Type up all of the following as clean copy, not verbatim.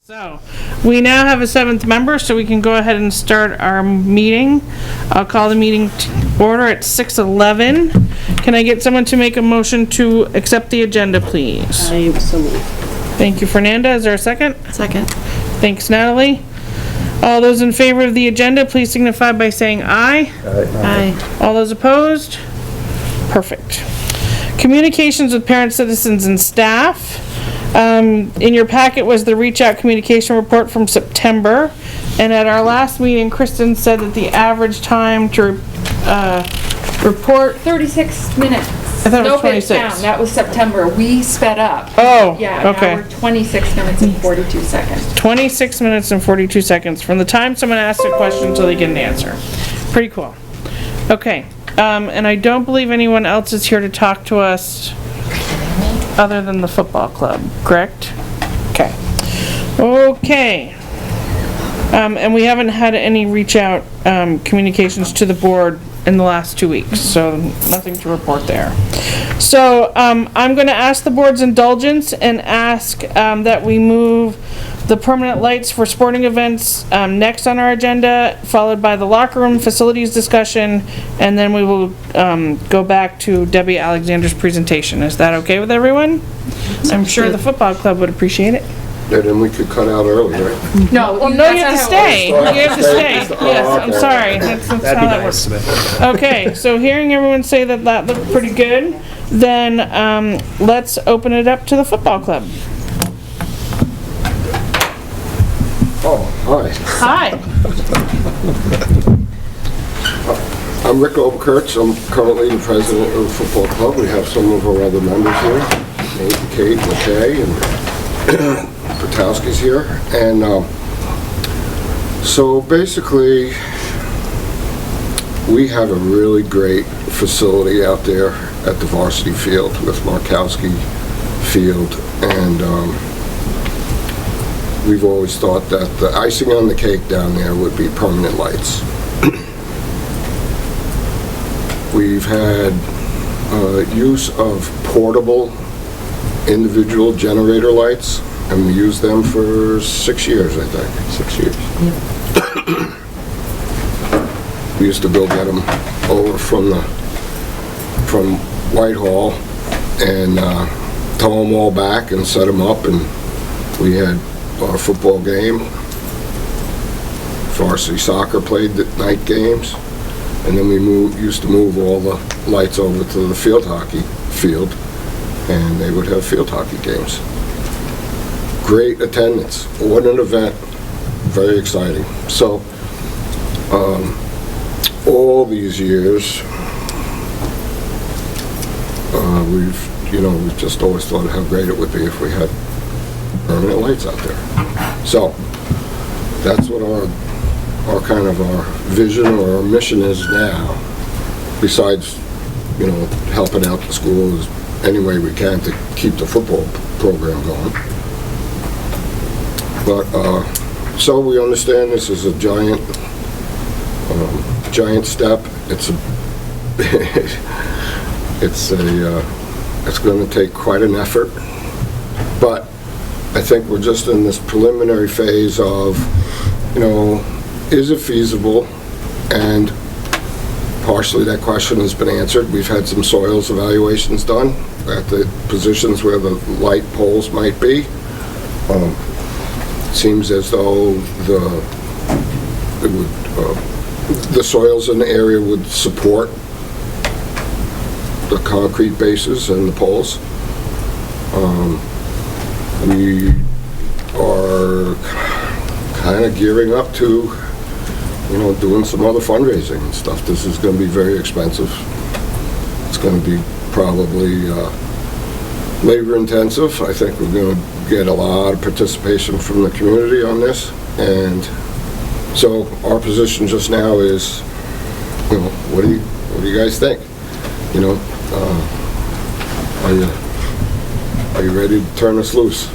So, we now have a 7th member, so we can go ahead and start our meeting. I'll call the meeting to order at 6:11. Can I get someone to make a motion to accept the agenda, please? I so move. Thank you, Fernanda. Is there a second? Second. Thanks, Natalie. All those in favor of the agenda, please signify by saying aye. Aye. All those opposed? Perfect. Communications with parents, citizens, and staff. In your packet was the reach out communication report from September, and at our last meeting, Kristen said that the average time to report 36 minutes. I thought it was No, 26. down. That was September. We sped up. Oh, Yeah, okay. now we're 26 minutes and 42 seconds. 26 minutes and 42 seconds from the time someone asks a question until they get an answer. Pretty cool. Okay, and I don't believe anyone else is here to talk to us other than the football club, correct? Okay. Okay. And we haven't had any reach out communications to the board in the last 2 weeks, so nothing to report there. So I'm going to ask the board's indulgence and ask that we move the permanent lights for sporting events next on our agenda, followed by the locker room facilities discussion, and then we will go back to Debbie Alexander's presentation. Is that okay with everyone? I'm sure the football club would appreciate it. Yeah, then we could cut out early, right? No, Well, no, you have to stay. You have to stay. Yes, I'm okay. sorry. That's how that works. Okay, so hearing everyone say that that looked pretty good, then let's open it up to the football club. Oh, hi. Hi. I'm Rick Oberkurtz. I'm currently the president of the football club. We have some of our other members here. Nate, Kate, McKay, and Patowski's here. And so basically, we have a really great facility out there at the varsity field with Markowski Field. And we've always thought that the icing on the cake down there would be permanent lights. We've had use of portable individual generator lights, and we used them for 6 years, I think. 6 years. We used to go get them over from Whitehall and tow them all back and set them up, and we had our football game. Varsity soccer played the night games, and then we used to move all the lights over to the field hockey field, and they would have field hockey games. Great attendance. What an event. Very exciting. So, all these years, we've just always thought how great it would be if we had permanent lights out there. So, that's what our kind of our vision or our mission is now, besides, helping out the schools any way we can to keep the football program going. But, so we understand this is a giant step. It's going to take quite an effort, but I think we're just in this preliminary phase of, is it feasible? And partially that question has been answered. We've had some soils evaluations done at the positions where the light poles might be. Seems as though the soils in the area would support the concrete bases and the poles. We are kind of gearing up to, doing some other fundraising and stuff. This is going to be very expensive. It's going to be probably labor intensive. I think we're going to get a lot of participation from the community on this, and so our position just now is, what do you guys think? Are you ready to turn us loose?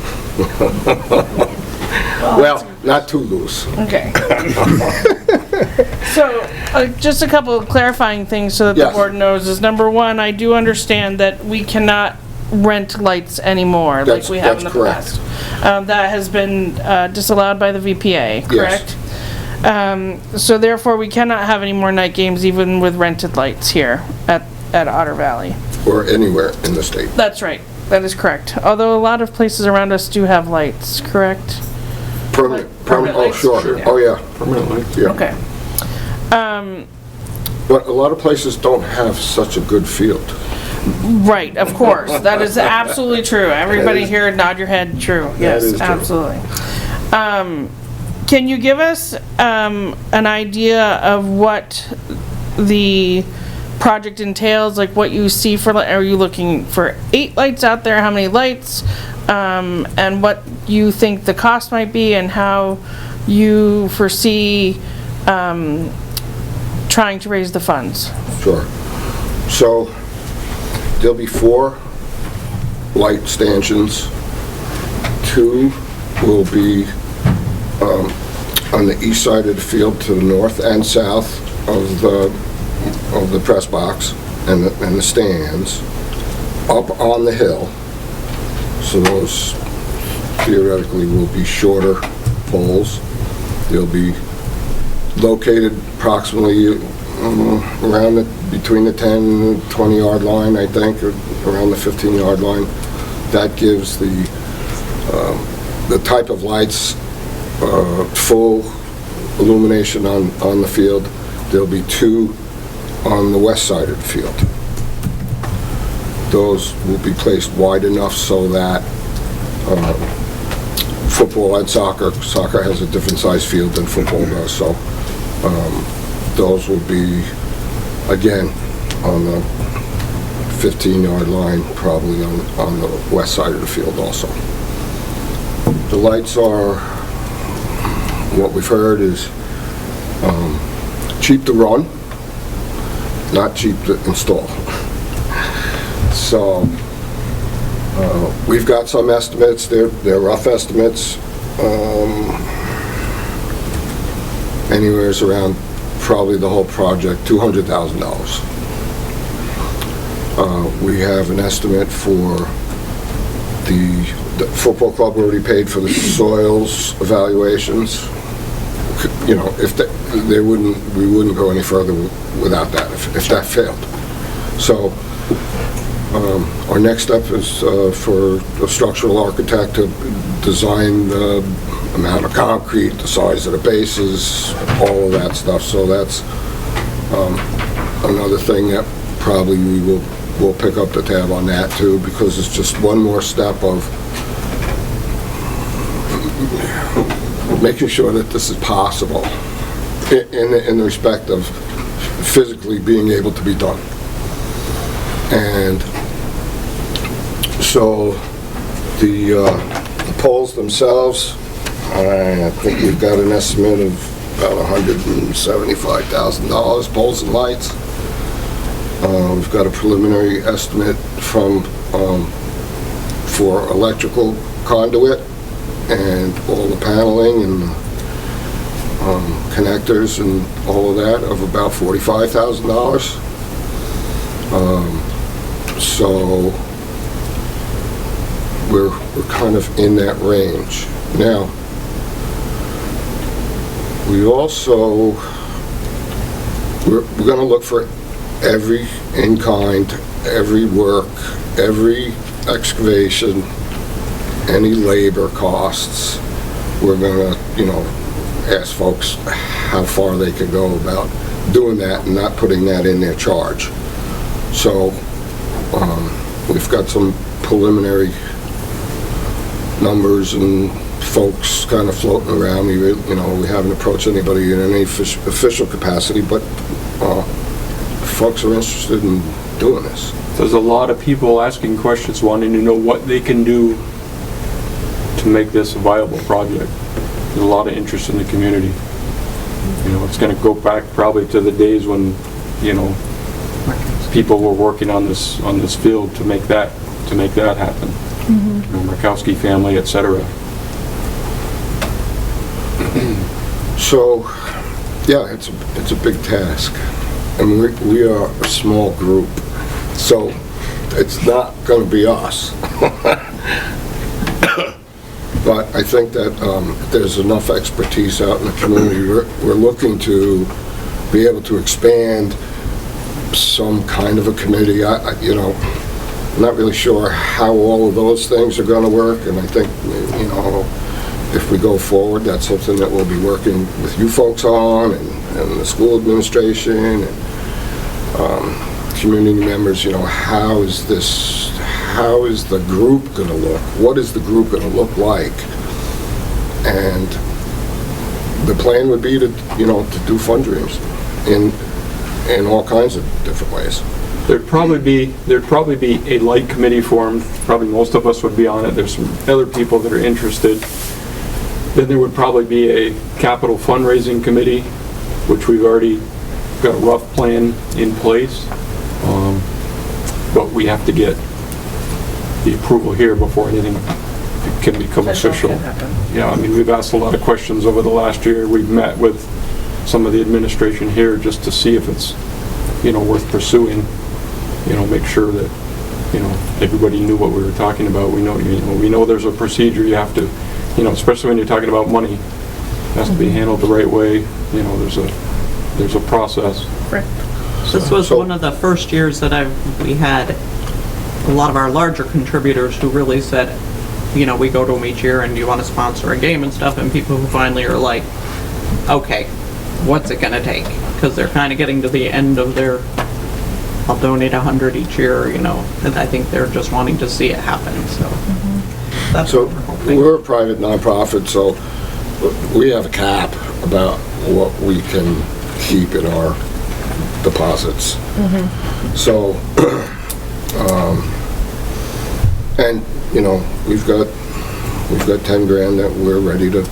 Well, not too loose. Okay. So, just a couple of clarifying things so that the Yes. board knows is, number one, I do understand that we cannot rent lights anymore like That's- we have in the that's correct. past. That has been disallowed by the VPA, correct? So therefore, we cannot have any more night games even with rented lights here at Otter Valley. Or anywhere in the state. That's right. That is correct. Although a lot of places around us do have lights, correct? Permanent, permanent oh, lights? sure, Yeah. oh, yeah, Permanently. yeah. Okay. But a lot of places don't have such a good field. Right, of course. That is absolutely true. Everybody That is- here nod your head, true. That Yes, is true. absolutely. Can you give us an idea of what the project entails, like what you see for, are you looking for 8 lights out there, how many lights, and what you think the cost might be, and how you foresee trying to raise the funds? Sure. So, there'll be 4 light stanchions. 2 will be on the east side of the field to the north and south of the press box and the stands, up on the hill. So those theoretically will be shorter poles. They'll be located approximately around between the 10 and 20 yard line, I think, or around the 15 yard line. That gives the type of lights, full illumination on the field. There'll be 2 on the west side of the field. Those will be placed wide enough so that football and soccer has a different size field than football does, so those will be, again, on the 15-yard line, probably on the west side of the field also. The lights are, what we've heard is cheap to run, not cheap to install. So we've got some estimates, they're rough estimates, anywhere's around probably the whole project, $200,000. We have an estimate for the football club already paid for the soils evaluations. You know, if we wouldn't go any further without that, if that failed. So our next step is for a structural architect to design the amount of concrete, the size of the bases, all of that stuff. So that's another thing that probably we'll pick up the tab on that too, because it's just one more step of making sure that this is possible in the respect of physically being able to be done. And so the poles themselves, I think we've got an estimate of about $175,000, poles and lights. We've got a preliminary estimate for electrical conduit and all the paneling and connectors and all of that of about $45,000. So we're kind of in that range. Now, we also, we're going to look for every in-kind, every work, every excavation, any labor costs. We're going to, ask folks how far they can go about doing that and not putting that in their charge. So we've got some preliminary numbers and folks kind of floating around. We haven't approached anybody in any official capacity, but folks are interested in doing this. There's a lot of people asking questions, wanting to know what they can do to make this a viable project. There's a lot of interest in the community. It's going to go back probably to the days when, people were working on this field to make that happen. Markowski family, etc. So, yeah, it's a big task, and we are a small group. So it's not gonna be us. But I think that there's enough expertise out in the community. We're looking to be able to expand some kind of a committee. You know, I'm not really sure how all of those things are gonna work, and I think, you know, if we go forward, that's something that we'll be working with you folks on, and the school administration, and community members. You know, how is the group gonna look? What is the group gonna look like? And the plan would be to, you know, to do fundraising in all kinds of different ways. There'd probably be a light committee formed. Probably most of us would be on it. There's some other people that are interested. Then there would probably be a capital fundraising committee, which we've already got a rough plan in place. But we have to get the approval here before anything can become official. Yeah, I mean, we've asked a lot of questions over the last year. We've met with some of the administration here just to see if it's, you know, worth pursuing. You know, make sure that, you know, everybody knew what we were talking about. We know there's a procedure you have to, you know, especially when you're talking about money, it has to be handled the right way. You know, there's a process. Right. This was one of the first years that we had a lot of our larger contributors who really said, you know, we go to them each year and do you want to sponsor a game and stuff, and people who finally are like, okay, what's it going to take? Because they're kind of getting to the end of their, I'll donate 100 each year, you know, and I think they're just wanting to see it happen, so. That's So what we're hoping. we're a private nonprofit, so we have a cap about what we can keep in our deposits. So, and, you know, we've got 10 grand that we're ready to,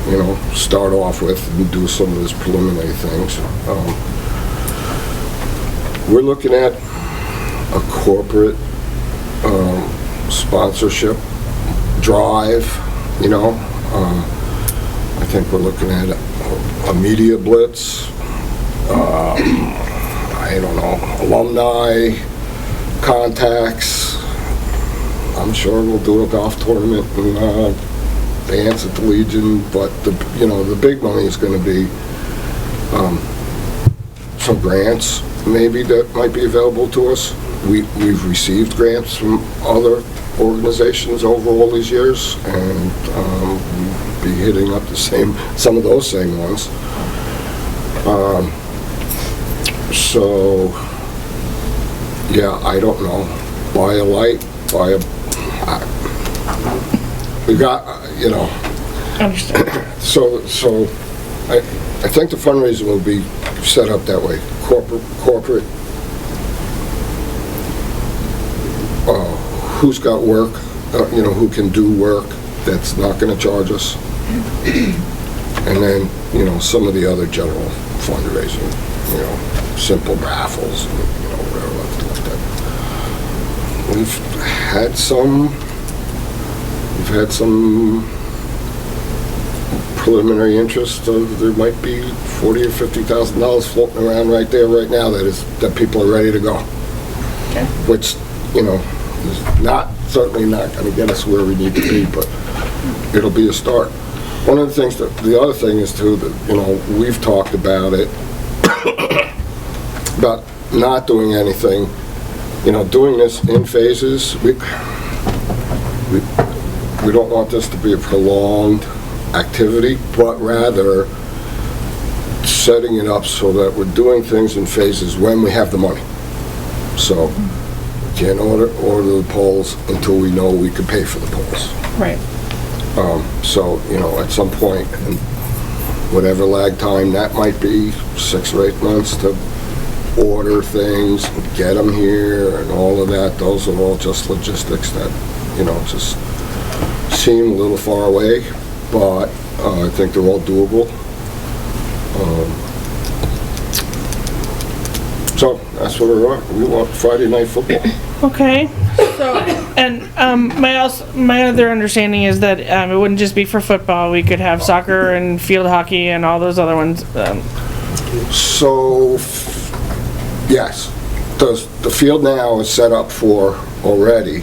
you know, start off with and do some of these preliminary things. We're looking at a corporate sponsorship drive, you know. I think we're looking at a media blitz, I don't know, alumni contacts. I'm sure we'll do a golf tournament and dance at the Legion, but you know, the big money is going to be some grants maybe that might be available to us. We've received grants from other organizations over all these years, and we'll be hitting up some of those same ones. So, yeah, I don't know. Buy a light, we got, you know. Understand. So I think the fundraising will be set up that way. Corporate, who's got work, you know, who can do work that's not going to charge us. And then, you know, some of the other general fundraising, you know, simple raffles, you know, whatever like that. We've had some preliminary interest. There might be $40,000 or $50,000 floating around right there, right now, that people are ready to go. Okay. Which, you know, is certainly not going to get us where we need to be, but it'll be a start. One of the things the other thing is too, that, you know, we've talked about it, about not doing anything, you know, doing this in phases. We don't want this to be a prolonged activity, but rather setting it up so that we're doing things in phases when we have the money. So we can't order the polls until we know we can pay for the polls. Right. So, you know, at some point, and whatever lag time that might be, 6 or 8 months to order things, get them here, and all of that, those are all just logistics that, you know, just seem a little far away, but I think they're all doable. So that's where we are. We want Friday night football. Okay. So, and my other understanding is that it wouldn't just be for football. We could have soccer and field hockey and all those other ones. So, yes, the field now is set up already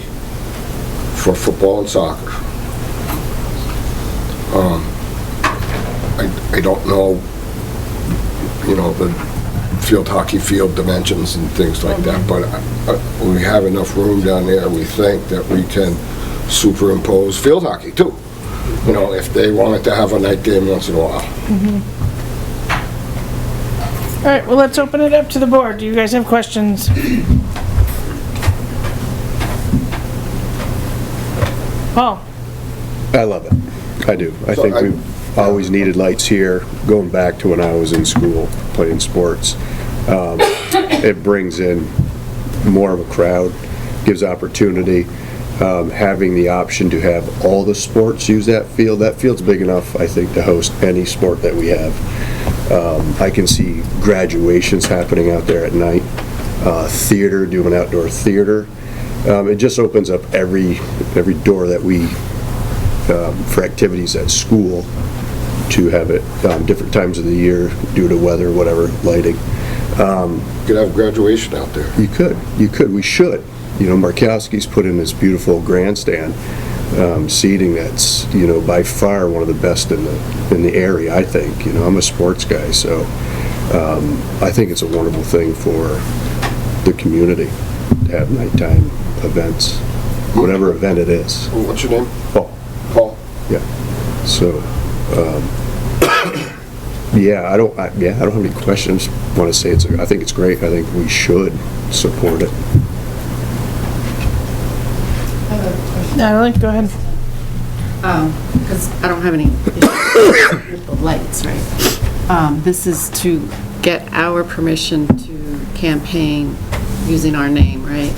for football and soccer. I don't know, the field hockey field dimensions and things like that, but we have enough room down there, we think, that we can superimpose field hockey too. If they wanted to have a night game once in a while. All right, well, let's open it up to the board. Do you guys have questions? Paul? I love it. I do. I think we've always needed lights here, going back to when I was in school playing sports. It brings in more of a crowd, gives opportunity. Having the option to have all the sports use that field. That field's big enough, I think, to host any sport that we have. I can see graduations happening out there at night, theater, doing outdoor theater. It just opens up every door that we, for activities at school, to have it different times of the year due to weather, whatever, lighting. You could have graduation out there. You could, we should. Markowski's put in this beautiful grandstand seating that's, by far one of the best in the area, I think. I'm a sports guy, so I think it's a wonderful thing for the community to have nighttime events, whatever event it is. What's your name? Paul. Paul. Yeah. So, I don't have any questions. I want to say I think it's great. I think we should support it. Go ahead. Because I don't have any issues with the lights, right? This is to get our permission to campaign using our name, right?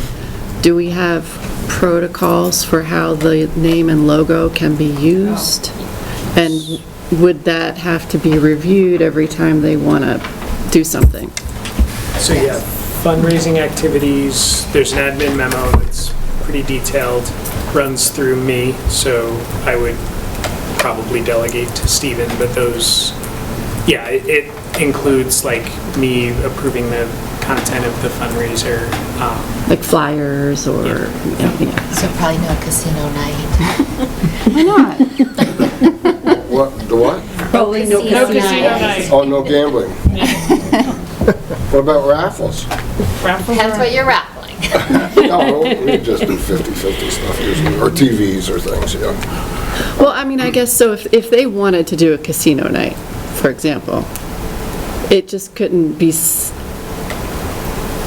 Do we have protocols for how the name and logo can be used? And would that have to be reviewed every time they want to do something? So yeah, fundraising activities, there's an admin memo that's pretty detailed, runs through me, so I would probably delegate to Stephen, but those, it includes like me approving the content of the fundraiser. Like flyers or... Yeah. So probably no casino night. Why not? What? The what? Probably no casino night. Oh, no gambling. What about raffles? Depends what you're raffling. No, we just do 50-50 stuff usually, or TVs or things, yeah. Well, I mean, I guess, so if they wanted to do a casino night, for example, it just couldn't be...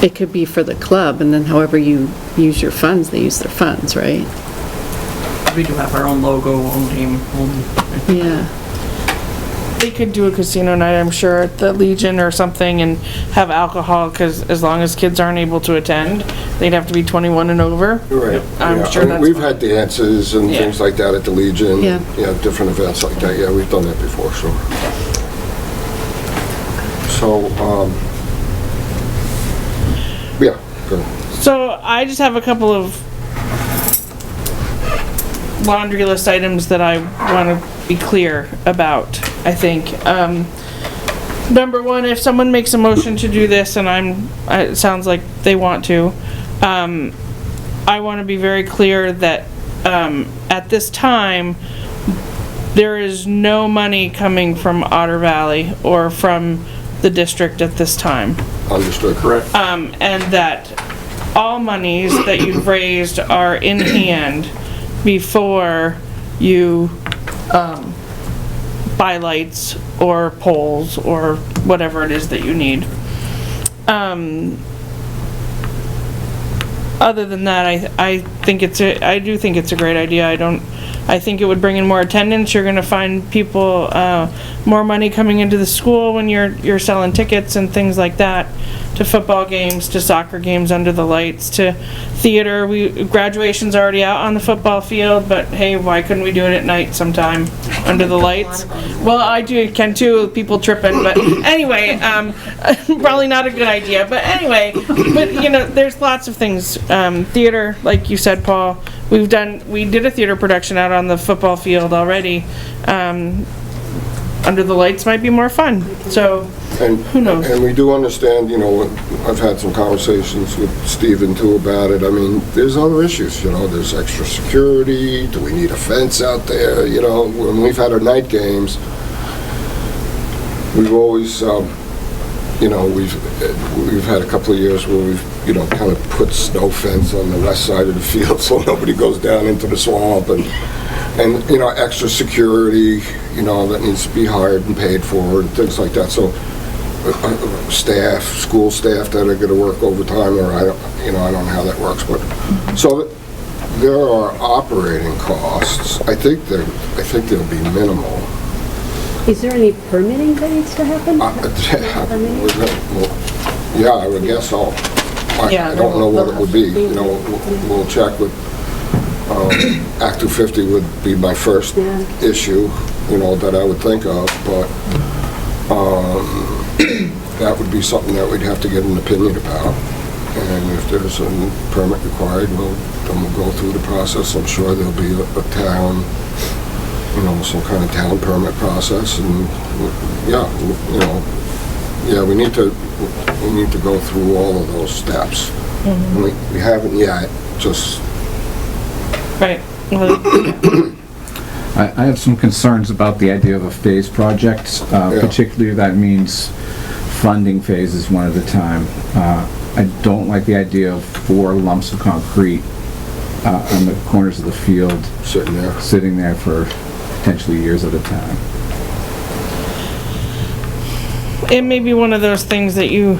It could be for the club, and then however you use your funds, they use their funds, right? We do have our own logo, own name, Yeah. They could do a casino night, I'm sure, at the Legion or something, and have alcohol, because as long as kids aren't able to attend, they'd have to be 21 and over. Right. I'm Yeah. sure I mean, that's we've fine. had dances and Yeah. things like that at the Legion. Yeah. Different events like that. Yeah, we've done that before, sure. So, yeah, go ahead. So I just have a couple of laundry list items that I want to be clear about, I think. Number one, if someone makes a motion to do this, and it sounds like they want to, I want to be very clear that at this time, there is no money coming from Otter Valley or from the district at this time. Understood. Correct. And that all monies that you've raised are in hand before you buy lights or poles or whatever it is that you need. Other than that, I do think it's a great idea. I think it would bring in more attendance. You're gonna find people, more money coming into the school when you're selling tickets and things like that, to football games, to soccer games under the lights, to theater. Graduation's already out on the football field, but hey, why couldn't we do it at night sometime under the lights? Well, I can too, people tripping, but anyway, probably not a good idea, but anyway, there's lots of things. Theater, like you said, Paul, we did a theater production out on the football field already. Under the lights might be more fun, so And Who knows? And we do understand, you know, I've had some conversations with Stephen too about it. I mean, there's other issues, you know, there's extra security, do we need a fence out there? You know, when we've had our night games, we've always, you know, we've had a couple of years where we've, you know, kind of put snow fence on the west side of the field so nobody goes down into the swamp, and you know, extra security, you know, that needs to be hired and paid for and things like that. So staff, school staff that are gonna work overtime, or I don't know how that works, but so there are operating costs. I think they'll be minimal. Is there any permitting that needs to happen? Yeah, I would guess so. I don't know what it would be. You know, we'll check with, Act 250 would be my first issue, you know, that I would think of, but that would be something that we'd have to get an opinion about. And if there's a permit required, then we'll go through the process. I'm sure there'll be a town, you know, some kind of town permit process, and yeah, you know, yeah, we need to go through all of those steps. And we haven't yet, just. Right. I have some concerns about the idea of a phase project, particularly if that means funding phases one at a time. I don't like the idea of 4 lumps of concrete on the corners of the field sitting there for potentially years at a time. It may be one of those things that you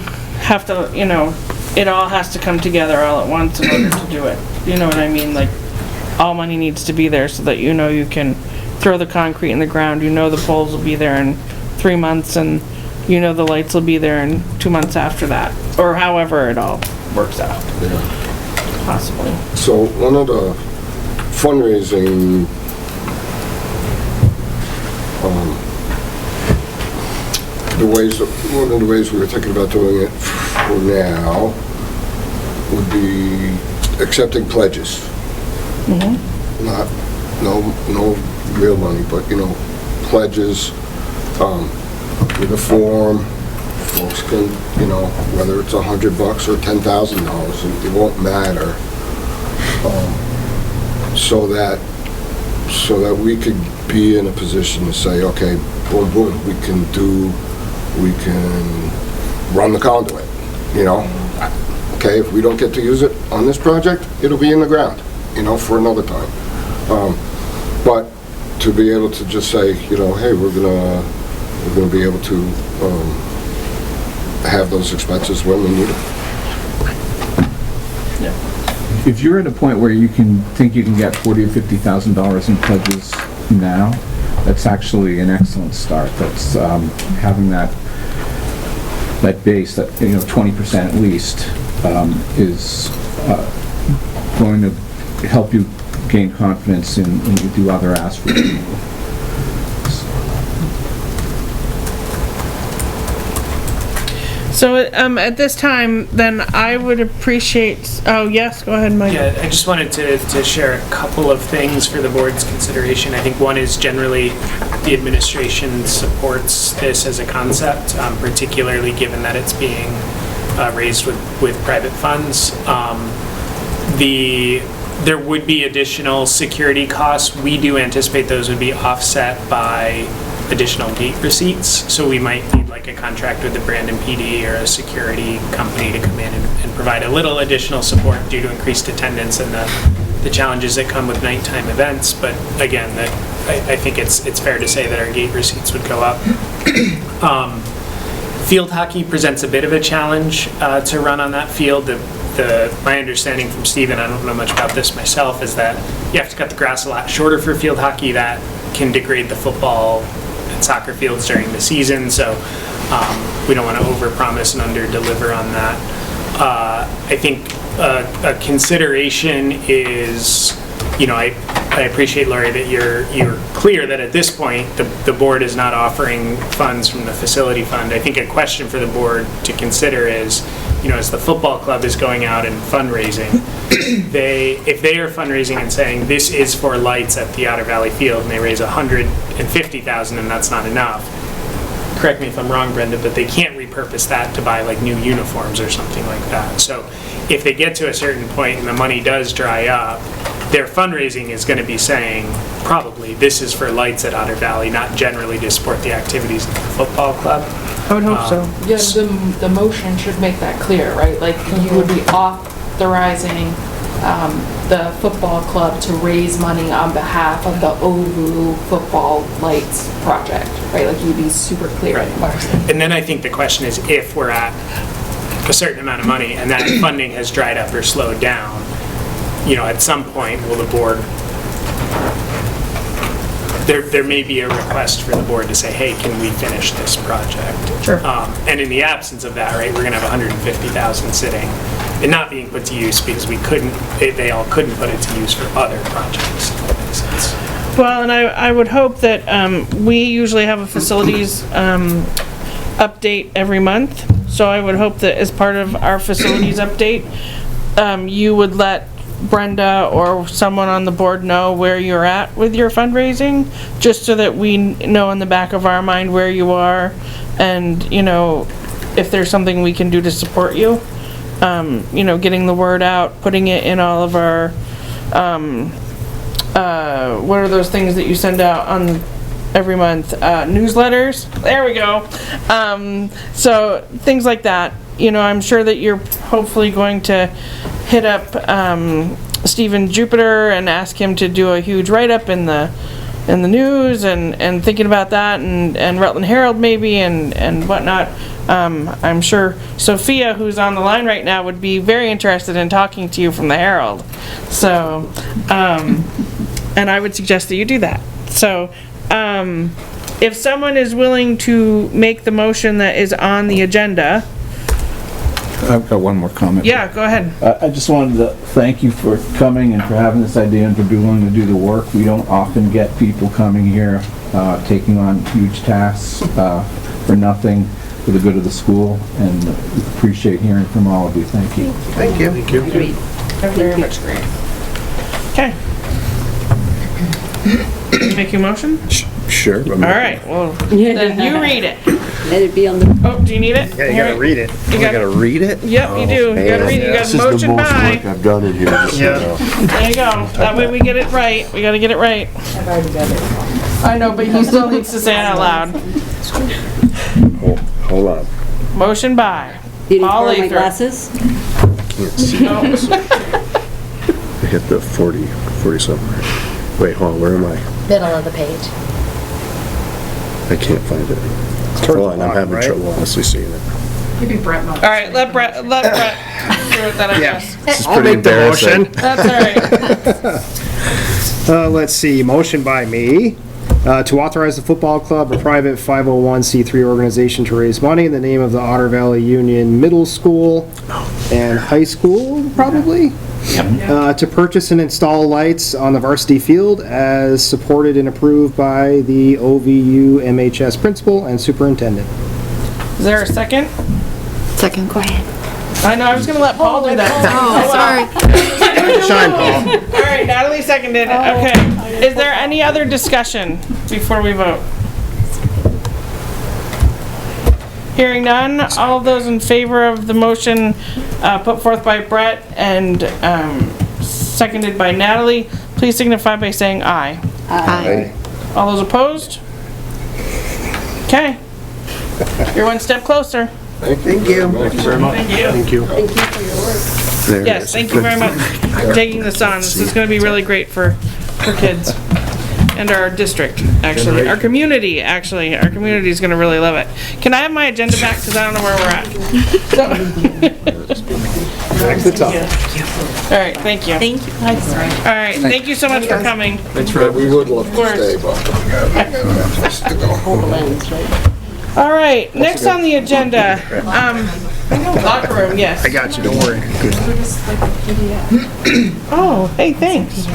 have to, you know, it all has to come together all at once in order to do it. You know what I mean? Like, all money needs to be there so that you know you can throw the concrete in the ground, you know the poles will be there in 3 months, and you know the lights will be there in 2 months after that, or however it all works out. Yeah. Possibly. So one of the fundraising one of the ways we were thinking about doing it for now would be accepting pledges. Not, no real money, but, you know, pledges with a form. Folks can, you know, whether it's $100 or $10,000, it won't matter. So that we could be in a position to say, okay, boom, boom, we can run the conduit, you know? Okay, if we don't get to use it on this project, it'll be in the ground, you know, for another time. But to be able to just say, you know, hey, we're gonna be able to have those expenses when we need them. If you're at a point where you think you can get $40,000 or $50,000 in pledges now, that's actually an excellent start. That's having that base, that, you know, 20% at least, is going to help you gain confidence when you do other asks for people. So at this time, then I would appreciate, oh yes, go ahead, Mike. Yeah, I just wanted to share a couple of things for the board's consideration. I think one is generally the administration supports this as a concept, particularly given that it's being raised with private funds. There would be additional security costs. We do anticipate those would be offset by additional gate receipts, so we might need like a contract with the Brandon PD or a security company to come in and provide a little additional support due to increased attendance and the challenges that come with nighttime events. But again, I think it's fair to say that our gate receipts would go up. Field hockey presents a bit of a challenge to run on that field. My understanding from Stephen, I don't know much about this myself, is that you have to cut the grass a lot shorter for field hockey. That can degrade the football and soccer fields during the season, so we don't want to overpromise and under-deliver on that. I think a consideration is, you know, I appreciate, Laurie, that you're clear that at this point the board is not offering funds from the facility fund. I think a question for the board to consider is, you know, as the football club is going out and fundraising, if they are fundraising and saying this is for lights at the Otter Valley Field, and they raise $150,000 and that's not enough, correct me if I'm wrong, Brenda, but they can't repurpose that to buy like new uniforms or something like that. So if they get to a certain point and the money does dry up, their fundraising is going to be saying, probably, this is for lights at Otter Valley, not generally to support the activities of the football club. I would hope so. Yeah, the motion should make that clear, right? Like, you would be authorizing the football club to raise money on behalf of the OVU football lights project, right? Like, you'd be super clear. Right. And then I think the question is, if we're at a certain amount of money and that funding has dried up or slowed down, you know, at some point, will the board, there may be a request for the board to say, hey, can we finish this project? Sure. And in the absence of that, right, we're gonna have 150,000 sitting and not being put to use because we couldn't, they all couldn't put it to use for other projects. If that makes sense. Well, and I would hope that, we usually have a facilities, update every month. So I would hope that as part of our facilities update, you would let Brenda or someone on the board know where you're at with your fundraising, just so that we know in the back of our mind where you are, and, you know, if there's something we can do to support you. You know, getting the word out, putting it in all of our, what are those things that you send out on every month? Newsletters? There we go. So things like that. You know, I'm sure that you're hopefully going to hit up Stephen Jupiter and ask him to do a huge write-up in the news, and thinking about that, and Rutland Herald maybe, and whatnot. I'm sure Sophia, who's on the line right now, would be very interested in talking to you from the Herald. So, and I would suggest that you do that. So, if someone is willing to make the motion that is on the agenda. I've got one more comment. Yeah, go ahead. I just wanted to thank you for coming and for having this idea and for being willing to do the work. We don't often get people coming here, taking on huge tasks for nothing, for the good of the school, and we appreciate hearing from all of you. Thank you. Thank you. Thank you. Very much great. Okay. Make your motion? Sure. All right, well, then you read it. Let it be on the, Oh, do you need it? Yeah, you gotta read it. You I gotta read it? Yep, you do. You gotta read it. You This gotta is the motion most by. work I've done in here, just so you Yeah. know. There you go. That way we get it right. We gotta get it right. I've already done it. I know, but he still needs to say it out loud. Hold on. Motion by. you didn't Paul borrow my Lather. glasses? Can't see. No. I hit the 40 something. Wait, hold on, where am I? Middle of the page. I can't find it. Hold on, I'm having right? trouble honestly seeing it. Maybe Brett might. All right, let Brett do it then, I guess. This is I'll pretty make the embarrassing. motion. That's all right. Let's see, motion by me to authorize the football club, a private 501c3 organization, to raise money in the name of the Otter Valley Union Middle School and High School, probably, to purchase and install lights on the varsity field as supported and approved by the OVUHS principal and superintendent. Is there a second? Second. Go ahead. I know, I was gonna let Paul do that. Oh, sorry. Shine, Paul. All right, Natalie seconded it. Okay. Is there any other discussion before we vote? Hearing none, all of those in favor of the motion put forth by Brett and seconded by Natalie, please signify by saying aye. Aye. All those opposed? Okay. You're one step closer. Thank you. Thank you very much. Thank you. Thank you. Thank you for your work. There it Yes, is. thank you very much for taking this on. This is gonna be really great for kids and our district, actually. Our community, actually. Our community is gonna really love it. Can I have my agenda back? Because I don't know where we're at. Back to the top. All right, thank you. Thank you. All right, thank you so much for coming. Thanks for We would love to course. stay, but we got a place to go. Lens, right? All right, next on the agenda, locker room, yes. I got you, don't worry. Oh, hey, thanks.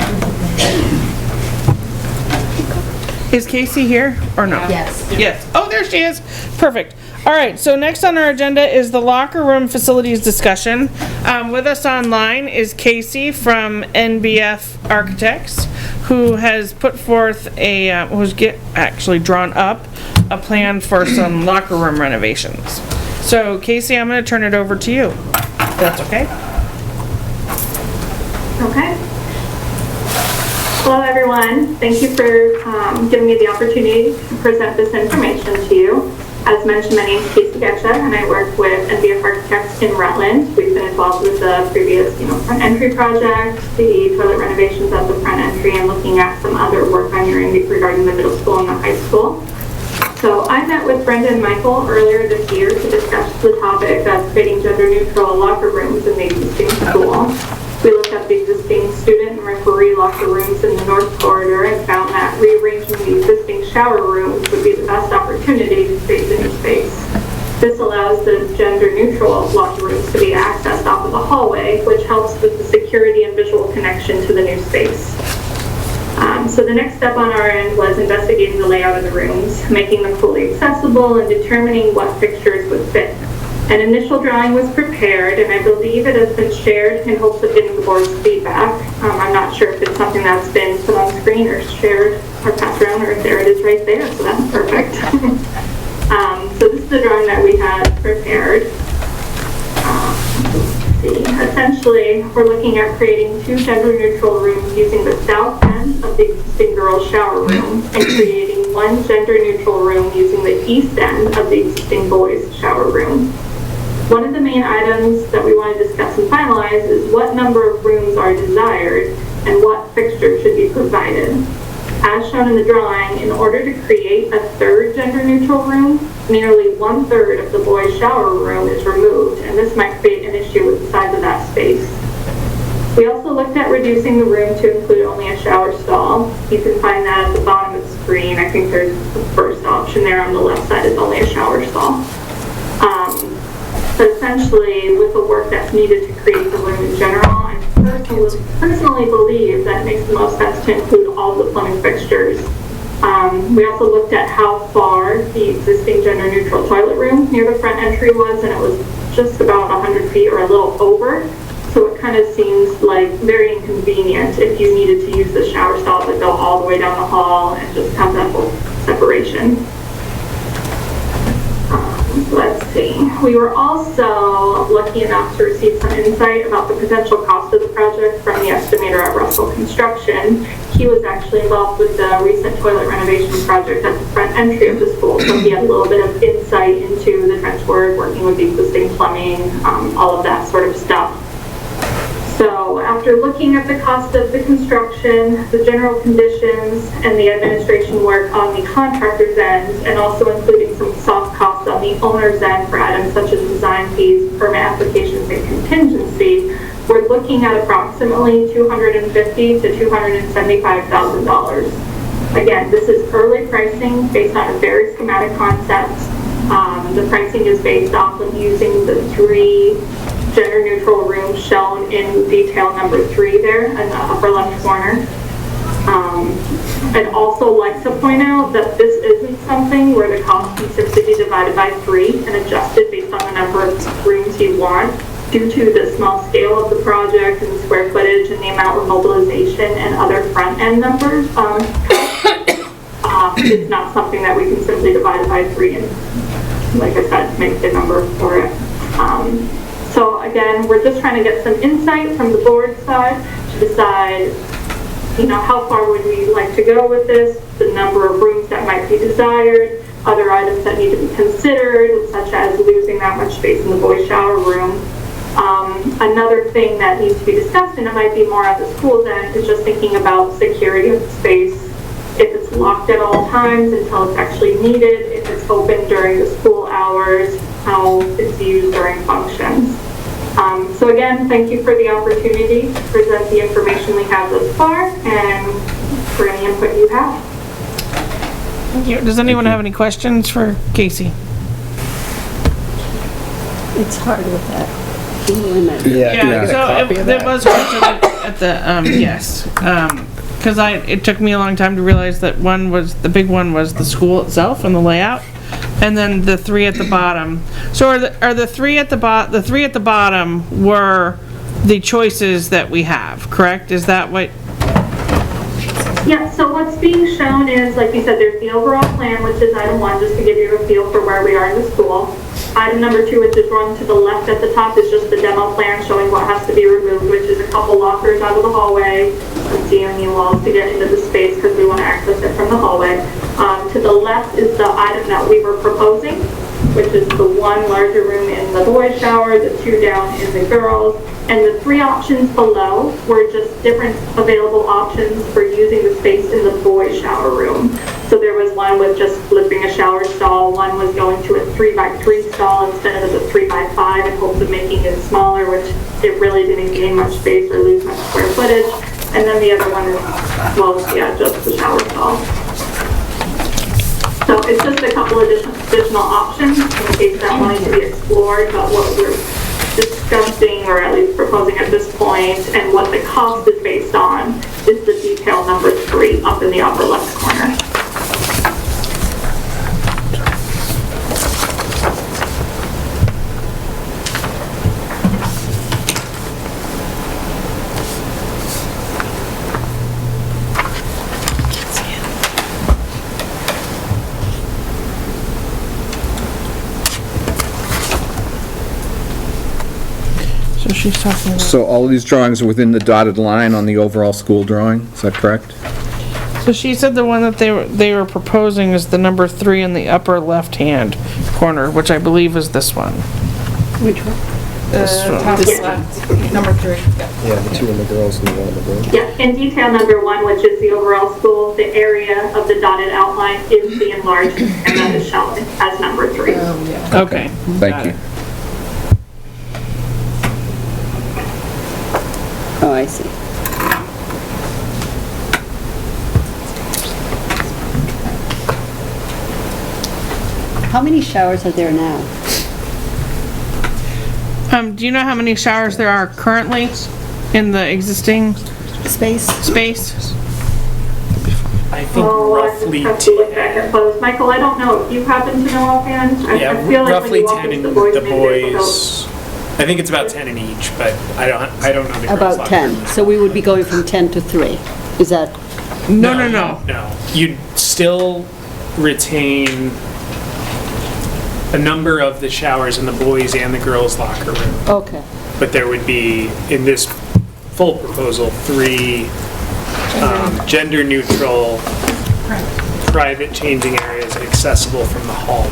Is Casey here or no? Yes. Yes. Oh, there she is. Perfect. All right, so next on our agenda is the locker room facilities discussion. With us online is Casey from NBF Architects, who has put forth a, actually drawn up a plan for some locker room renovations. So Casey, I'm gonna turn it over to you. If that's okay? Okay. Hello, everyone. Thank you for giving me the opportunity to present this information to you. As mentioned, my name is Casey Getcha, and I work with NBF Architects in Rutland. We've been involved with the previous, front entry project, the toilet renovations at the front entry, and looking at some other work I'm doing regarding the middle school and the high school. So I met with Brenda and Michael earlier this year to discuss the topic of creating gender-neutral locker rooms in the existing school. We looked at the existing student and referee locker rooms in the north corridor and found that rearranging the existing shower rooms would be the best opportunity to create the new space. This allows the gender-neutral locker rooms to be accessed off of the hallway, which helps with the security and visual connection to the new space. So the next step on our end was investigating the layout of the rooms, making them fully accessible, and determining what fixtures would fit. An initial drawing was prepared, and I believe it has been shared in hopes of getting the board's feedback. I'm not sure if it's something that's been put on screen or shared or passed around, or if there it is right there, so that's perfect. So this is the drawing that we had prepared. Essentially, we're looking at creating two gender-neutral rooms using the south end of the existing girls' shower room and creating one gender-neutral room using the east end of the existing boys' shower room. One of the main items that we want to discuss and finalize is what number of rooms are desired and what fixtures should be provided. As shown in the drawing, in order to create a third gender-neutral room, nearly 1/3 of the boys' shower room is removed, and this might create an issue with the size of that space. We also looked at reducing the room to include only a shower stall. You can find that at the bottom of the screen. I think there's the first option there on the left side is only a shower stall. But essentially, with the work that's needed to create the room in general, I personally believe that it makes the most sense to include all the plumbing fixtures. We also looked at how far the existing gender-neutral toilet room near the front entry was, and it was just about 100 feet or a little over. So it kind of seems like very inconvenient if you needed to use the shower stall to go all the way down the hall and just have that whole separation. Let's see. We were also lucky enough to receive some insight about the potential cost of the project from the estimator at Russell Construction. He was actually involved with the recent toilet renovation project at the front entry of the school, so he had a little bit of insight into the trench work, working with the existing plumbing, all of that sort of stuff. So after looking at the cost of the construction, the general conditions, and the administration work on the contractor's end, and also including some soft costs on the owner's end for items such as design fees, permit applications, and contingency, we're looking at approximately $250,000 to $275,000. Again, this is early pricing based on a very schematic concept. The pricing is based off of using the 3 gender-neutral rooms shown in detail number 3 there in the upper left corner. I'd also like to point out that this isn't something where the cost can simply be divided by 3 and adjusted based on the number of rooms you want. Due to the small scale of the project and the square footage and the amount of mobilization and other front-end numbers, it's not something that we can simply divide by 3 and, like I said, make the number for it. So again, we're just trying to get some insight from the board side to decide, how far would we like to go with this, the number of rooms that might be desired, other items that need to be considered, such as losing that much space in the boys' shower room. Another thing that needs to be discussed, and it might be more at the school's end, is just thinking about security of the space. If it's locked at all times until it's actually needed, if it's open during the school hours, how it's used during functions. So again, thank you for the opportunity to present the information we have thus far and for any input you have. Thank you. Does anyone have any questions for Casey? It's hard with that limit. Yeah, so there was question at the, yes. Because it took me a long time to realize that the big one was the school itself and the layout, and then the 3 at the bottom. So are the 3 at the bottom were the choices that we have, correct? Is that what? Yeah, so what's being shown is, like you said, there's the overall plan, which is item 1, just to give you a feel for where we are in the school. Item number 2, which is run to the left at the top, is just the demo plan showing what has to be removed, which is a couple lockers out of the hallway, some CMU walls to get into the space because we want to access it from the hallway. To the left is the item that we were proposing, which is the 1 larger room in the boys' shower, the 2 down in the girls', and the 3 options below were just different available options for using the space in the boys' shower room. So there was one with just flipping a shower stall, one was going to a 3x3 stall instead of the 3x5 in hopes of making it smaller, which it really didn't gain much space or lose much square footage. And then the other one is, well, yeah, just the shower stall. So it's just a couple additional options in case that wanted to be explored, but what we're discussing, or at least proposing at this point, and what the cost is based on, is the detail number 3 up in the upper left corner. So she's talking about, So all of these drawings are within the dotted line on the overall school drawing, is that correct? so she said the one that they were proposing is the number 3 in the upper left-hand corner, which I believe is this one. Which one? This one. Top left, number 3. Yeah, the 2 in the girls and the 1 in the boys. Yeah, in detail number 1, which is the overall school, the area of the dotted outline is the enlarged, and that is shown as number 3. Okay. Thank you. Oh, I see. How many showers are there now? Do you know how many showers there are currently in the existing Space? space? I think Oh, I roughly just have to look back at those. Michael, I don't know if you happen to know offhand. Yeah, I feel like when roughly you walk 10 into in the boys' the maybe there's about- boys. I think it's about 10 in each, but I don't know the girls' About locker 10. room. So we would be going from 10 to 3. Is that, No. No, you'd still retain a number of the showers in the boys' and the girls' locker room, okay. but there would be, in this full proposal, 3 gender-neutral private changing areas accessible from the hallway,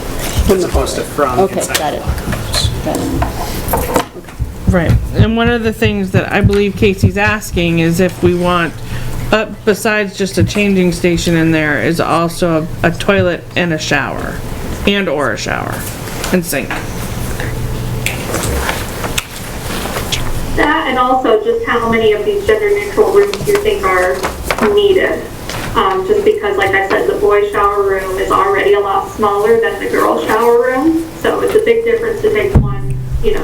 From as the opposed to from Okay, inside got the it. locker rooms. Got it. Right. And one of the things that I believe Casey's asking is if we want, besides just a changing station in there, is also a toilet and a shower, or a shower and sink. That, and also just how many of these gender-neutral rooms do you think are needed? Just because, like I said, the boys' shower room is already a lot smaller than the girls' shower room, so it's a big difference to take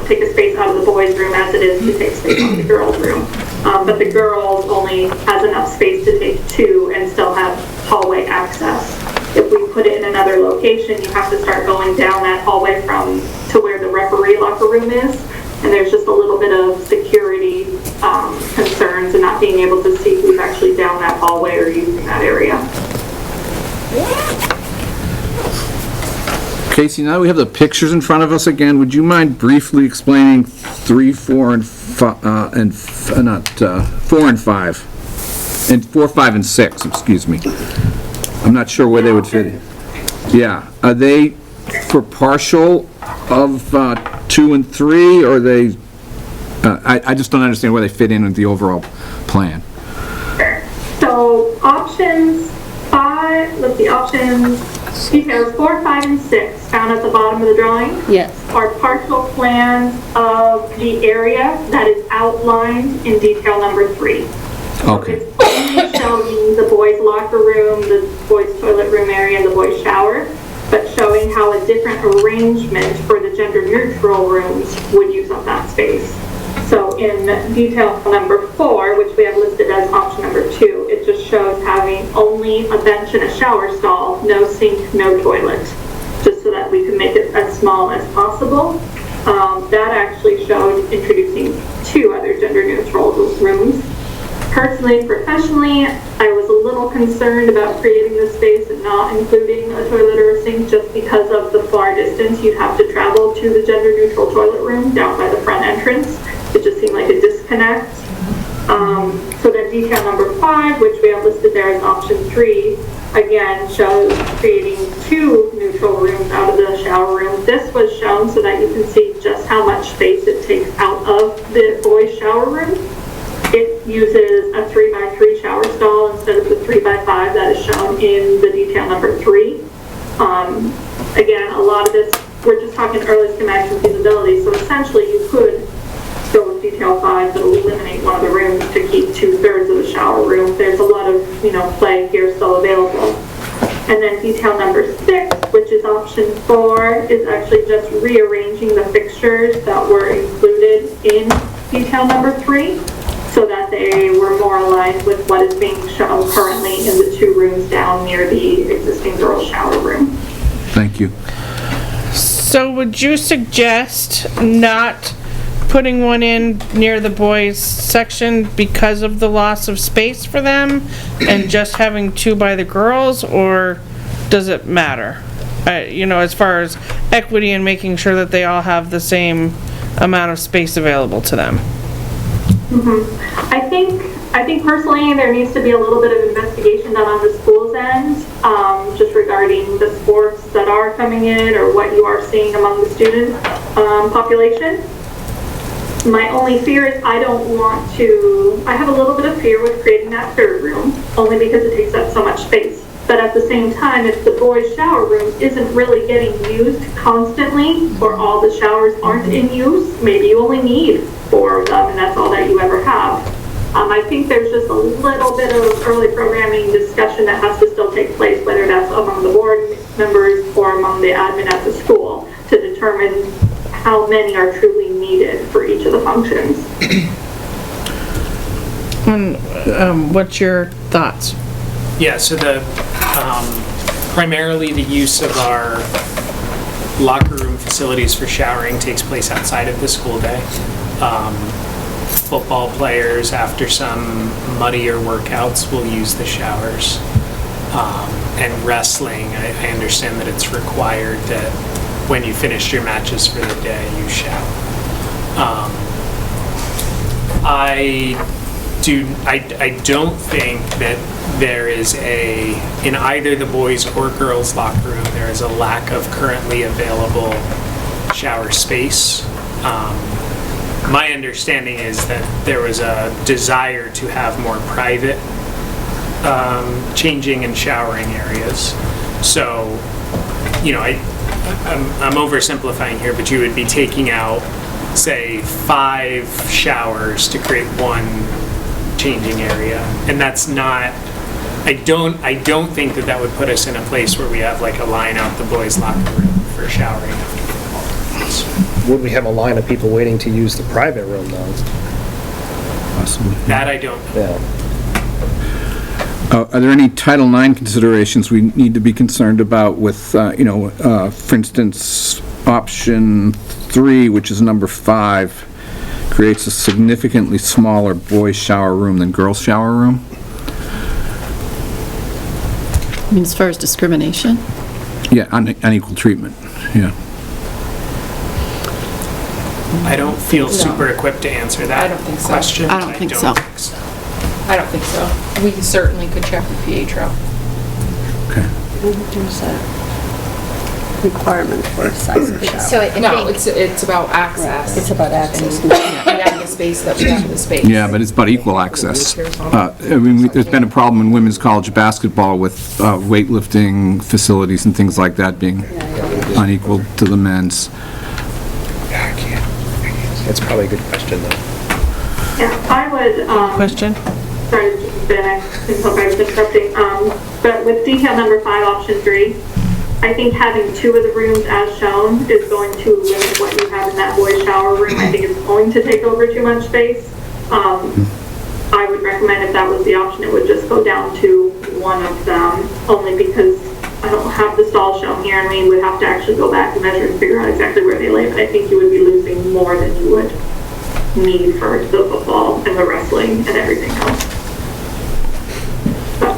take a space out of the boys' room as it is to take space out of the girls' room. But the girls only has enough space to take 2 and still have hallway access. If we put it in another location, you have to start going down that hallway to where the referee locker room is, and there's just a little bit of security concerns and not being able to see who's actually down that hallway or using that area. Casey, now we have the pictures in front of us again. Would you mind briefly explaining 3, 4, and 5, not 4 and 5, and 4, 5, and 6? Excuse me. I'm not sure where they would fit in. Yeah, are they for partial of 2 and 3, or are they? I just don't understand where they fit in with the overall plan. So options 5, let's see, options, details 4, 5, and 6 found at the bottom of the drawing. Yes. Are partial plans of the area that is outlined in detail number 3. Okay. It's only showing the boys' locker room, the boys' toilet room area, and the boys' shower, but showing how a different arrangement for the gender-neutral rooms would use up that space. So in detail number 4, which we have listed as option number 2, it just shows having only a bench and a shower stall, no sink, no toilet, just so that we can make it as small as possible. That actually showed introducing 2 other gender-neutral rooms. Personally, professionally, I was a little concerned about creating this space and not including a toilet or a sink just because of the far distance you'd have to travel to the gender-neutral toilet room down by the front entrance. It just seemed like a disconnect. So then detail number 5, which we have listed there as option 3, again shows creating 2 neutral rooms out of the shower room. This was shown so that you can see just how much space it takes out of the boys' shower room. It uses a 3x3 shower stall instead of the 3x5 that is shown in the detail number 3. Again, a lot of this, we're just talking early schematics and feasibility, so essentially you could go with detail 5 that will eliminate one of the rooms to keep 2/3 of the shower room. There's a lot of, play here still available. And then detail number 6, which is option 4, is actually just rearranging the fixtures that were included in detail number 3 so that they were more aligned with what is being shown currently in the 2 rooms down near the existing girls' shower room. Thank you. So would you suggest not putting one in near the boys section because of the loss of space for them and just having 2 by the girls, or does it matter? As far as equity and making sure that they all have the same amount of space available to them. I think personally there needs to be a little bit of investigation done on the school's end, just regarding the sports that are coming in or what you are seeing among the student population. My only fear is I have a little bit of fear with creating that 3rd room, only because it takes up so much space. But at the same time, if the boys' shower room isn't really getting used constantly, or all the showers aren't in use, maybe you only need 4 of them and that's all that you ever have. I think there's just a little bit of early programming discussion that has to still take place, whether that's among the board members or among the admin at the school, to determine how many are truly needed for each of the functions. What's your thoughts? Yeah, so primarily the use of our locker room facilities for showering takes place outside of the school day. Football players, after some muddier workouts, will use the showers. And wrestling, I understand that it's required that when you finish your matches for the day, you shower. I don't think that there is in either the boys or girls locker room, there is a lack of currently available shower space. My understanding is that there was a desire to have more private changing and showering areas. So, I'm oversimplifying here, but you would be taking out, say, 5 showers to create 1 changing area, and that's not. I don't think that would put us in a place where we have like a line out the boys' locker room for showering after football. Would we have a line of people waiting to use the private room though? Possibly. That I don't know. Yeah. Are there any Title IX considerations we need to be concerned about with, for instance, option 3, which is number 5, creates a significantly smaller boys' shower room than girls' shower room? I mean, as far as discrimination? Yeah, unequal treatment, yeah. I don't feel super equipped to answer that I don't think so. question. I don't think so. I don't think so. We certainly could check with Pietro. Okay. There's a requirement for a size of shower. No, it's about access. It's about access. We have the space that we have the space. Yeah, but it's about equal access. There's been a problem in women's college basketball with weightlifting facilities and things like that being unequal to the men's. It's probably a good question though. Yeah, I would, Question? sorry, I was interrupting, but with detail number 5, option 3, I think having 2 of the rooms as shown is going to limit what you have in that boys' shower room. I think it's going to take over too much space. I would recommend if that was the option, it would just go down to 1 of them, only because I don't have the stall shown here, and we would have to actually go back and measure and figure out exactly where they lay, but I think you would be losing more than you would need for the football and the wrestling and everything else.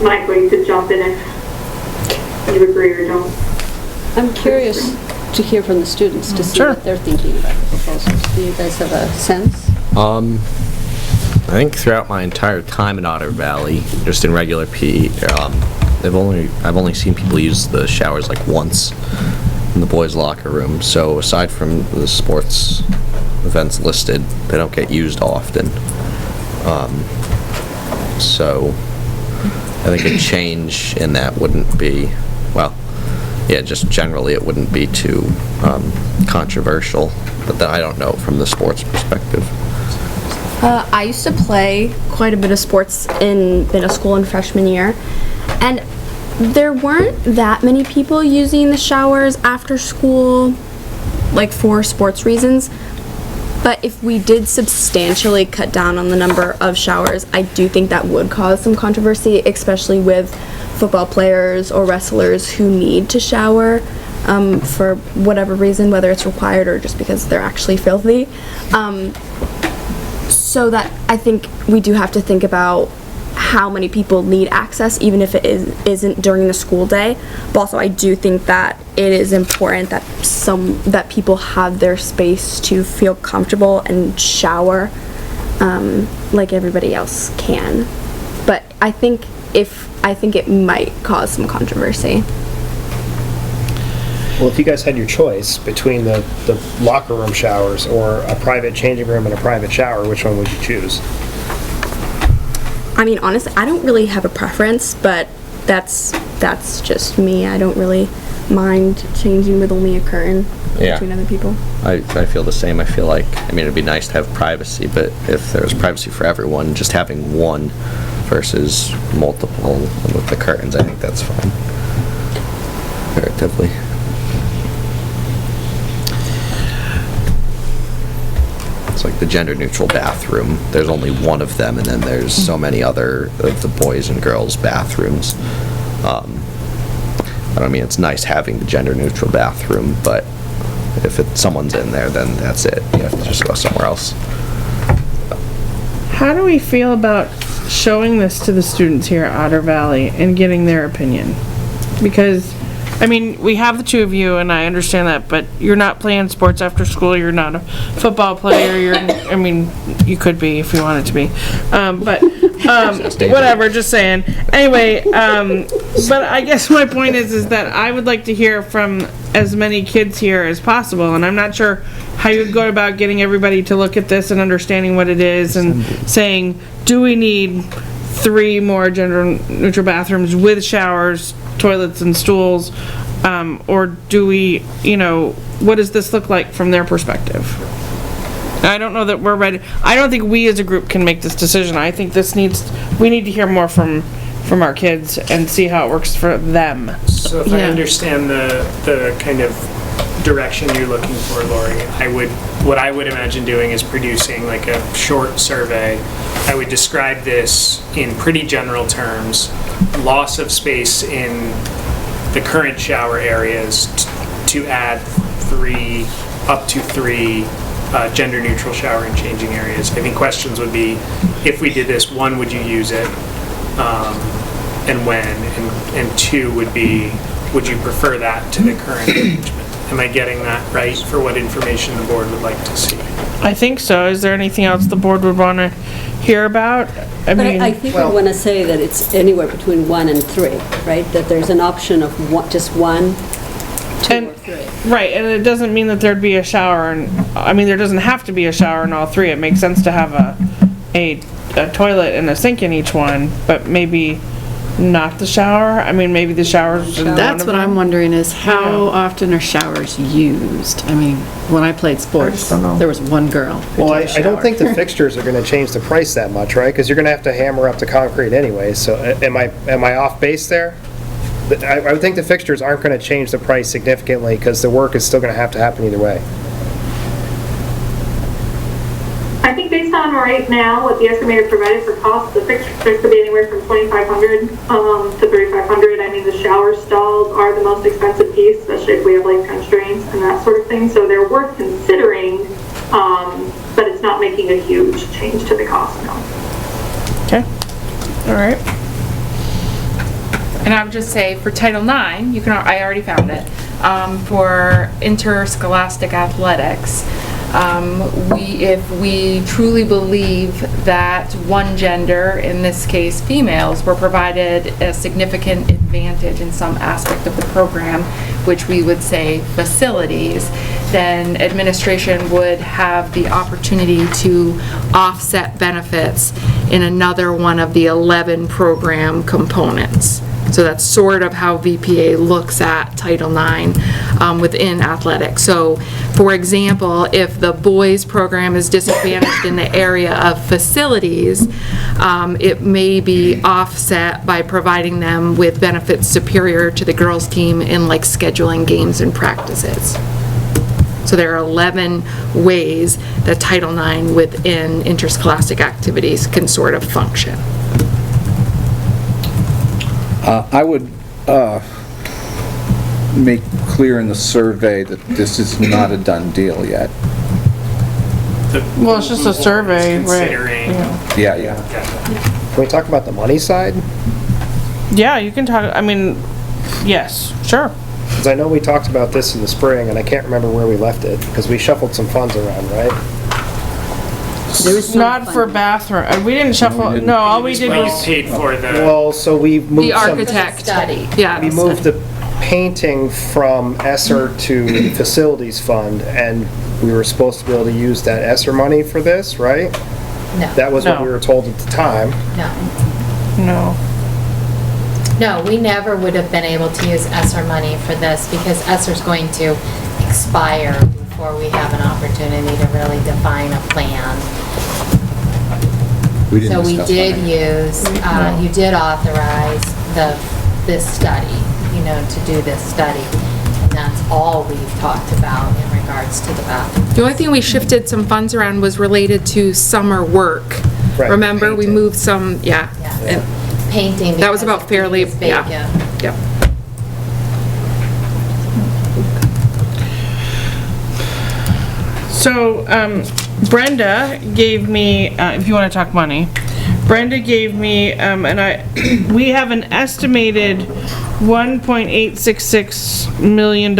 Michael, you could jump in if you agree or don't. I'm curious to hear from the students to see what they're thinking about the proposals. Do you guys have a sense? I think throughout my entire time in Otter Valley, just in regular PE, I've only seen people use the showers like once in the boys' locker room. So aside from the sports events listed, they don't get used often. So I think a change in that wouldn't be, well, yeah, just generally it wouldn't be too controversial. But then I don't know from the sports perspective. I used to play quite a bit of sports in middle school and freshman year, and there weren't that many people using the showers after school, like for sports reasons. But if we did substantially cut down on the number of showers, I do think that would cause some controversy, especially with football players or wrestlers who need to shower for whatever reason, whether it's required or just because they're actually filthy. So that I think we do have to think about how many people need access, even if it isn't during the school day. But also I do think that it is important that people have their space to feel comfortable and shower like everybody else can. But I think it might cause some controversy. Well, if you guys had your choice between the locker room showers or a private changing room and a private shower, which one would you choose? I mean, honestly, I don't really have a preference, but that's just me. I don't really mind changing with only a curtain between other people. I feel the same. I feel like, I mean, it'd be nice to have privacy, but if there's privacy for everyone, just having one versus multiple with the curtains, I think that's fine. Comparatively. It's like the gender-neutral bathroom. There's only one of them, and then there's so many other of the boys and girls bathrooms. I mean, it's nice having the gender-neutral bathroom, but if someone's in there, then that's it. You have to just go somewhere else. How do we feel about showing this to the students here at Otter Valley and getting their opinion? Because, I mean, we have the two of you, and I understand that, but you're not playing sports after school, you're not a football player, I mean, you could be if you wanted to be. Whatever, just saying. Anyway, but I guess my point is that I would like to hear from as many kids here as possible, and I'm not sure how you would go about getting everybody to look at this and understanding what it is and saying, do we need 3 more gender-neutral bathrooms with showers, toilets, and stools, or do we, what does this look like from their perspective? I don't know that we're ready. I don't think we as a group can make this decision. I think we need to hear more from our kids and see how it works for them. So if I understand the kind of direction you're looking for, Lori, what I would imagine doing is producing like a short survey. I would describe this in pretty general terms. Loss of space in the current shower areas to add up to 3 gender-neutral shower and changing areas. I think questions would be, if we did this, 1, would you use it, and when, and 2 would be, would you prefer that to the current arrangement? Am I getting that right for what information the board would like to see? I think so. Is there anything else the board would want to hear about? I think we want to say that it's anywhere between 1 and 3, right? That there's an option of just 1, 2, or 3. Right, and it doesn't mean that there'd be a shower, there doesn't have to be a shower in all 3. It makes sense to have a toilet and a sink in each one, but maybe not the shower. Maybe the showers. That's what I'm wondering is how often are showers used? When I played sports, there was one girl who Well, took a I don't shower. think the fixtures are going to change the price that much, right? Because you're going to have to hammer up the concrete anyway. So am I off base there? I would think the fixtures aren't going to change the price significantly because the work is still going to have to happen either way. I think based on right now what the estimator provided for cost, the fixtures could be anywhere from $2,500 to $3,500. The shower stalls are the most expensive piece, especially if we have like constraints and that sort of thing. So they're worth considering, but it's not making a huge change to the cost, no. Okay. All right. And I would just say for Title IX, you can, I already found it, for interscholastic athletics, if we truly believe that one gender, in this case females, were provided a significant advantage in some aspect of the program, which we would say facilities, then administration would have the opportunity to offset benefits in another one of the 11 program components. So that's sort of how VPA looks at Title IX within athletics. So, for example, if the boys program is disadvantaged in the area of facilities, it may be offset by providing them with benefits superior to the girls' team in like scheduling games and practices. So there are 11 ways that Title IX within interscholastic activities can sort of function. I would make clear in the survey that this is not a done deal yet. Well, it's just a survey, right? Yeah. Can we talk about the money side? Yeah, you can talk, I mean, yes, sure. Because I know we talked about this in the spring, and I can't remember where we left it, because we shuffled some funds around, right? There was Not for bathroom, we didn't shuffle, no, all we did Well, was, paid for the, Well, so we moved The some... architect. Study. Yeah. We moved the painting from ESSER to the facilities fund, and we were supposed to be able to use that ESSER money for this, right? No, That was what No. we were told at the time. no. no. No, we never would have been able to use ESSER money for this because ESSER's going to expire before we have an opportunity to really define a plan. We didn't So we discuss did money. use, you did authorize this study, to do this study. And that's all we've talked about in regards to the bathroom. The only thing we shifted some funds around was related to summer work. Right, Remember, we painting. moved some, Yeah. and Painting. that was because about it fairly, was yeah. vacant. Yep. So, Brenda gave me, if you want to talk money, Brenda gave me, we have an estimated $1.866 million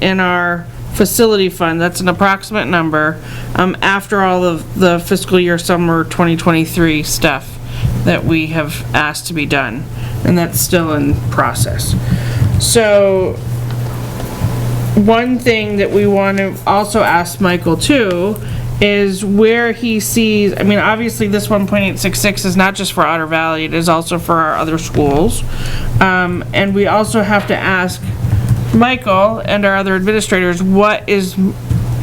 in our facility fund. That's an approximate number, after all of the fiscal year summer 2023 stuff that we have asked to be done. And that's still in process. So, one thing that we want to also ask Michael too is where he sees, I mean, obviously this 1.866 is not just for Otter Valley, it is also for our other schools. And we also have to ask Michael and our other administrators what is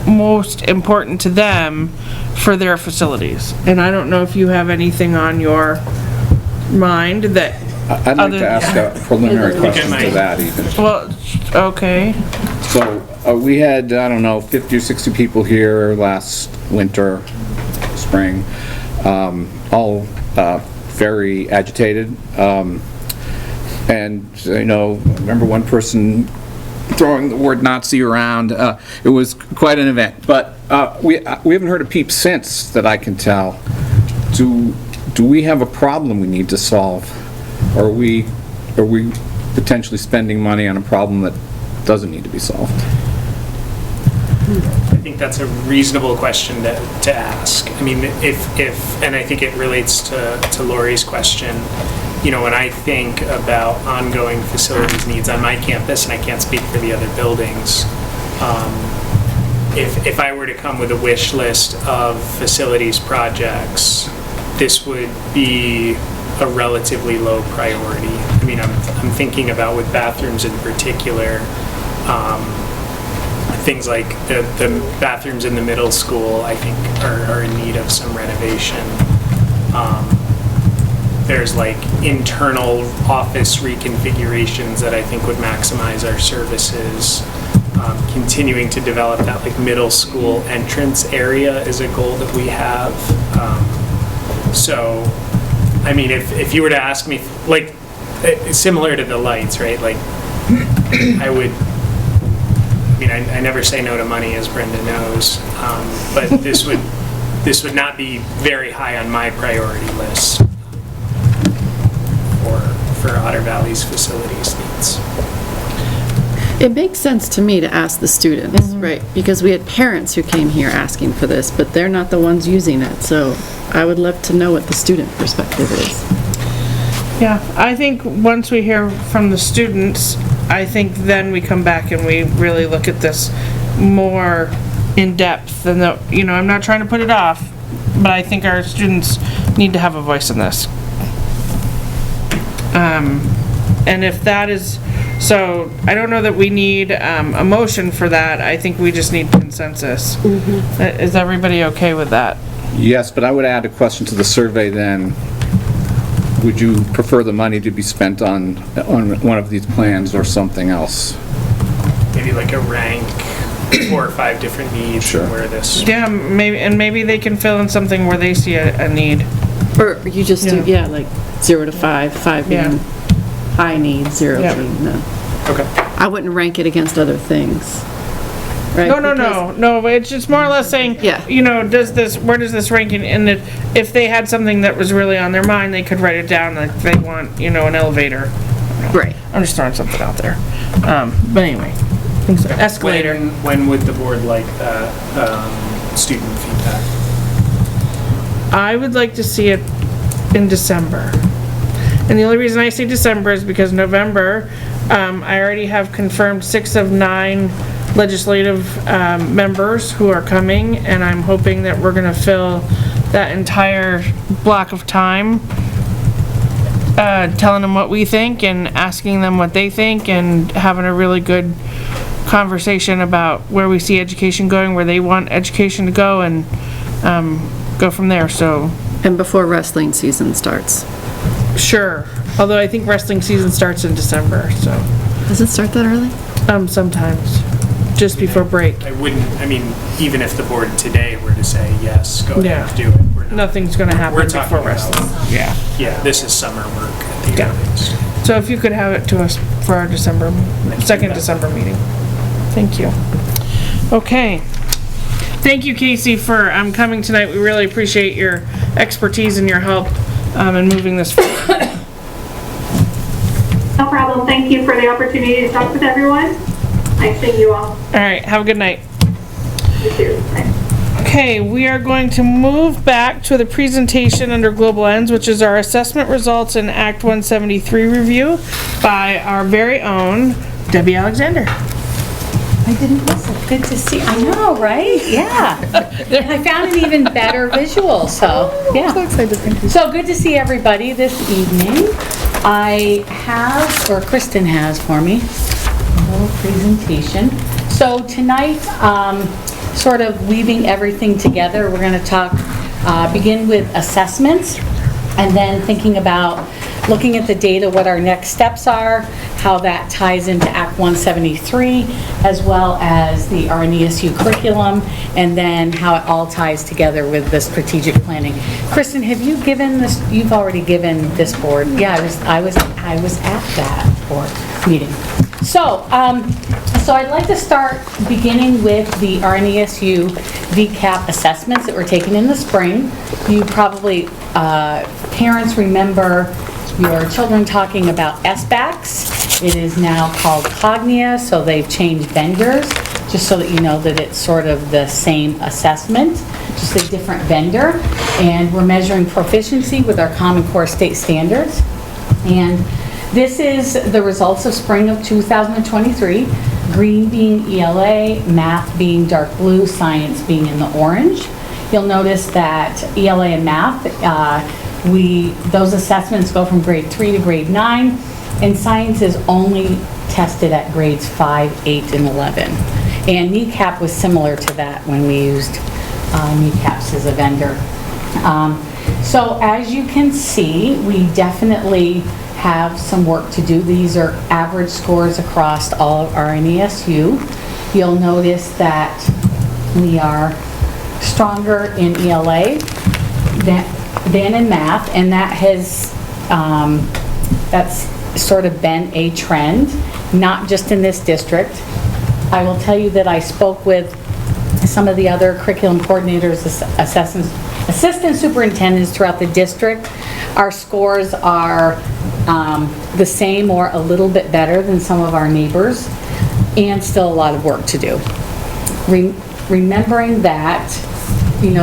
most important to them for their facilities. And I don't know if you have anything on your mind that I'd like to ask a preliminary question to that even. Well, okay. So, we had, I don't know, 50 or 60 people here last winter, spring, all very agitated. And, I remember one person throwing the word Nazi around. It was quite an event. But we haven't heard a peep since, that I can tell. Do we have a problem we need to solve? Or are we potentially spending money on a problem that doesn't need to be solved? I think that's a reasonable question to ask. I mean, and I think it relates to Lori's question, when I think about ongoing facilities needs on my campus, and I can't speak for the other buildings, if I were to come with a wish list of facilities projects, this would be a relatively low priority. I mean, I'm thinking about with bathrooms in particular, things like the bathrooms in the middle school, I think, are in need of some renovation. There's like internal office reconfigurations that I think would maximize our services. Continuing to develop that like middle school entrance area is a goal that we have. So, I mean, if you were to ask me, like, similar to the lights, right? Like, I never say no to money, as Brenda knows, but this would not be very high on my priority list for for Otter Valley's facilities needs. It makes sense to me to ask the students, right? Because we had parents who came here asking for this, but they're not the ones using it. So I would love to know what the student perspective is. Yeah, I think once we hear from the students, I think then we come back and we really look at this more in depth than the, you know, I'm not trying to put it off, but I think our students need to have a voice in this. And if that is, so I don't know that we need a motion for that. I think we just need consensus. Is everybody okay with that? Yes, but I would add a question to the survey then. Would you prefer the money to be spent on one of these plans or something else? Maybe like a rank, 4 or 5 different needs. Sure. Where this. Yeah, maybe they can fill in something where they see a need. Or you just do, like 0 to 5, 5 being high need, 0 Yeah. being no. Okay. I wouldn't rank it against other things. Right? No, it's just more or less saying, you know, where does this rank in, and if they had something that was really on their mind, they could write it down, like they want, you know, an elevator. Right. I'm just throwing something out there. But anyway, escalator. When would the board like that student feedback? I would like to see it in December. And the only reason I say December is because November, I already have confirmed 6 of 9 legislative members who are coming, and I'm hoping that we're gonna fill that entire block of time, telling them what we think and asking them what they think and having a really good conversation about where we see education going, where they want education to go, and go from there. So. And before wrestling season starts. Sure, although I think wrestling season starts in December, so. Does it start that early? Sometimes, just before break. I wouldn't, I mean, even if the board today were to say, yes, go ahead, do it. We're not, Nothing's gonna happen we're before talking wrestling. about, yeah, this is summer work at the earliest. So if you could have it to us for our second December meeting. Thank you. Okay. Thank you, Casey, for coming tonight. We really appreciate your expertise and your help in moving this forward. No problem. Thank you for the opportunity to talk with everyone. Nice seeing you all. All right, have a good night. You too. Thanks. Okay, we are going to move back to the presentation under Global Ends, which is our assessment results and Act 173 review by our very own Debbie Alexander. I didn't miss it. Good to see. I know, right? Yeah. I found an even better visual, so yeah. So excited, thank you. So good to see everybody this evening. I have, or Kristen has for me, a little presentation. So tonight, sort of weaving everything together, we're going to talk, begin with assessments, and then thinking about looking at the data, what our next steps are, how that ties into Act 173, as well as the RNESU curriculum, and then how it all ties together with the strategic planning. Kristen, have you given this, you've already given this board? Yeah, I was at that board meeting. So, so I'd like to start beginning with the RNESU VCAP assessments that were taken in the spring. You probably, parents remember your children talking about SBACs. It is now called Cognia, so they've changed vendors, just so that you know that it's sort of the same assessment, just a different vendor. And we're measuring proficiency with our Common Core state standards. And this is the results of spring of 2023, green being ELA, math being dark blue, science being in the orange. You'll notice that ELA and math, those assessments go from grade 3 to grade 9, and science is only tested at grades 5, 8, and 11. And NECAP was similar to that when we used NECAPs as a vendor. So as you can see, we definitely have some work to do. These are average scores across all of RNESU. You'll notice that we are stronger in ELA than in math, and that has, that's sort of been a trend, not just in this district. I will tell you that I spoke with some of the other curriculum coordinators, assistant superintendents throughout the district. Our scores are the same or a little bit better than some of our neighbors, and still a lot of work to do. Remembering that,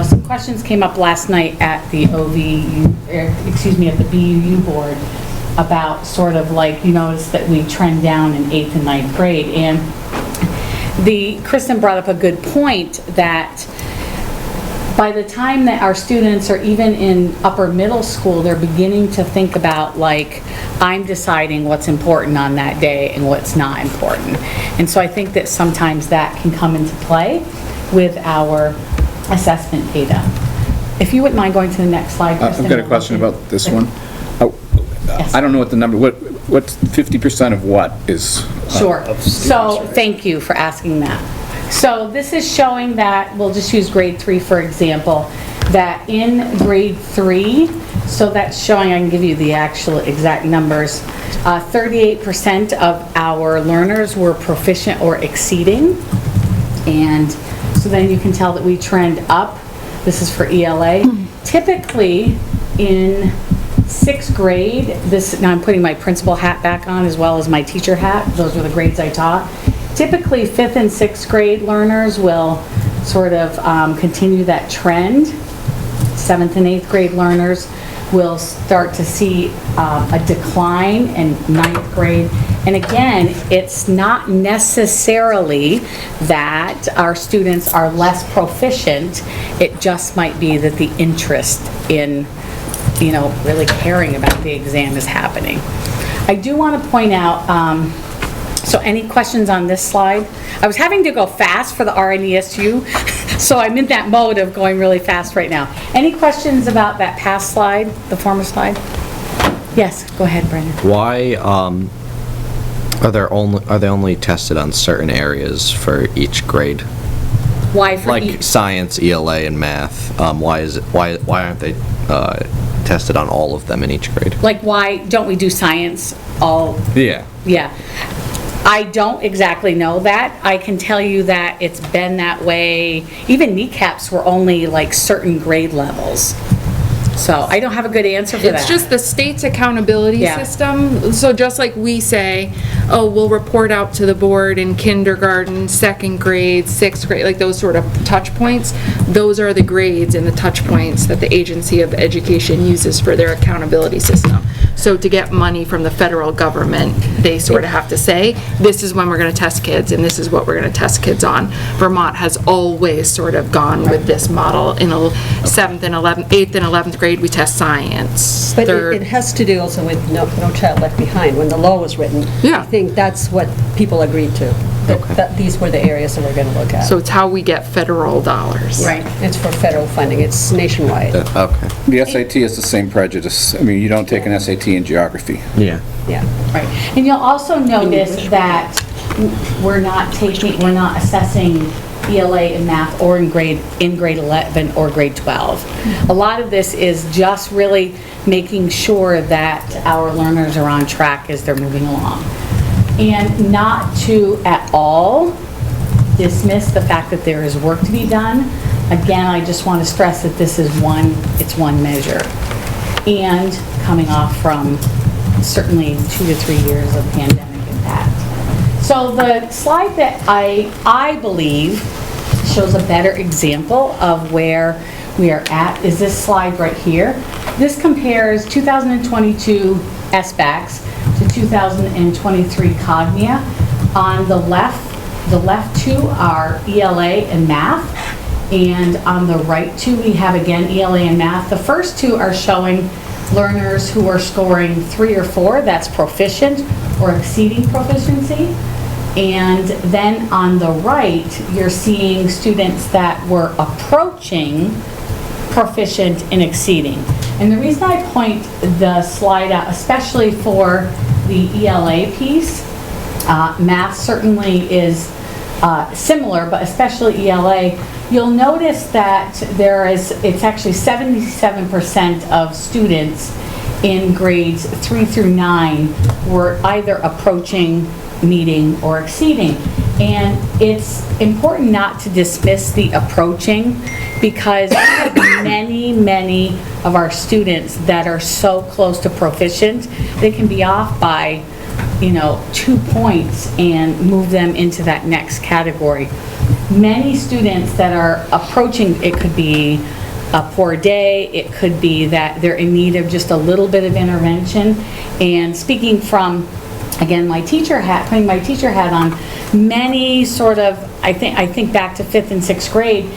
some questions came up last night at the at the BUU board about sort of like, you notice that we trend down in 8th and 9th grade, and Kristen brought up a good point that by the time that our students are even in upper middle school, they're beginning to think about, like, I'm deciding what's important on that day and what's not important. And so I think that sometimes that can come into play with our assessment data. If you wouldn't mind going to the next slide, Kristen. I've got a question about this one. I don't know what the number, what's 50% of what is? Sure. So, thank you for asking that. So this is showing that, we'll just use grade 3 for example, that in grade 3, so that's showing, I can give you the actual exact numbers, 38% of our learners were proficient or exceeding, and so then you can tell that we trend up. This is for ELA. Typically, in 6th grade, now I'm putting my principal hat back on as well as my teacher hat, those were the grades I taught. Typically, 5th and 6th grade learners will sort of continue that trend. 7th and 8th grade learners will start to see a decline in 9th grade. And again, it's not necessarily that our students are less proficient. It just might be that the interest in, really caring about the exam is happening. I do want to point out, so any questions on this slide? I was having to go fast for the RNESU, so I'm in that mode of going really fast right now. Any questions about that past slide, the former slide? Yes, go ahead, Brandon. Why are they only tested on certain areas for each grade? Why for like science, ELA, and math? Why aren't they tested on all of them in each grade? Like, why don't we do science all? Yeah. Yeah. I don't exactly know that. I can tell you that it's been that way. Even kneecaps were only like certain grade levels. So I don't have a good answer for that. It's just the state's accountability system. So just like we say, oh, we'll report out to the board in kindergarten, 2nd grade, 6th grade, like those sort of touch points. Those are the grades and the touch points that the Agency of Education uses for their accountability system. So to get money from the federal government, they sort of have to say, this is when we're going to test kids and this is what we're going to test kids on. Vermont has always sort of gone with this model. In 7th and 11th, 8th and 11th grade, we test science. But it has to do also with No Child Left Behind. When the law was written, I think that's what people agreed to. That these were the areas that we're going to look at. So it's how we get federal dollars. Right. It's for federal funding. It's nationwide. Okay. The SAT is the same prejudice. I mean, you don't take an SAT in geography. Yeah. Yeah. Right. And you'll also notice that we're not assessing ELA in math or in grade 11 or grade 12. A lot of this is just really making sure that our learners are on track as they're moving along. And not to at all dismiss the fact that there is work to be done. Again, I just want to stress that this is one measure. And coming off from certainly 2 to 3 years of pandemic impact. So the slide that I believe shows a better example of where we are at is this slide right here. This compares 2022 SBACs to 2023 Cognia. On the left two are ELA and math, and on the right two we have again ELA and math. The first two are showing learners who are scoring 3 or 4, that's proficient or exceeding proficiency. And then on the right, you're seeing students that were approaching proficient and exceeding. And the reason I point the slide out, especially for the ELA piece, math certainly is similar, but especially ELA, you'll notice that it's actually 77% of students in grades 3 through 9 were either approaching, meeting, or exceeding. And it's important not to dismiss the approaching, because many of our students that are so close to proficient, they can be off by, 2 points and move them into that next category. Many students that are approaching, it could be a poor day, it could be that they're in need of just a little bit of intervention. And speaking from, again, putting my teacher hat on, many sort of, I think back to 5th and 6th grade,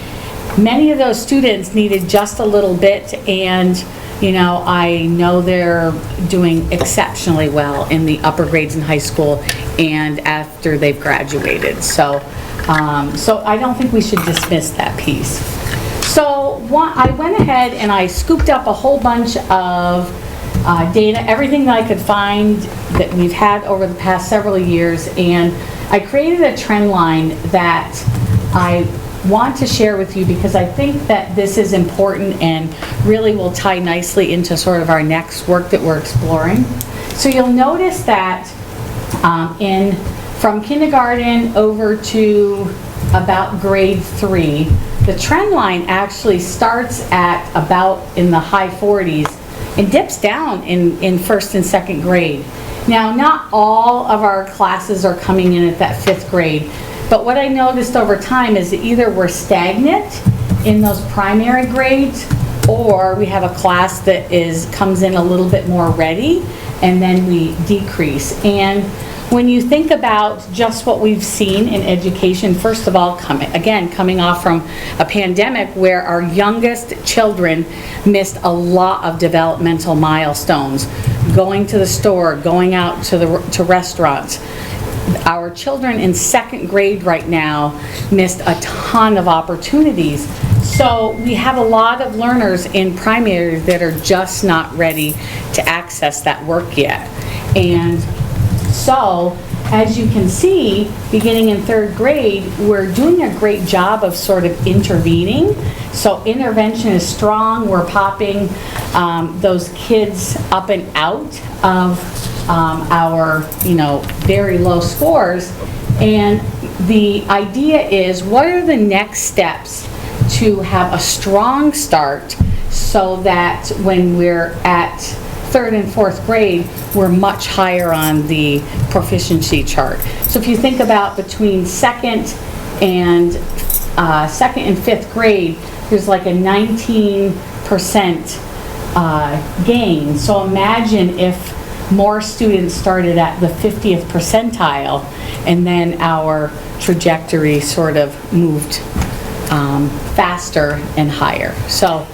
many of those students needed just a little bit, and I know they're doing exceptionally well in the upper grades in high school and after they've graduated. So I don't think we should dismiss that piece. So I went ahead and I scooped up a whole bunch of data, everything that I could find that we've had over the past several years, and I created a trend line that I want to share with you because I think that this is important and really will tie nicely into sort of our next work that we're exploring. So you'll notice that from kindergarten over to about grade 3, the trend line actually starts at about in the high 40s and dips down in 1st and 2nd grade. Now, not all of our classes are coming in at that 5th grade, but what I noticed over time is that either we're stagnant in those primary grades, or we have a class that comes in a little bit more ready, and then we decrease. And when you think about just what we've seen in education, first of all, coming off from a pandemic where our youngest children missed a lot of developmental milestones, going to the store, going out to restaurants. Our children in 2nd grade right now missed a ton of opportunities. So we have a lot of learners in primary that are just not ready to access that work yet. And so, as you can see, beginning in 3rd grade, we're doing a great job of sort of intervening. So intervention is strong. We're popping those kids up and out of our, very low scores. And the idea is, what are the next steps to have a strong start so that when we're at 3rd and 4th grade, we're much higher on the proficiency chart. So if you think about between 2nd and 5th grade, there's like a 19% gain. So imagine if more students started at the 50th percentile, and then our trajectory sort of moved faster and higher. So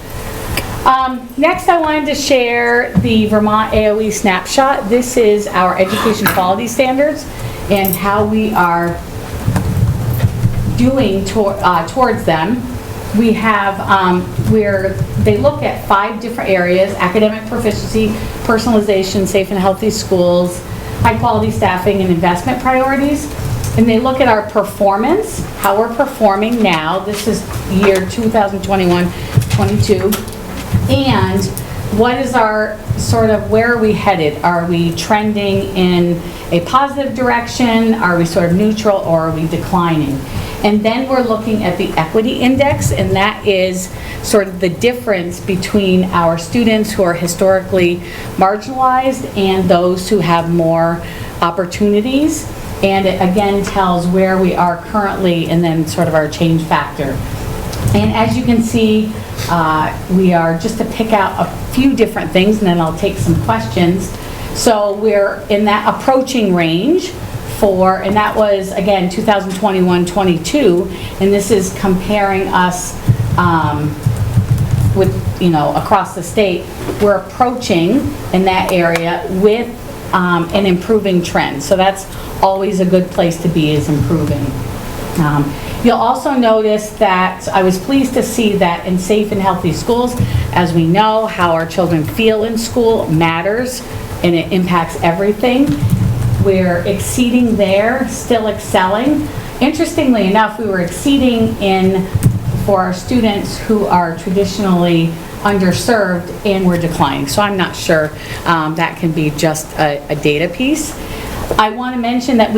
next I wanted to share the Vermont AOE snapshot. This is our education quality standards and how we are doing towards them. We have where they look at 5 different areas: academic proficiency, personalization, safe and healthy schools, high quality staffing, and investment priorities. And they look at our performance, how we're performing now. This is year 2021-22. And what is our sort of, where are we headed? Are we trending in a positive direction? Are we sort of neutral, or are we declining? And then we're looking at the equity index, and that is sort of the difference between our students who are historically marginalized and those who have more opportunities. And it again tells where we are currently and then sort of our change factor. And as you can see, we are, just to pick out a few different things, and then I'll take some questions. So we're in that approaching range and that was, again, 2021-22, and this is comparing us with, across the state. We're approaching in that area with an improving trend. So that's always a good place to be, is improving. You'll also notice that I was pleased to see that in safe and healthy schools, as we know, how our children feel in school matters and it impacts everything. We're exceeding there, still excelling. Interestingly enough, we were exceeding for our students who are traditionally underserved, and we're declining. So I'm not sure that can be just a data piece. I want to mention that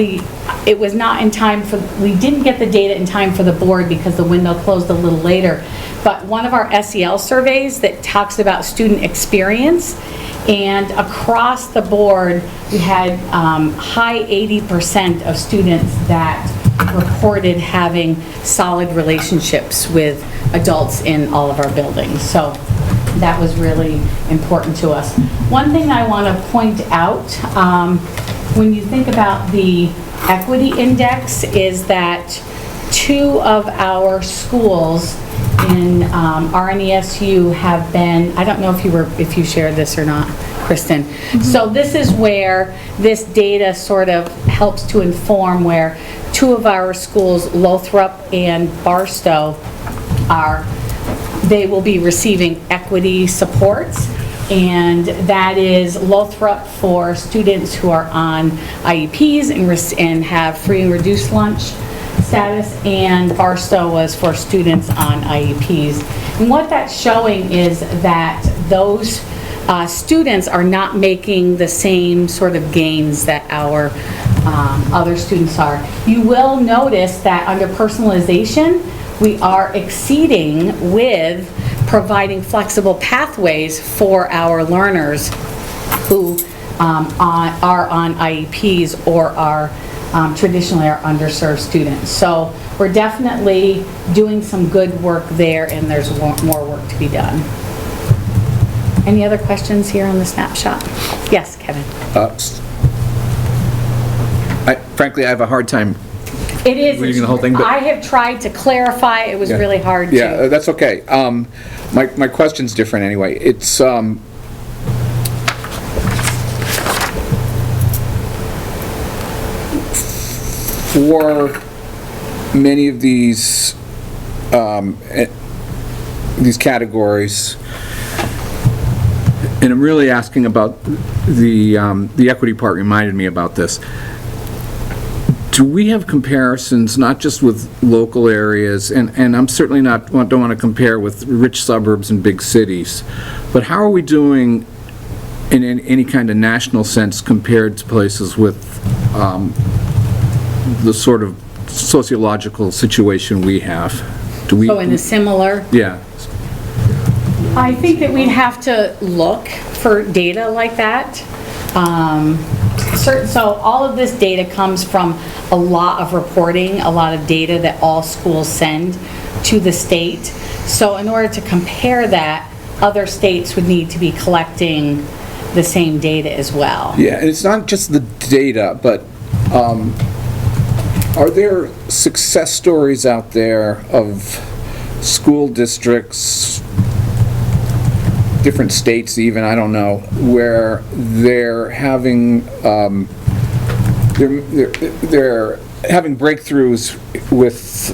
it was not in time for, we didn't get the data in time for the board because the window closed a little later. But one of our SEL surveys that talks about student experience, and across the board, we had high 80% of students that reported having solid relationships with adults in all of our buildings. So that was really important to us. One thing I want to point out, when you think about the equity index, is that 2 of our schools in RNESU have been, I don't know if you shared this or not, Kristen. So this is where this data sort of helps to inform where 2 of our schools, Lothrop and Barstow, they will be receiving equity supports. And that is Lothrop for students who are on IEPs and have free and reduced lunch status, and Barstow was for students on IEPs. And what that's showing is that those students are not making the same sort of gains that our other students are. You will notice that under personalization, we are exceeding with providing flexible pathways for our learners who are on IEPs or are traditionally are underserved students. So we're definitely doing some good work there, and there's more work to be done. Any other questions here on the snapshot? Yes, Kevin. Frankly, I have a hard time It is. reading the whole thing, but I have tried to clarify. It was really hard to. Yeah, that's okay. My question's different anyway. It's for many of these categories, and I'm really asking about the equity part. Reminded me about this. Do we have comparisons, not just with local areas, and I'm certainly don't want to compare with rich suburbs and big cities, but how are we doing in any kind of national sense compared to places with the sort of sociological situation we have? Do we? So in a similar? Yeah. I think that we'd have to look for data like that. So all of this data comes from a lot of reporting, a lot of data that all schools send to the state. So in order to compare that, other states would need to be collecting the same data as well. Yeah, and it's not just the data, but are there success stories out there of school districts, different states even, I don't know, where they're having they're having breakthroughs with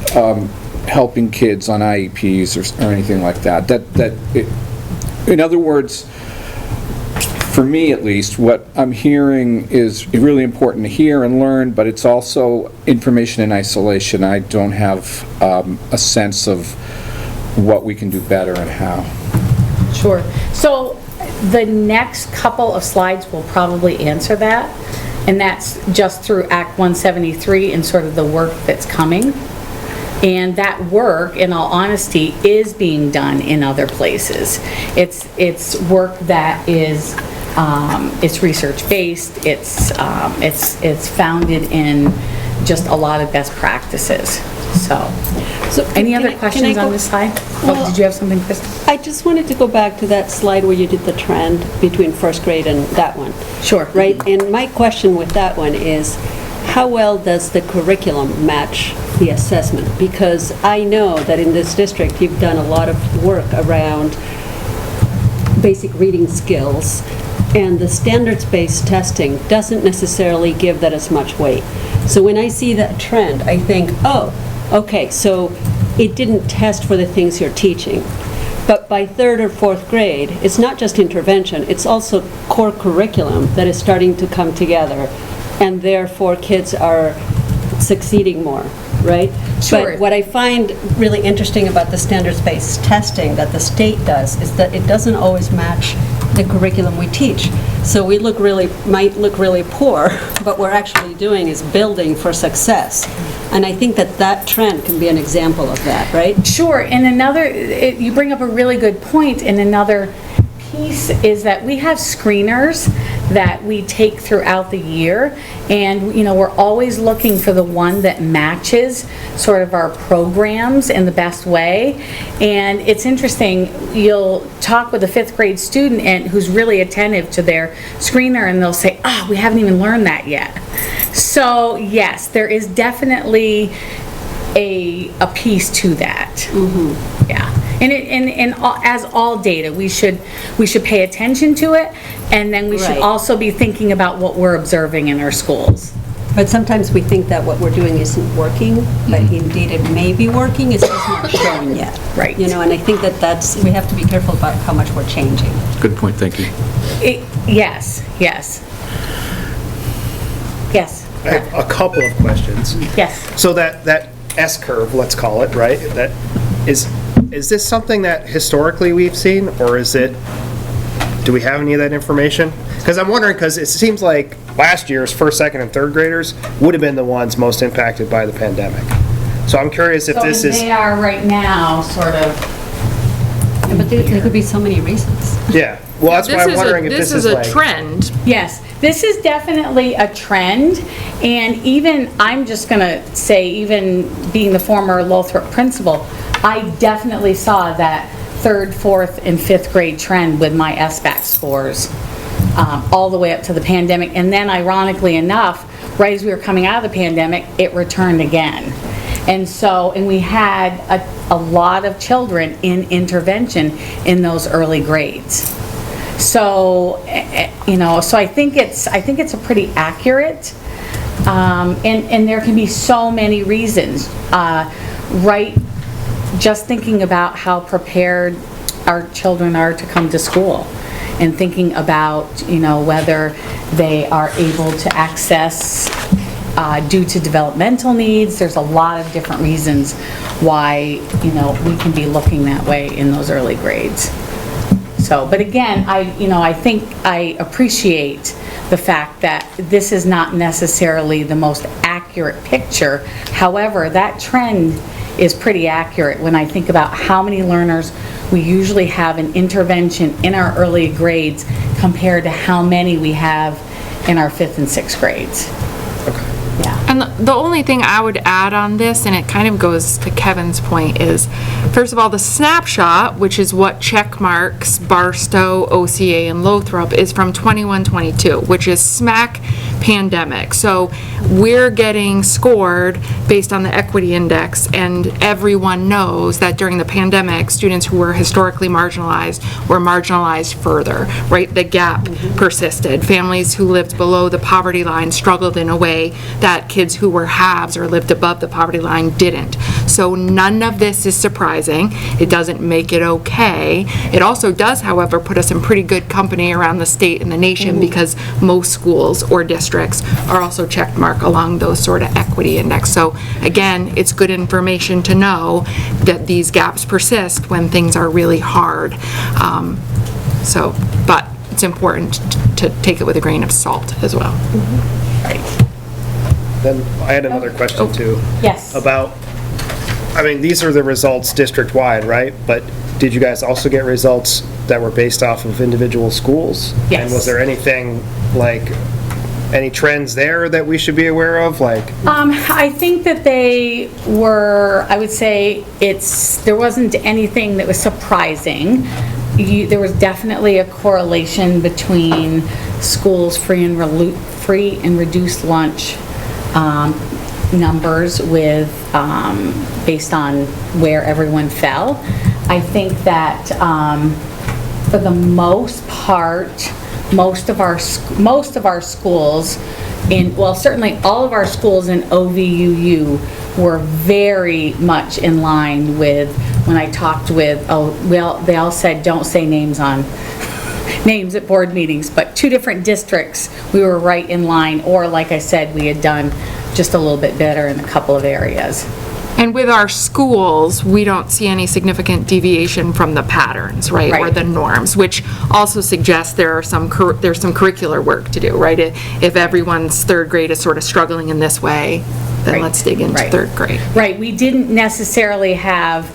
helping kids on IEPs or anything like that? In other words, for me at least, what I'm hearing is really important to hear and learn, but it's also information in isolation. I don't have a sense of what we can do better and how. Sure. So the next couple of slides will probably answer that, and that's just through Act 173 and sort of the work that's coming. And that work, in all honesty, is being done in other places. It's work that is it's research-based. It's founded in just a lot of best practices. So any other questions on this slide? Oh, did you have something, Kristen? I just wanted to go back to that slide where you did the trend between first grade and that one. Sure. Right? And my question with that one is, how well does the curriculum match the assessment? Because I know that in this district, you've done a lot of work around basic reading skills, and the standards-based testing doesn't necessarily give that as much weight. So when I see that trend, I think, oh, okay, so it didn't test for the things you're teaching. But by 3rd or 4th grade, it's not just intervention, it's also core curriculum that is starting to come together, and therefore kids are succeeding more. right? Sure. But what I find really interesting about the standards-based testing that the state does is that it doesn't always match the curriculum we teach. So we might look really poor, but we're actually doing is building for success. And I think that trend can be an example of that, right? Sure, and you bring up a really good point, and another piece is that we have screeners that we take throughout the year, and we're always looking for the one that matches sort of our programs in the best way. And it's interesting, you'll talk with a 5th grade student who's really attentive to their screener, and they'll say, we haven't even learned that yet. So yes, there is definitely a piece to that. Mm-hmm. Yeah. And as all data, we should pay attention to it, and then we should also be thinking about what we're observing in our schools. But sometimes we think that what we're doing isn't working, but indeed it may be working, it's just not showing yet. Right. And I think we have to be careful about how much we're changing. Good point, thank you. Yes. I have a couple of questions. Yes. So that S-curve, let's call it, right? That is this something that historically we've seen, or do we have any of that information? Because I'm wondering, because it seems like last year's 1st, 2nd, and 3rd graders would have been the ones most impacted by the pandemic. So I'm curious if this is... They are right now, sort of. Yeah, but there could be so many reasons. Yeah. Well, that's why I'm wondering if this is a like... trend. Yes, this is definitely a trend, and even, I'm just going to say, even being the former Lothrop principal, I definitely saw that 3rd, 4th, and 5th grade trend with my SBAC scores all the way up to the pandemic. And then ironically enough, right as we were coming out of the pandemic, it returned again. And we had a lot of children in intervention in those early grades. So, so I think it's a pretty accurate, and there can be so many reasons, just thinking about how prepared our children are to come to school, and thinking about, whether they are able to access due to developmental needs. There's a lot of different reasons why, we can be looking that way in those early grades. So, but again, I think I appreciate the fact that this is not necessarily the most accurate picture. However, that trend is pretty accurate when I think about how many learners we usually have in intervention in our early grades compared to how many we have in our 5th and 6th grades. Okay. Yeah. And the only thing I would add on this, and it kind of goes to Kevin's point, is first of all, the snapshot, which is what check marks Barstow, OCA, and Lothrop, is from 21-22, which is smack pandemic. So we're getting scored based on the equity index, and everyone knows that during the pandemic, students who were historically marginalized were marginalized further, right? The gap persisted. Families who lived below the poverty line struggled in a way that kids who were haves or lived above the poverty line didn't. So none of this is surprising. It doesn't make it okay. It also does, however, put us in pretty good company around the state and the nation, because most schools or districts are also checked mark along those sort of equity index. So again, it's good information to know that these gaps persist when things are really hard. But it's important to take it with a grain of salt as well. Right. Then I had another question too. Yes. About, these are the results district-wide, right? But did you guys also get results that were based off of individual schools? Yes. And was there anything, any trends there that we should be aware of? I think that they were, I would say there wasn't anything that was surprising. There was definitely a correlation between schools free and reduced lunch numbers with based on where everyone fell. I think that for the most part, most of our schools certainly all of our schools in OVUU were very much in line with, when I talked with, they all said don't say names at board meetings, but 2 different districts we were right in line, or like I said, we had done just a little bit better in a couple of areas. And with our schools, we don't see any significant deviation from the patterns, right? Or Right. the norms, which also suggests there's some curricular work to do, right? If everyone's third grade is sort of struggling in this way, then Right. let's dig into Right. third grade. Right, we didn't necessarily have,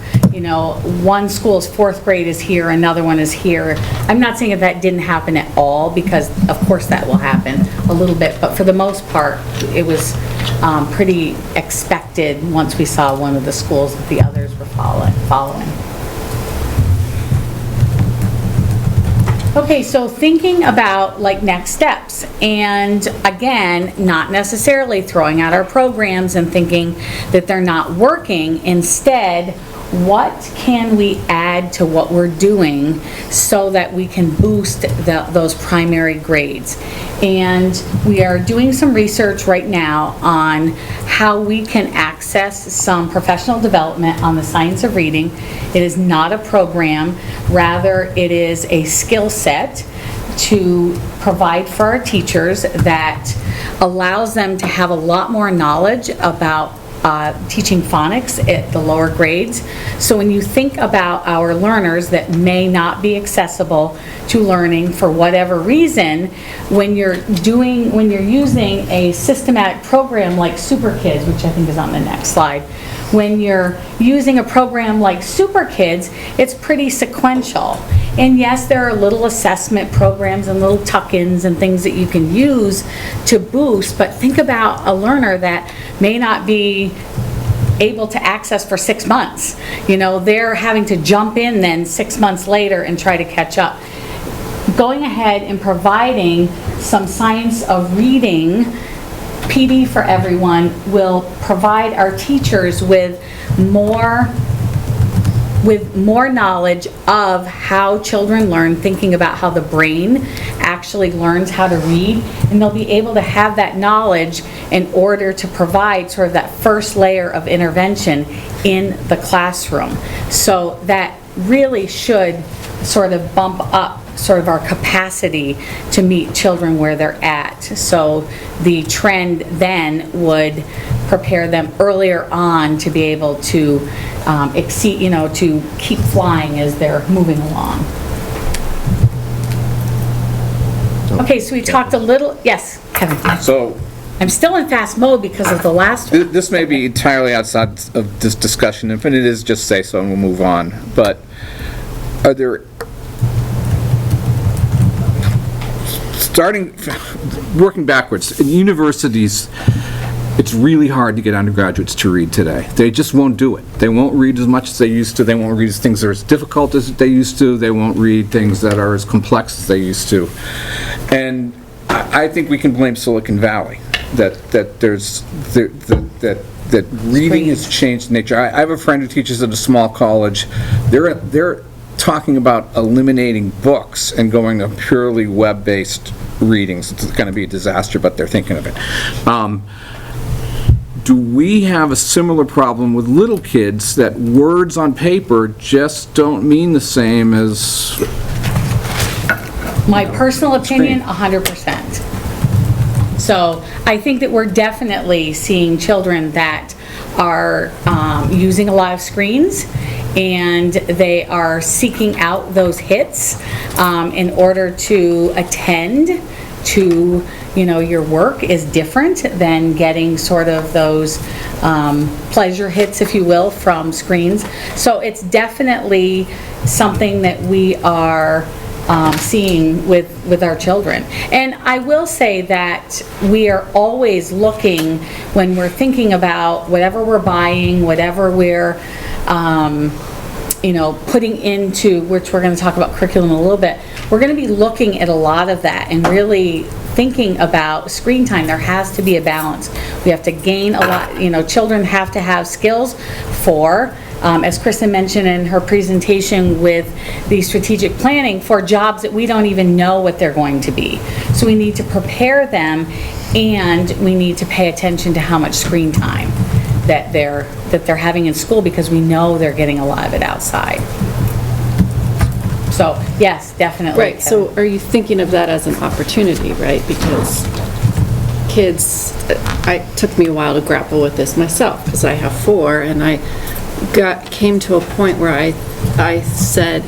one school's fourth grade is here, another one is here. I'm not saying that didn't happen at all, because of course that will happen a little bit, but for the most part, it was pretty expected once we saw one of the schools that the others were following. Okay, so thinking about like next steps, and again, not necessarily throwing out our programs and thinking that they're not working. Instead, what can we add to what we're doing so that we can boost those primary grades? And we are doing some research right now on how we can access some professional development on the science of reading. It is not a program, rather it is a skill set to provide for our teachers that allows them to have a lot more knowledge about teaching phonics at the lower grades. So when you think about our learners that may not be accessible to learning for whatever reason, when you're using a systematic program like Super Kids, which I think is on the next slide, when you're using a program like Super Kids, it's pretty sequential. And yes, there are little assessment programs and little tuck-ins and things that you can use to boost, but think about a learner that may not be able to access for 6 months. They're having to jump in then 6 months later and try to catch up. Going ahead and providing some science of reading PD for everyone will provide our teachers with more knowledge of how children learn, thinking about how the brain actually learns how to read, and they'll be able to have that knowledge in order to provide sort of that first layer of intervention in the classroom. So that really should sort of bump up sort of our capacity to meet children where they're at. So the trend then would prepare them earlier on to be able to exceed, to keep flying as they're moving along. Okay, so we talked a little, yes, Kevin. So, I'm still in fast mode because of the last one. this may be entirely outside of this discussion. If it is, just say so and we'll move on. But are there, working backwards, in universities, it's really hard to get undergraduates to read today. They just won't do it. They won't read as much as they used to. They won't read things that are as difficult as they used to. They won't read things that are as complex as they used to. And I think we can blame Silicon Valley, that reading has changed nature. I have a friend who teaches at a small college. They're talking about eliminating books and going to purely web-based readings. It's going to be a disaster, but they're thinking of it. Do we have a similar problem with little kids, that words on paper just don't mean the same as... My personal opinion, 100%. So I think that we're definitely seeing children that are using a lot of screens, and they are seeking out those hits in order to attend to, your work is different than getting sort of those pleasure hits, if you will, from screens. So it's definitely something that we are seeing with our children. And I will say that we are always looking, when we're thinking about whatever we're buying, whatever we're putting into, which we're going to talk about curriculum a little bit, we're going to be looking at a lot of that and really thinking about screen time. There has to be a balance. We have to gain a lot, children have to have skills for, as Kristen mentioned in her presentation with the strategic planning, for jobs that we don't even know what they're going to be. So we need to prepare them, and we need to pay attention to how much screen time that they're having in school, because we know they're getting a lot of it outside. So, yes, definitely. Right, so are you thinking of that as an opportunity, right? Because kids, it took me a while to grapple with this myself, because I have 4, and I came to a point where I said,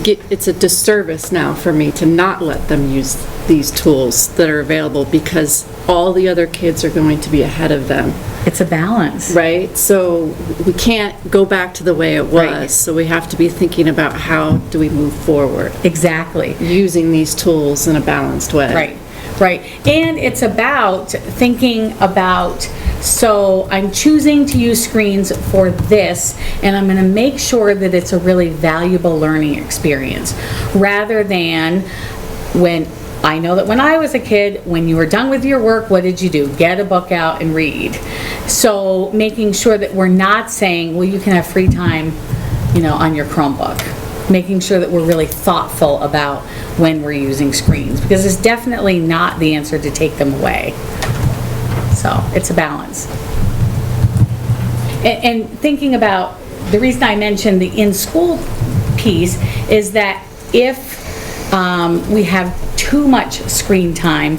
it's a disservice now for me to not let them use these tools that are available, because all the other kids are going to be ahead of them. It's a balance. Right? So we can't go back to the way it was. Right. So we have to be thinking about how do we move forward. Exactly. Using these tools in a balanced way. Right, right. And it's about thinking about, so I'm choosing to use screens for this, and I'm going to make sure that it's a really valuable learning experience, rather than when I know that when I was a kid, when you were done with your work, what did you do? Get a book out and read. So making sure that we're not saying, well, you can have free time, on your Chromebook. Making sure that we're really thoughtful about when we're using screens, because it's definitely not the answer to take them away. So it's a balance. And thinking about, the reason I mentioned the in-school piece is that if we have too much screen time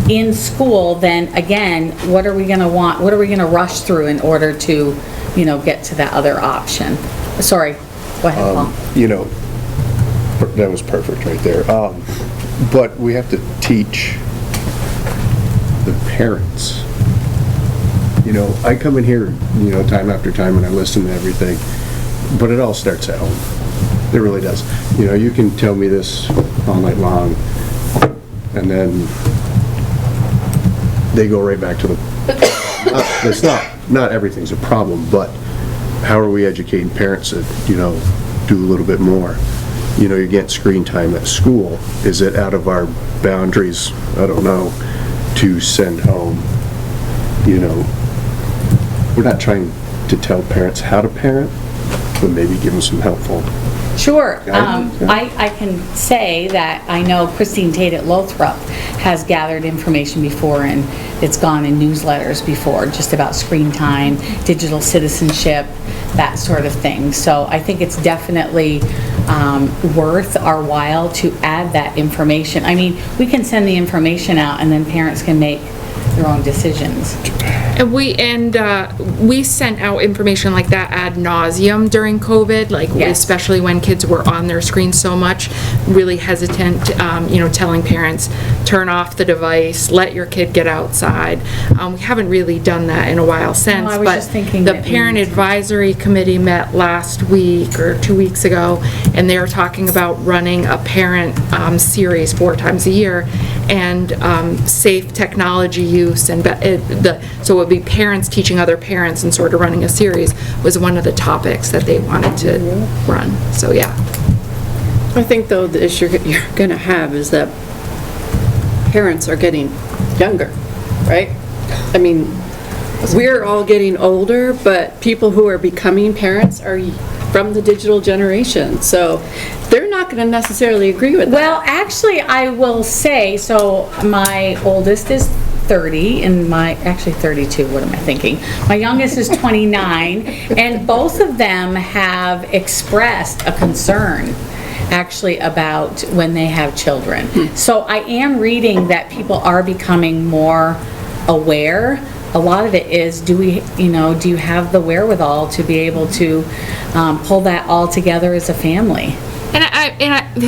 in school, then again, what are we going to want? What are we going to rush through in order to, get to that other option? Sorry, go ahead, Paul. That was perfect right there. But we have to teach the parents. I come in here, time after time, and I listen to everything, but it all starts at home. It really does. You can tell me this all night long, and then they go right back to the... It's not everything's a problem, but how are we educating parents that, do a little bit more? You're getting screen time at school. Is it out of our boundaries, I don't know, to send home? We're not trying to tell parents how to parent, but maybe give them some helpful... Sure. I can say that I know Christine Tate at Lothrop has gathered information before, and it's gone in newsletters before, just about screen time, digital citizenship, that sort of thing. So I think it's definitely worth our while to add that information. I mean, we can send the information out, and then parents can make their own decisions. And we sent out information like that ad nauseum during COVID, especially when kids were on their screens so much, really hesitant, telling parents, turn off the device, let your kid get outside. We haven't really done that in a while since, I was but just thinking the that Parent Advisory Committee met last week or 2 weeks ago, and they were talking about running a parent series 4 times a year, and safe technology use, and so it would be parents teaching other parents and sort of running a series was one of the topics that they wanted to run. So yeah. I think though the issue you're going to have is that parents are getting younger, right? I mean, we're all getting older, but people who are becoming parents are from the digital generation, so they're not going to necessarily agree with that. Well, actually, I will say, so my oldest is 30 and actually 32, what am I thinking? My youngest is 29, and both of them have expressed a concern actually about when they have children. So I am reading that people are becoming more aware. A lot of it is, do you have the wherewithal to be able to pull that all together as a family? And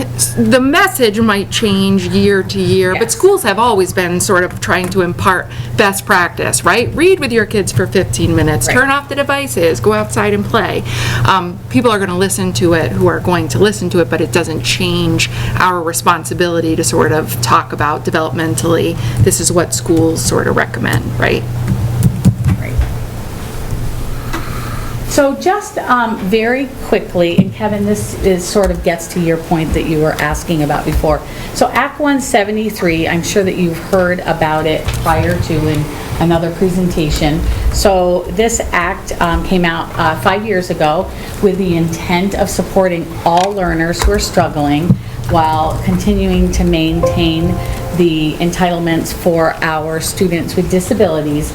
the message might change year to year, but schools have always been sort of trying to impart best practice, right? Read with your kids for 15 minutes, turn off the devices, go outside and play. People are going to listen to it who are going to listen to it, but it doesn't change our responsibility to sort of talk about developmentally, this is what schools sort of recommend, right? So just very quickly, and Kevin, this sort of gets to your point that you were asking about before. So Act 173, I'm sure that you've heard about it prior to in another presentation. So this act came out 5 years ago with the intent of supporting all learners who are struggling while continuing to maintain the entitlements for our students with disabilities.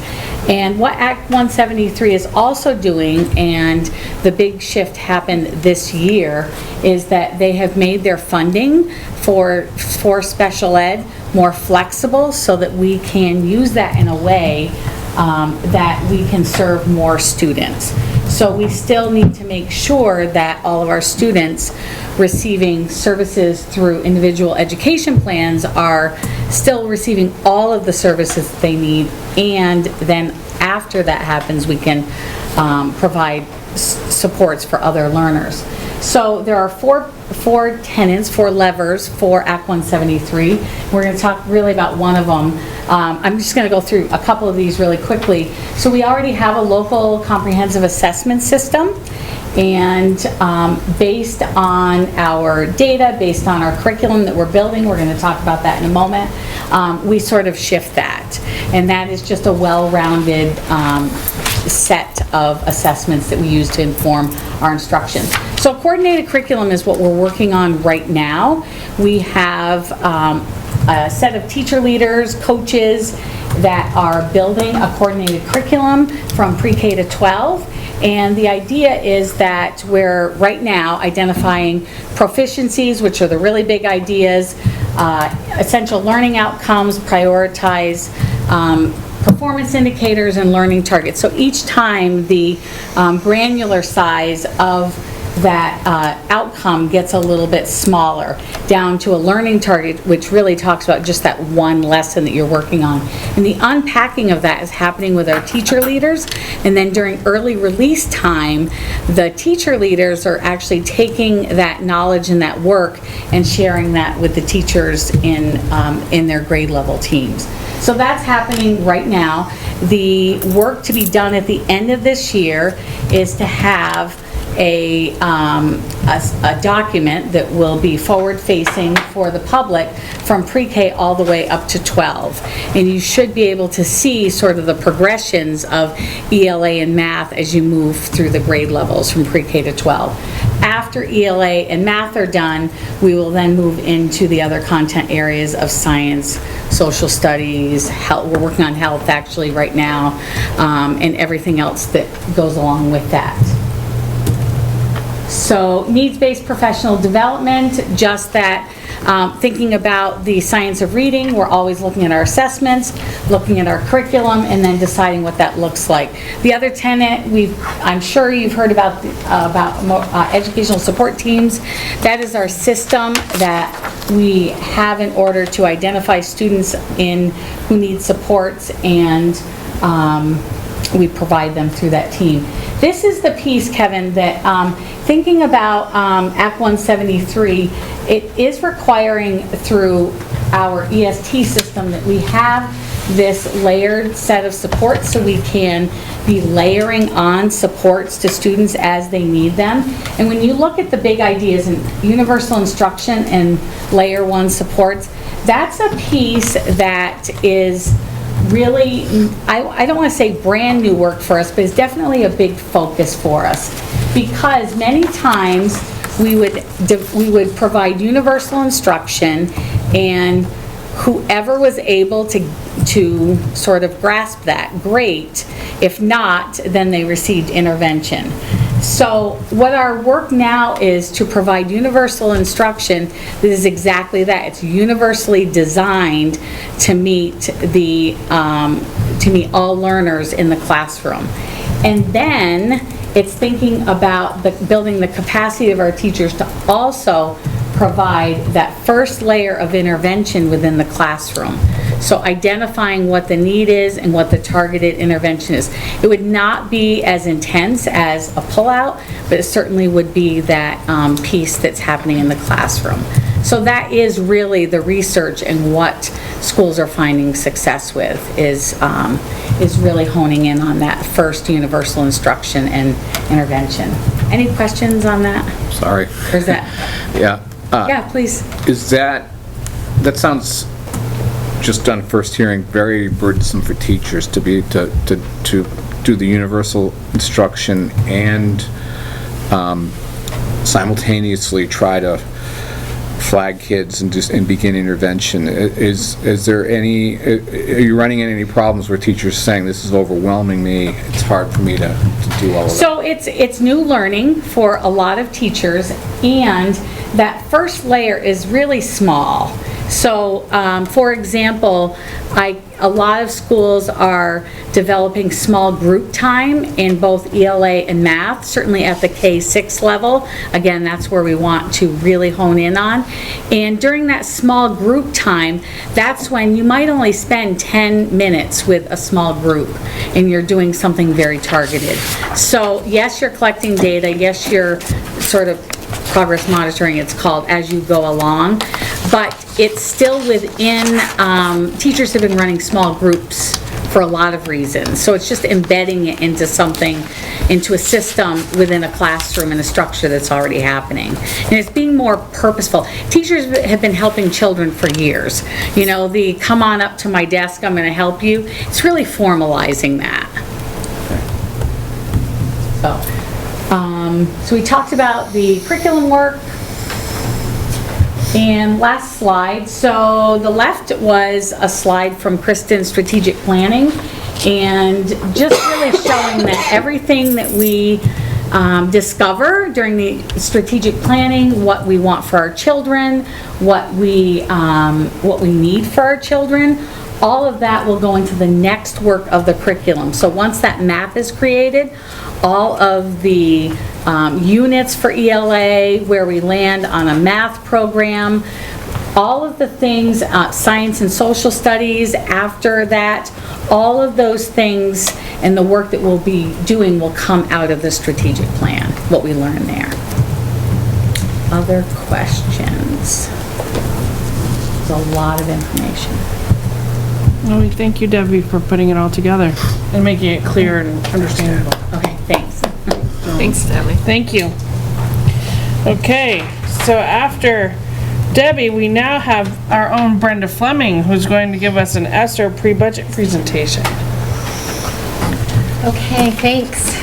And what Act 173 is also doing, and the big shift happened this year, is that they have made their funding for special ed more flexible so that we can use that in a way that we can serve more students. So we still need to make sure that all of our students receiving services through individual education plans are still receiving all of the services that they need, and then after that happens, we can provide supports for other learners. So there are four tenets, 4 levers for Act 173. We're going to talk really about one of them. I'm just going to go through a couple of these really quickly. So we already have a local comprehensive assessment system, and based on our data, based on our curriculum that we're building, we're going to talk about that in a moment, we sort of shift that. And that is just a well-rounded set of assessments that we use to inform our instruction. So coordinated curriculum is what we're working on right now. We have a set of teacher leaders, coaches that are building a coordinated curriculum from pre-K to 12. And the idea is that we're right now identifying proficiencies, which are the really big ideas, essential learning outcomes, prioritize performance indicators, and learning targets. So each time the granular size of that outcome gets a little bit smaller, down to a learning target, which really talks about just that one lesson that you're working on. And the unpacking of that is happening with our teacher leaders, and then during early release time, the teacher leaders are actually taking that knowledge and that work and sharing that with the teachers in their grade level teams. So that's happening right now. The work to be done at the end of this year is to have a document that will be forward-facing for the public from pre-K all the way up to 12. And you should be able to see sort of the progressions of ELA and math as you move through the grade levels from pre-K to 12. After ELA and math are done, we will then move into the other content areas of science, social studies, health. We're working on health actually right now, and everything else that goes along with that. So needs-based professional development, just that thinking about the science of reading, we're always looking at our assessments, looking at our curriculum, and then deciding what that looks like. The other tenet, I'm sure you've heard about educational support teams. That is our system that we have in order to identify students who need supports, and we provide them through that team. This is the piece, Kevin, that thinking about Act 173, it is requiring through our EST system that we have this layered set of supports, so we can be layering on supports to students as they need them. And when you look at the big ideas in universal instruction and layer 1 supports, that's a piece that is really, I don't want to say brand new work for us, but it's definitely a big focus for us, because many times we would provide universal instruction, and whoever was able to sort of grasp that, great. If not, then they received intervention. So what our work now is to provide universal instruction that is exactly that. It's universally designed to meet all learners in the classroom. And then it's thinking about building the capacity of our teachers to also provide that first layer of intervention within the classroom. So identifying what the need is and what the targeted intervention is. It would not be as intense as a pullout, but it certainly would be that piece that's happening in the classroom. So that is really the research, and what schools are finding success with is really honing in on that first universal instruction and intervention. Any questions on that? Sorry. Or is that? Yeah. Yeah, please. Is that sounds, just on first hearing, very burdensome for teachers to do the universal instruction and simultaneously try to flag kids and begin intervention. Is there any, are you running into any problems where teachers saying, this is overwhelming me, it's hard for me to do all of that? So it's new learning for a lot of teachers, and that first layer is really small. So, for example, a lot of schools are developing small group time in both ELA and math, certainly at the K-6 level. Again, that's where we want to really hone in on. And during that small group time, that's when you might only spend 10 minutes with a small group, and you're doing something very targeted. So, yes, you're collecting data, yes, you're sort of progress monitoring, it's called, as you go along, but it's still within, teachers have been running small groups for a lot of reasons, so it's just embedding it into something, into a system within a classroom and a structure that's already happening. And it's being more purposeful. Teachers have been helping children for years. You know, the come on up to my desk, I'm going to help you. It's really formalizing that. So we talked about the curriculum work. And last slide, so the left was a slide from Kristen's strategic planning, and just really showing that everything that we discover during the strategic planning, what we want for our children, what we need for our children, all of that will go into the next work of the curriculum. So once that map is created, all of the units for ELA, where we land on a math program, all of the things, science and social studies after that, all of those things and the work that we'll be doing will come out of the strategic plan, what we learn there. Other questions? There's a lot of information. Well, we thank you, Debbie, for putting it all together and making it clear and understandable. Okay, thanks. Thanks, Debbie. Thank you. Okay, so after Debbie, we now have our own Brenda Fleming, who's going to give us an ESSER pre-budget presentation. Okay, thanks.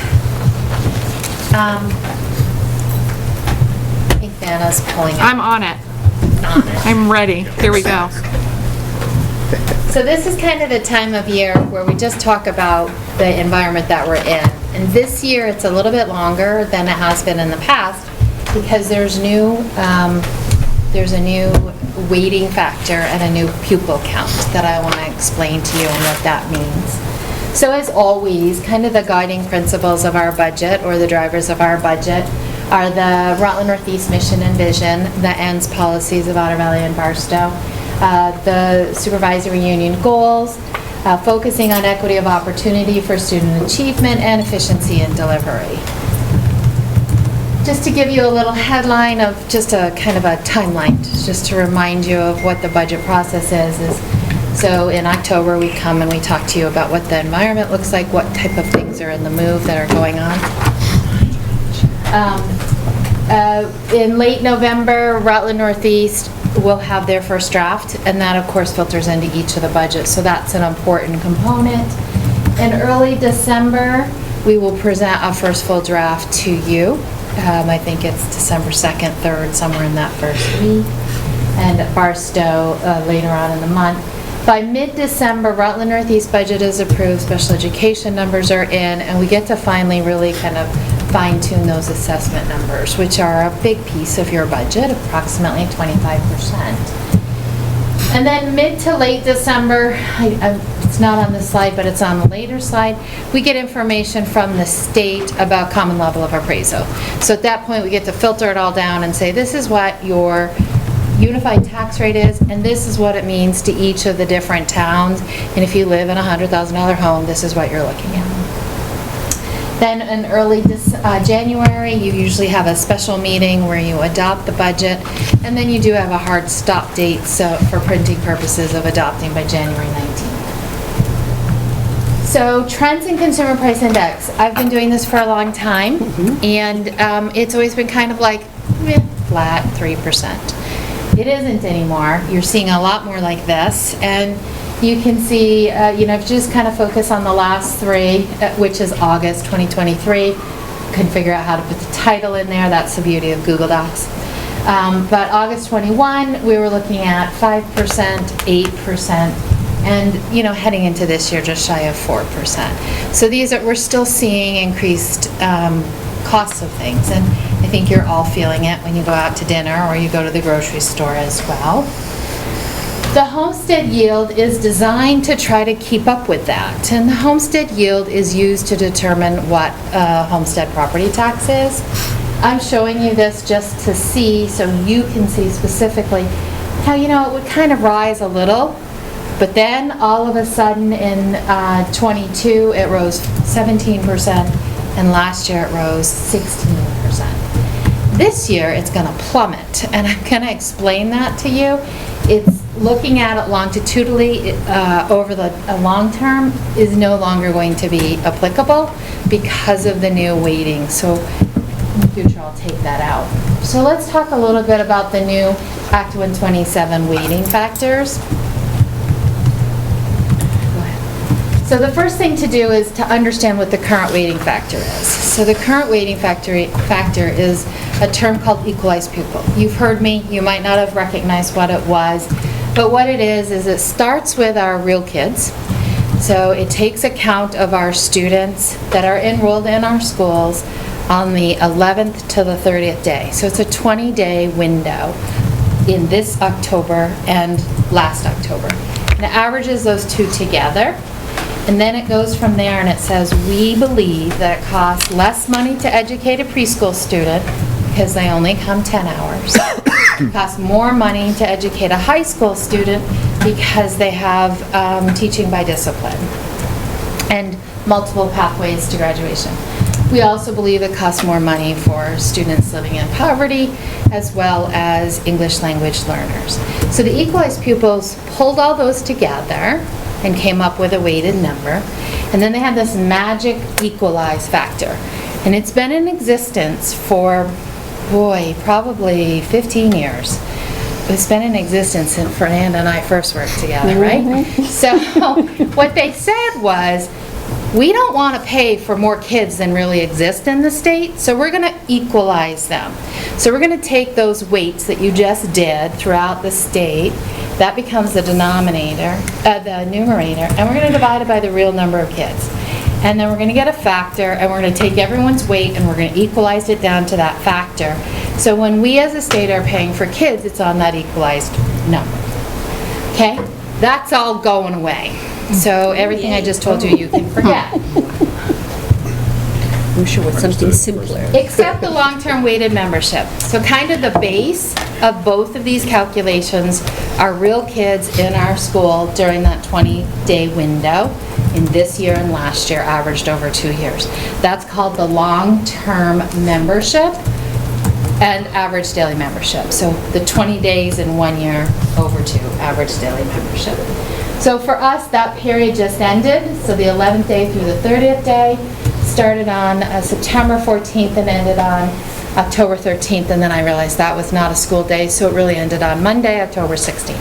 I think Vanna's pulling it. I'm on it. I'm ready. Here we go. So this is kind of the time of year where we just talk about the environment that we're in. And this year, it's a little bit longer than it has been in the past because there's a new weighting factor and a new pupil count that I want to explain to you and what that means. So as always, kind of the guiding principles of our budget or the drivers of our budget are the Rutland Northeast mission and vision, the ENDS policies of Otter Valley and Barstow, the supervisory union goals, focusing on equity of opportunity for student achievement and efficiency in delivery. Just to give you a little headline of just a kind of a timeline, just to remind you of what the budget process is so in October we come and we talk to you about what the environment looks like, what type of things are in the move that are going on. In late November, Rutland Northeast will have their first draft, and that of course filters into each of the budgets, so that's an important component. In early December, we will present our first full draft to you. I think it's December 2nd, 3rd, somewhere in that first week, and at Barstow later on in the month. By mid-December, Rutland Northeast budget is approved, special education numbers are in, and we get to finally really kind of fine-tune those assessment numbers, which are a big piece of your budget, approximately 25%. And then mid to late December, it's not on this slide, but it's on the later slide, we get information from the state about common level of appraisal. So at that point, we get to filter it all down and say, this is what your unified tax rate is, and this is what it means to each of the different towns. And if you live in a $100,000 home, this is what you're looking at. Then in early January, you usually have a special meeting where you adopt the budget, and then you do have a hard stop date so for printing purposes of adopting by January 19th. So trends in consumer price index. I've been doing this for a long time, and it's always been kind of like flat 3%. It isn't anymore. You're seeing a lot more like this, and you can see, if you just kind of focus on the last three, which is August 2023, you can figure out how to put the title in there. That's the beauty of Google Docs. But August 21, we were looking at 5%, 8%, and heading into this year just shy of 4%. So we're still seeing increased costs of things, and I think you're all feeling it when you go out to dinner or you go to the grocery store as well. The homestead yield is designed to try to keep up with that. And the homestead yield is used to determine what homestead property tax is. I'm showing you this just to see, so you can see specifically how, you know, it would kind of rise a little, but then all of a sudden in '22, it rose 17%, and last year it rose 16%. This year, it's going to plummet, and I'm going to explain that to you. It's looking at it longitudinally over the long term is no longer going to be applicable because of the new weighting. So in the future, I'll take that out. So let's talk a little bit about the new Act 127 weighting factors. So the first thing to do is to understand what the current weighting factor is. So the current weighting factor is a term called equalized pupil. You've heard me, you might not have recognized what it was, but what it is it starts with our real kids. So it takes account of our students that are enrolled in our schools on the 11th to the 30th day. So it's a 20-day window in this October and last October. And it averages those two together. And then it goes from there and it says, we believe that it costs less money to educate a preschool student because they only come 10 hours. It costs more money to educate a high school student because they have teaching by discipline and multiple pathways to graduation. We also believe it costs more money for students living in poverty as well as English language learners. So the equalized pupils pulled all those together and came up with a weighted number. And then they had this magic equalize factor. And it's been in existence for, boy, probably 15 years. It's been in existence since Fernanda and I first worked together, right? So what they said was, we don't want to pay for more kids than really exist in the state, so we're going to equalize them. So we're going to take those weights that you just did throughout the state, that becomes the denominator, the numerator, and we're going to divide it by the real number of kids. And then we're going to get a factor, and we're going to take everyone's weight, and we're going to equalize it down to that factor. So when we as a state are paying for kids, it's on that equalized number. Okay? That's all going away. So everything I just told you, you can forget. Wish it was something simpler. Except the long-term weighted membership. So kind of the base of both of these calculations are real kids in our school during that 20-day window in this year and last year, averaged over 2 years. That's called the long-term membership and average daily membership. So the 20 days in 1 year over 2, average daily membership. So for us, that period just ended. So the 11th day through the 30th day started on September 14th and ended on October 13th, and then I realized that was not a school day, so it really ended on Monday, October 16th.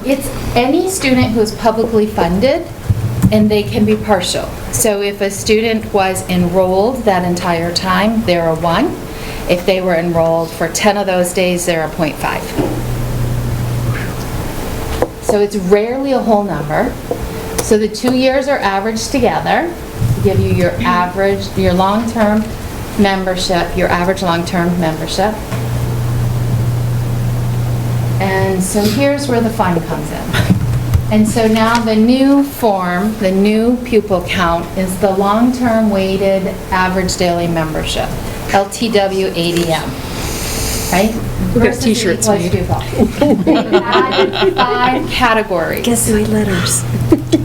It's any student who's publicly funded, and they can be partial. So if a student was enrolled that entire time, they're a 1. If they were enrolled for 10 of those days, they're a 0.5. So it's rarely a whole number. So the 2 years are averaged together to give you your average, your long-term membership, your average long-term membership. And so here's where the fun comes in. And so now the new form, the new pupil count is the long-term weighted average daily membership, LTW ADM, right? We'll get t-shirts made. They've added 5 categories. Guess my letters.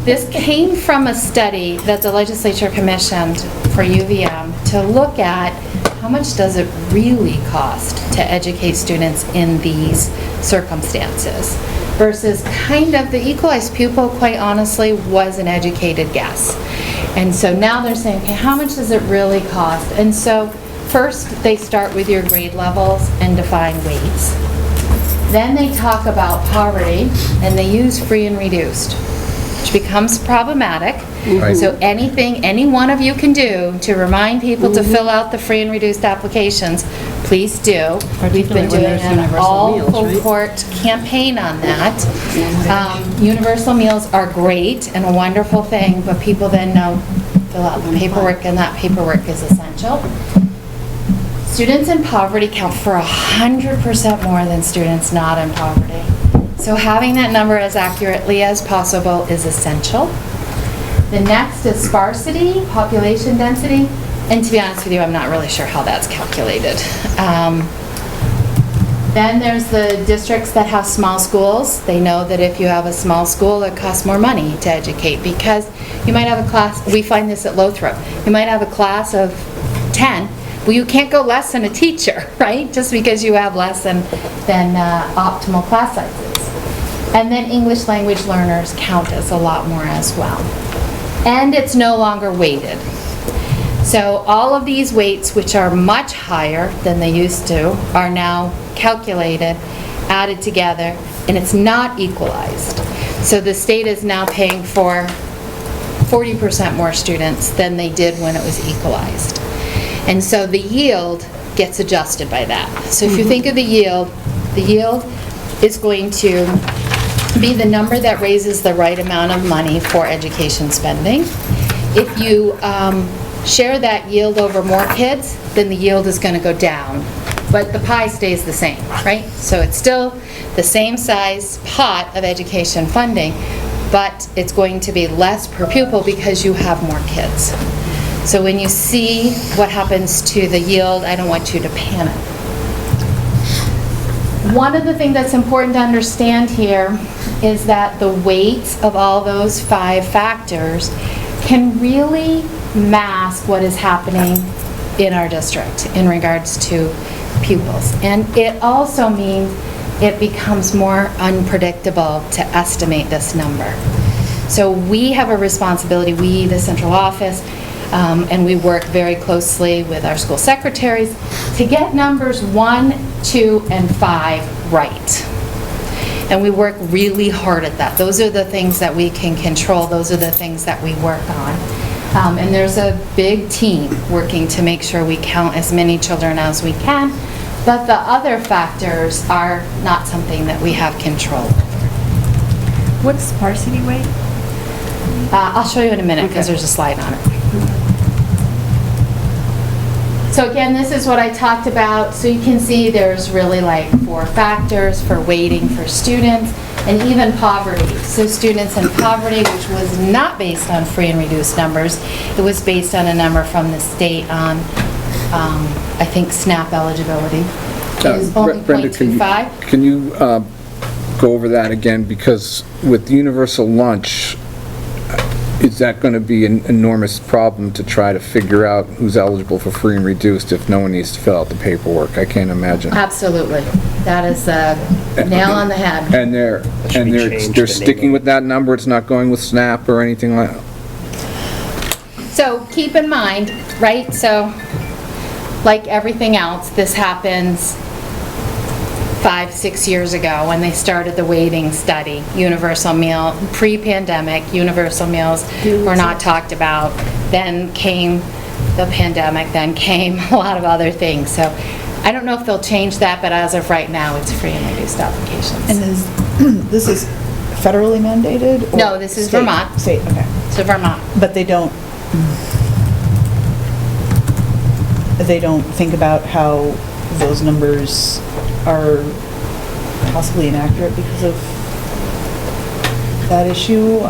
This came from a study that the legislature commissioned for UVM to look at how much does it really cost to educate students in these circumstances versus kind of the equalized pupil, quite honestly, was an educated guess. And so now they're saying, okay, how much does it really cost? And so first they start with your grade levels and define weights. Then they talk about poverty and they use free and reduced, which becomes problematic. Right. So anything any one of you can do to remind people to fill out the free and reduced applications, please do. We've been doing an all full court campaign on that. Universal meals are great and a wonderful thing, but people then know, fill out the paperwork, and that paperwork is essential. Students in poverty count for 100% more than students not in poverty. So having that number as accurately as possible is essential. The next is sparsity, population density, and to be honest with you, I'm not really sure how that's calculated. Then there's the districts that have small schools. They know that if you have a small school, it costs more money to educate because you might have a class, we find this at Lothrop, you might have a class of 10, well, you can't go less than a teacher, right? Just because you have less than optimal class sizes. And then English language learners count as a lot more as well. And it's no longer weighted. So all of these weights, which are much higher than they used to, are now calculated, added together, and it's not equalized. So the state is now paying for 40% more students than they did when it was equalized. And so the yield gets adjusted by that. So if you think of the yield is going to be the number that raises the right amount of money for education spending. If you share that yield over more kids, then the yield is going to go down. But the pie stays the same, right? So it's still the same size pot of education funding, but it's going to be less per pupil because you have more kids. So when you see what happens to the yield, I don't want you to panic. One of the things that's important to understand here is that the weights of all those 5 factors can really mask what is happening in our district in regards to pupils. And it also means it becomes more unpredictable to estimate this number. So we have a responsibility, we, the central office, and we work very closely with our school secretaries to get numbers 1, 2, and 5 right. And we work really hard at that. Those are the things that we can control. Those are the things that we work on. And there's a big team working to make sure we count as many children as we can. But the other factors are not something that we have control over. What's sparsity weight? I'll show you in a minute because there's a slide on it. So again, this is what I talked about. So you can see there's really like 4 factors for weighting for students and even poverty. So students in poverty, which was not based on free and reduced numbers, it was based on a number from the state on, I think, SNAP eligibility. It was only Brenda, 0.25. can you go over that again? Because with universal lunch, is that going to be an enormous problem to try to figure out who's eligible for free and reduced if no one needs to fill out the paperwork? I can't imagine. Absolutely. That is a nail on the head. And they're sticking with that number? It's not going with SNAP or anything like that? So keep in mind, right, so like everything else, this happens 5-6 years ago when they started the weighting study. Universal meal, pre-pandemic, universal meals were not talked about. Then came the pandemic, then came a lot of other things. So I don't know if they'll change that, but as of right now, it's free and reduced applications. And this is federally mandated? Or No, this is state? Vermont. State, okay. So Vermont. But they don't think about how those numbers are possibly inaccurate because of that issue?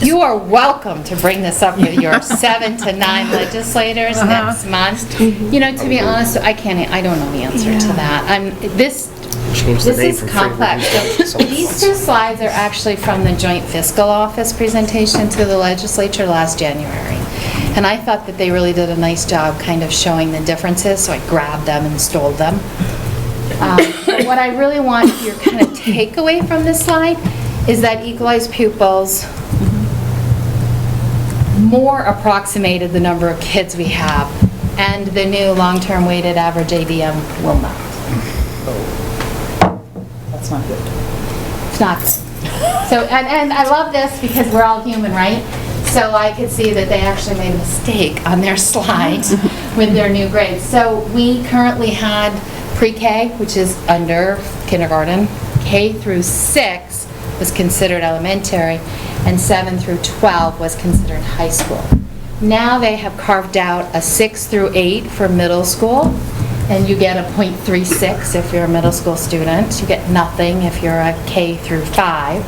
You are welcome to bring this up with your 7 to 9 legislators next month. You know, to be honest, I don't know the answer to that. This is complex. So these 2 slides are actually from the Joint Fiscal Office presentation to the legislature last January. And I thought that they really did a nice job kind of showing the differences, so I grabbed them and stole them. But what I really want your kind of takeaway from this slide is that equalized pupils more approximated the number of kids we have, and the new long-term weighted average ADM will not. That's not good. It's not good. So, and I love this because we're all human, right? So I could see that they actually made a mistake on their slides with their new grades. So we currently had pre-K, which is under kindergarten, K through 6 was considered elementary, and 7 through 12 was considered high school. Now they have carved out a 6 through 8 for middle school, and you get a .36 if you're a middle school student. You get nothing if you're a K through 5,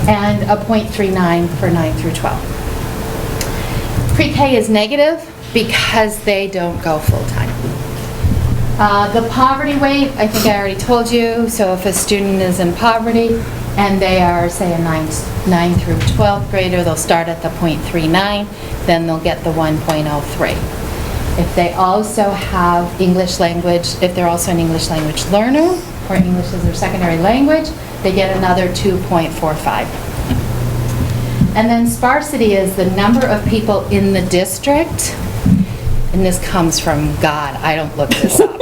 and a .39 for 9 through 12. Pre-K is negative because they don't go full-time. The poverty rate, I think I already told you, so if a student is in poverty and they are, say, a 9 through 12th grader, they'll start at the .39, then they'll get the 1.03. If they also have English language, if they're also an English language learner, or English as their secondary language, they get another 2.45. And then sparsity is the number of people in the district, and this comes from God, I don't look this up,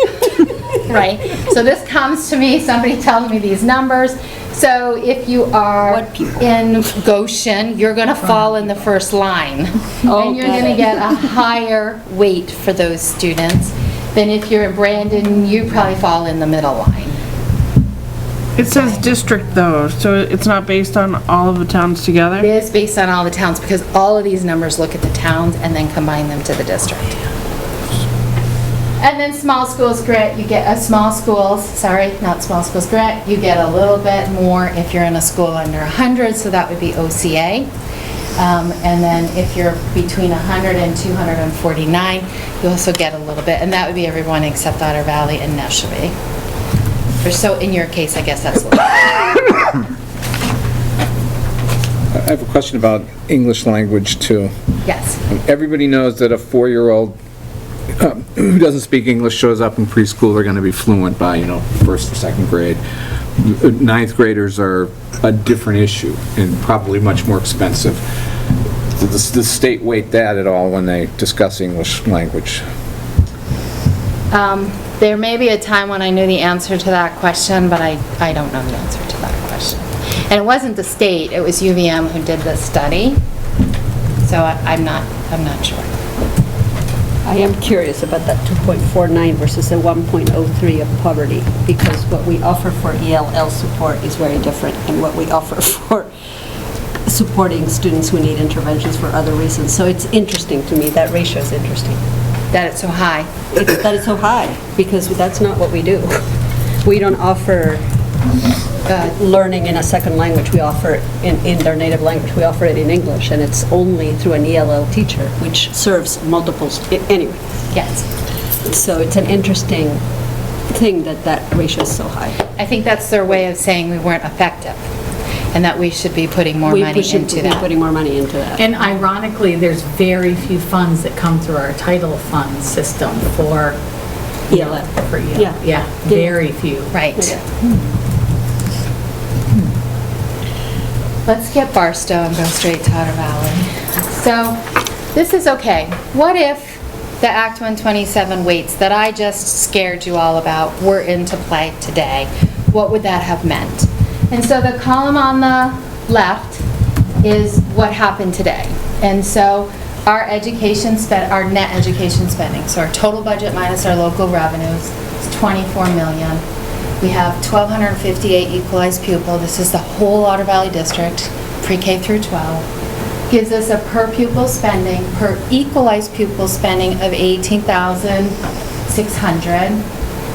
right? So this comes to me, somebody tells me these numbers. So if you are in Goshen, you're going to fall in the first line. And you're going to get a higher weight for those students than if you're in Brandon, you probably fall in the middle line. It says district though, so it's not based on all of the towns together? It is based on all the towns because all of these numbers look at the towns and then combine them to the district. And then small schools grant, you get a small schools, sorry, not small schools grant, you get a little bit more if you're in a school under 100, so that would be OCA. And then if you're between 100 and 249, you also get a little bit, and that would be everyone except Otter Valley and Neshabie. So in your case, I guess that's a little I have a question about English language too. Yes. Everybody knows that a 4-year-old who doesn't speak English shows up in preschool, they're going to be fluent by, first or second grade. Ninth graders are a different issue and probably much more expensive. Does the state weight that at all when they discuss English language? There may be a time when I knew the answer to that question, but I don't know the answer to that question. And it wasn't the state, it was UVM who did the study. So I'm not sure. I am curious about that 2.49 versus the 1.03 of poverty, because what we offer for ELL support is very different than what we offer for supporting students who need interventions for other reasons. So it's interesting to me, that ratio is interesting. That it's so high. That it's so high, because that's not what we do. We don't offer learning in a second language. We offer it in their native language. We offer it in English, and it's only through an ELL teacher, which serves multiples, anyway. Yes. So it's an interesting thing that ratio is so high. I think that's their way of saying we weren't effective, and that we should be putting more money into that. We should be putting more money into that. And ironically, there's very few funds that come through our title fund system for ELL. For ELL. Yeah. Very few. Right. Let's skip Barstow and go straight to Otter Valley. So, this is okay. What if the Act 127 weights that I just scared you all about were into play today? What would that have meant? And so the column on the left is what happened today. And so our net education spending, so our total budget minus our local revenues, is 24 million. We have 1,258 equalized pupil. This is the whole Otter Valley District, pre-K through 12. Gives us a per equalized pupil spending of 18,600.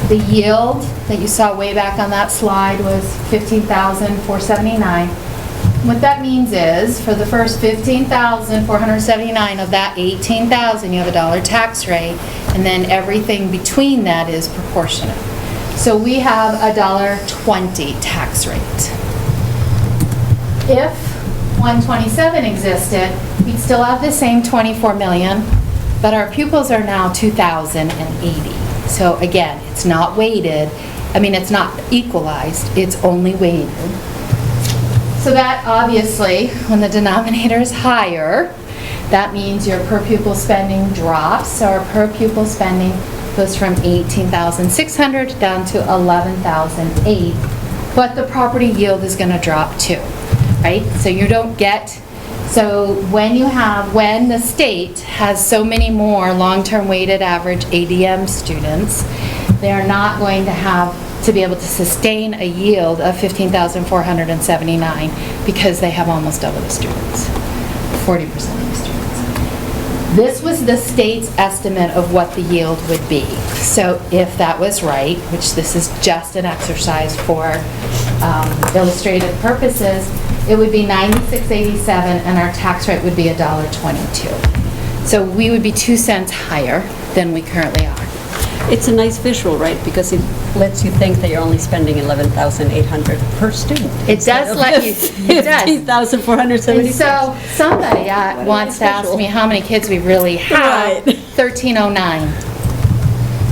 The yield that you saw way back on that slide was 15,479. What that means is, for the first 15,479 of that 18,000, you have a $1 tax rate, and then everything between that is proportionate. So we have a $1.20 tax rate. If 127 existed, we'd still have the same 24 million, but our pupils are now 2,080. So again, it's not weighted. I mean, it's not equalized, it's only weighted. So that obviously, when the denominator is higher, that means your per pupil spending drops. So our per pupil spending goes from 18,600 down to 11,008. But the property yield is going to drop too, right? So you don't get, so when the state has so many more long-term weighted average ADM students, they are not going to have to be able to sustain a yield of 15,479 because they have almost double the students, 40% of the students. This was the state's estimate of what the yield would be. So if that was right, which this is just an exercise for illustrative purposes, it would be $96.87 and our tax rate would be $1.22. So we would be 2 cents higher than we currently are. It's a nice visual, right? Because it lets you think that you're only spending $11,800 per student. It does let you, it does. $15,476. And so somebody wants to ask me how many kids we really have. Right. 1309.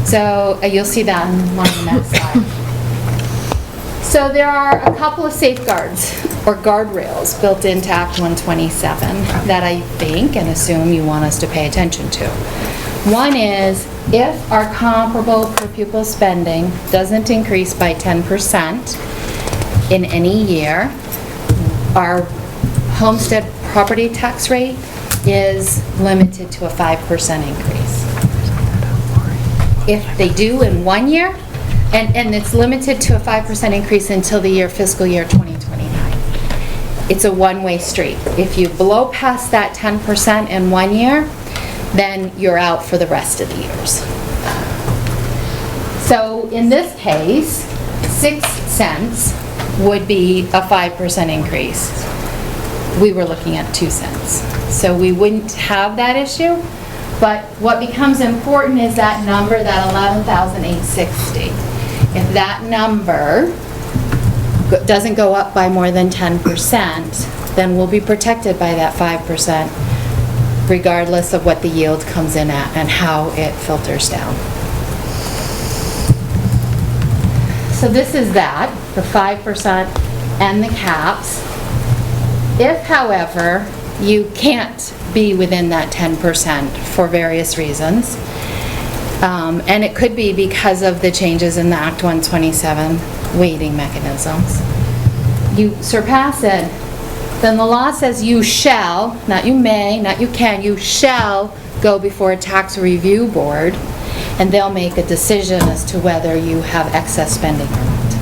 So you'll see that on one of the next slides. So there are a couple of safeguards or guardrails built into Act 127 that I think and assume you want us to pay attention to. One is if our comparable per pupil spending doesn't increase by 10% in any year, our homestead property tax rate is limited to a 5% increase. If they do in 1 year, and it's limited to a 5% increase until the fiscal year 2029. It's a one-way street. If you blow past that 10% in 1 year, then you're out for the rest of the years. So in this case, 6 cents would be a 5% increase. We were looking at 2 cents. So we wouldn't have that issue, but what becomes important is that number, that 11,860. If that number doesn't go up by more than 10%, then we'll be protected by that 5%, regardless of what the yield comes in at and how it filters down. So this is that, the 5% and the caps. If, however, you can't be within that 10% for various reasons, and it could be because of the changes in the Act 127 weighting mechanisms, you surpass it, then the law says you shall, not you may, not you can, you shall go before a tax review board, and they'll make a decision as to whether you have excess spending or not.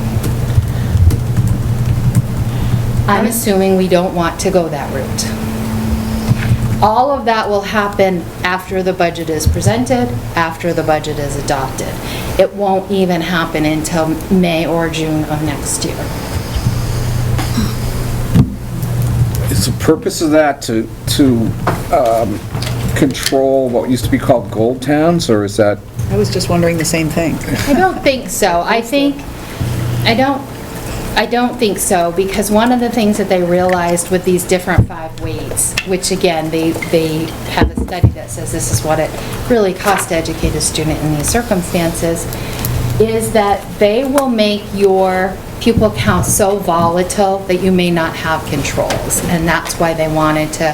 I'm assuming we don't want to go that route. All of that will happen after the budget is presented, after the budget is adopted. It won't even happen until May or June of next year. Is the purpose of that to control what used to be called gold towns, or is that? I was just wondering the same thing. I don't think so. I don't think so, because one of the things that they realized with these different 5 weights, which again, they have a study that says this is what it really costs to educate a student in these circumstances, is that they will make your pupil count so volatile that you may not have controls. And that's why they wanted to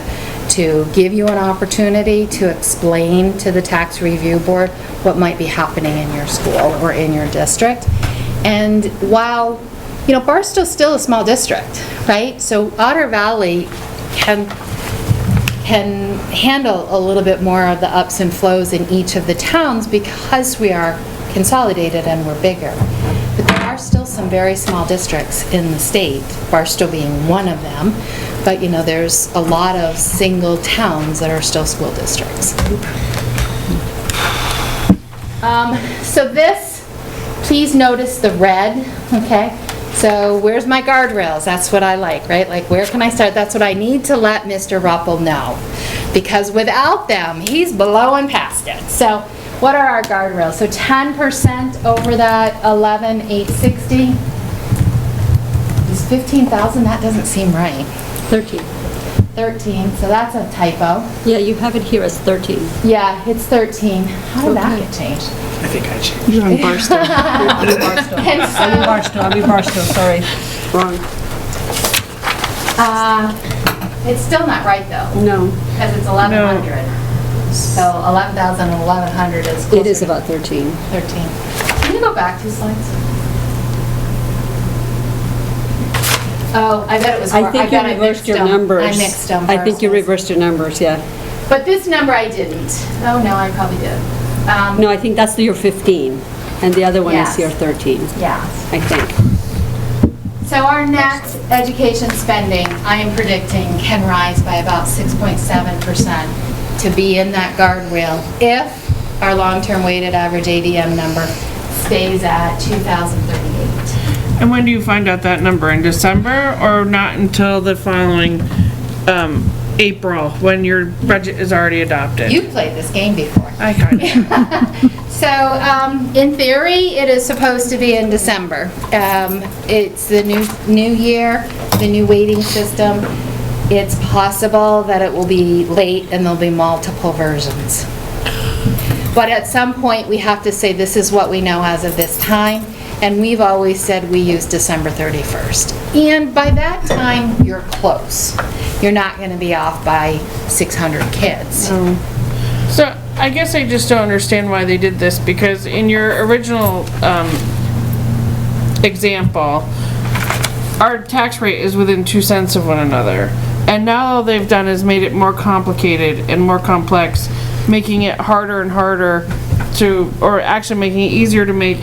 give you an opportunity to explain to the tax review board what might be happening in your school or in your district. And while, you know, Barstow's still a small district, right? So Otter Valley can handle a little bit more of the ups and flows in each of the towns because we are consolidated and we're bigger. But there are still some very small districts in the state, Barstow being one of them. But, you know, there's a lot of single towns that are still school districts. So this, please notice the red, okay? So where's my guardrails? That's what I like, right? Like, where can I start? That's what I need to let Mr. Ruppel know. Because without them, he's blowing past it. So what are our guardrails? So 10% over that 11,860 is 15,000. That doesn't seem right. 13. 13, so that's a typo. Yeah, you have it here as 13. Yeah, it's 13. How did that get changed? I think I changed. You're on Barstow. I'll be Barstow. I'll be Barstow, sorry. Wrong. It's still not right though. No. Because it's 1,100. So 11,000 and 1,100 is closer. It is about 13. 13. Can you go back 2 slides? Oh, I bet it was. I think you reversed your numbers. I mixed them. I think you reversed your numbers, yeah. But this number I didn't. Oh, no, I probably did. No, I think that's your 15, and the other one Yes. is your 13. Yes. I think. So our net education spending, I am predicting, can rise by about 6.7% to be in that guardrail if our long-term weighted average ADM number stays at 2,038. And when do you find out that number? In December or not until the following April, when your budget is already adopted? You've played this game before. I kind of. So, in theory, it is supposed to be in December. It's the new year, the new weighting system. It's possible that it will be late and there'll be multiple versions. But at some point, we have to say this is what we know as of this time, and we've always said we use December 31st. And by that time, you're close. You're not going to be off by 600 kids. So I guess I just don't understand why they did this, because in your original example, our tax rate is within 2 cents of one another. And now all they've done is made it more complicated and more complex, making it harder and harder to, or actually making it easier to make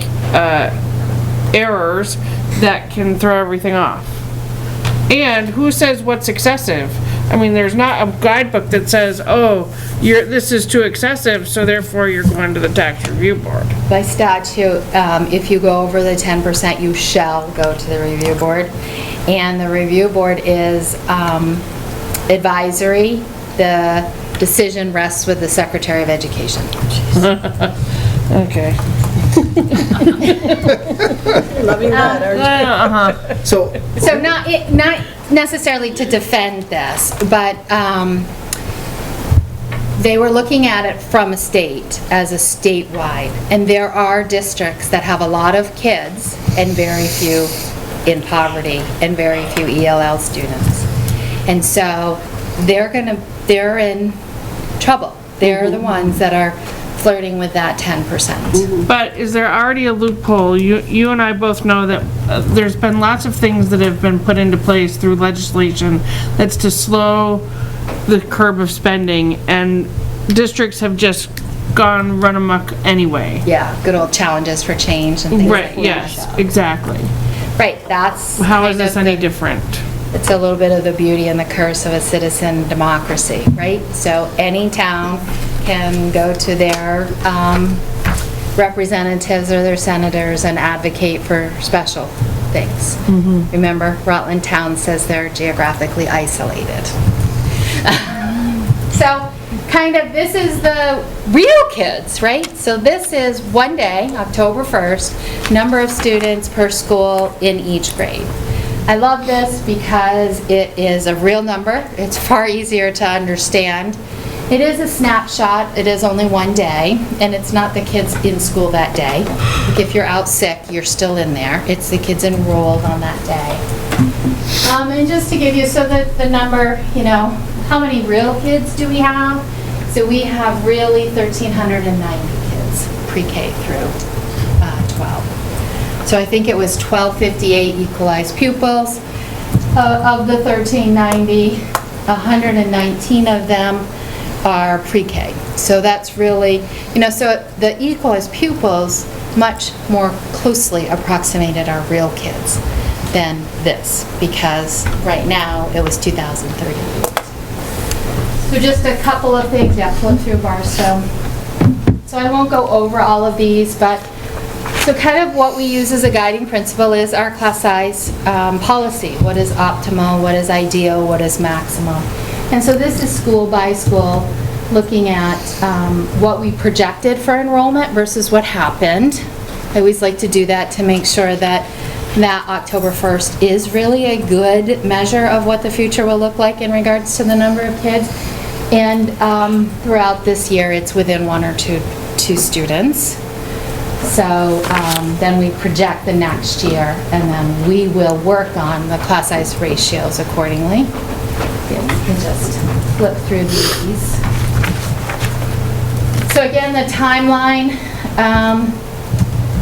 errors that can throw everything off. And who says what's excessive? I mean, there's not a guidebook that says, oh, this is too excessive, so therefore you're going to the tax review board. By statute, if you go over the 10%, you shall go to the review board. And the review board is advisory. The decision rests with the Secretary of Education. Okay. Loving that, aren't you? So not necessarily to defend this, but they were looking at it from a state, as a statewide. And there are districts that have a lot of kids and very few in poverty and very few ELL students. And so they're in trouble. They're the ones that are flirting with that 10%. But is there already a loophole? You and I both know that there's been lots of things that have been put into place through legislation that's to slow the curve of spending, and districts have just run amok anyway. Yeah, good old challenges for change and things like that. Right, yes, exactly. Right, that's How is this any different? It's a little bit of the beauty and the curse of a citizen democracy, right? So any town can go to their representatives or their senators and advocate for special things. Remember, Rutland Town says they're geographically isolated. So kind of, this is the real kids, right? So this is one day, October 1st, number of students per school in each grade. I love this because it is a real number. It's far easier to understand. It is a snapshot. It is only one day, and it's not the kids in school that day. Like if you're out sick, you're still in there. It's the kids enrolled on that day. And just to give you, so that the number, you know, how many real kids do we have? So we have really 1,390 kids, pre-K through 12. So I think it was 1,258 equalized pupils. Of the 1,390, 119 of them are pre-K. So that's really, you know, so the equalized pupils much more closely approximated our real kids than this, because right now it was 2,038. So just a couple of things, yeah, flip through Barstow. So I won't go over all of these, but so kind of what we use as a guiding principle is our class size policy. What is optimal, what is ideal, what is maximal? And so this is school by school, looking at what we projected for enrollment versus what happened. I always like to do that to make sure that October 1st is really a good measure of what the future will look like in regards to the number of kids. And throughout this year, it's within one or two students. So then we project the next year, and then we will work on the class size ratios accordingly. Yeah, you can just flip through these. So again, the timeline.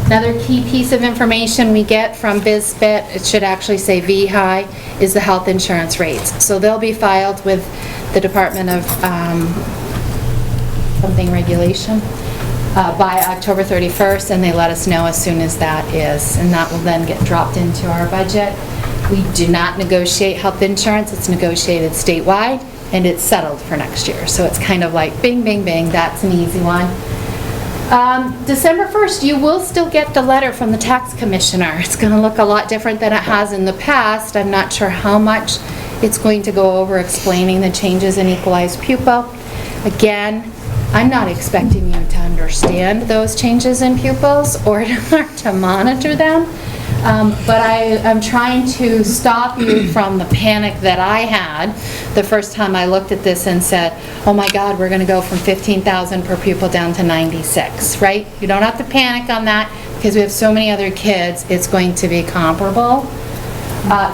Another key piece of information we get from BizSpit, it should actually say VHI, is the health insurance rates. So they'll be filed with the Department of something regulation by October 31st, and they let us know as soon as that is, and that will then get dropped into our budget. We do not negotiate health insurance, it's negotiated statewide, and it's settled for next year. So it's kind of like bing, bing, bing, that's an easy one. December 1st, you will still get the letter from the tax commissioner. It's going to look a lot different than it has in the past. I'm not sure how much it's going to go over explaining the changes in equalized pupil. Again, I'm not expecting you to understand those changes in pupils or to monitor them, but I'm trying to stop you from the panic that I had the first time I looked at this and said, oh my God, we're going to go from 15,000 per pupil down to 96, right? You don't have to panic on that because we have so many other kids, it's going to be comparable.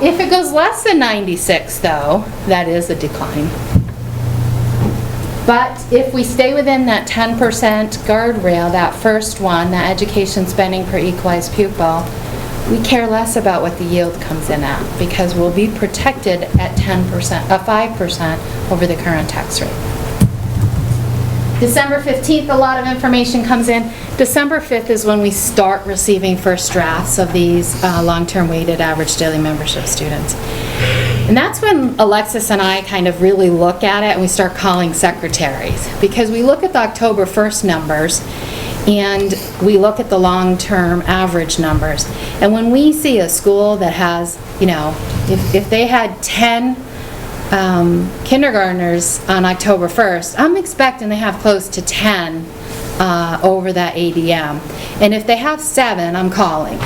If it goes less than 96, though, that is a decline. But if we stay within that 10% guardrail, that first one, that education spending per equalized pupil, we care less about what the yield comes in at because we'll be protected at 5% over the current tax rate. December 15th, a lot of information comes in. December 5th is when we start receiving first drafts of these long-term weighted average daily membership students. And that's when Alexis and I kind of really look at it and we start calling secretaries because we look at the October 1st numbers and we look at the long-term average numbers. And when we see a school that has, you know, if they had 10 kindergartners on October 1st, I'm expecting they have close to 10 over that ADM. And if they have 7, I'm calling.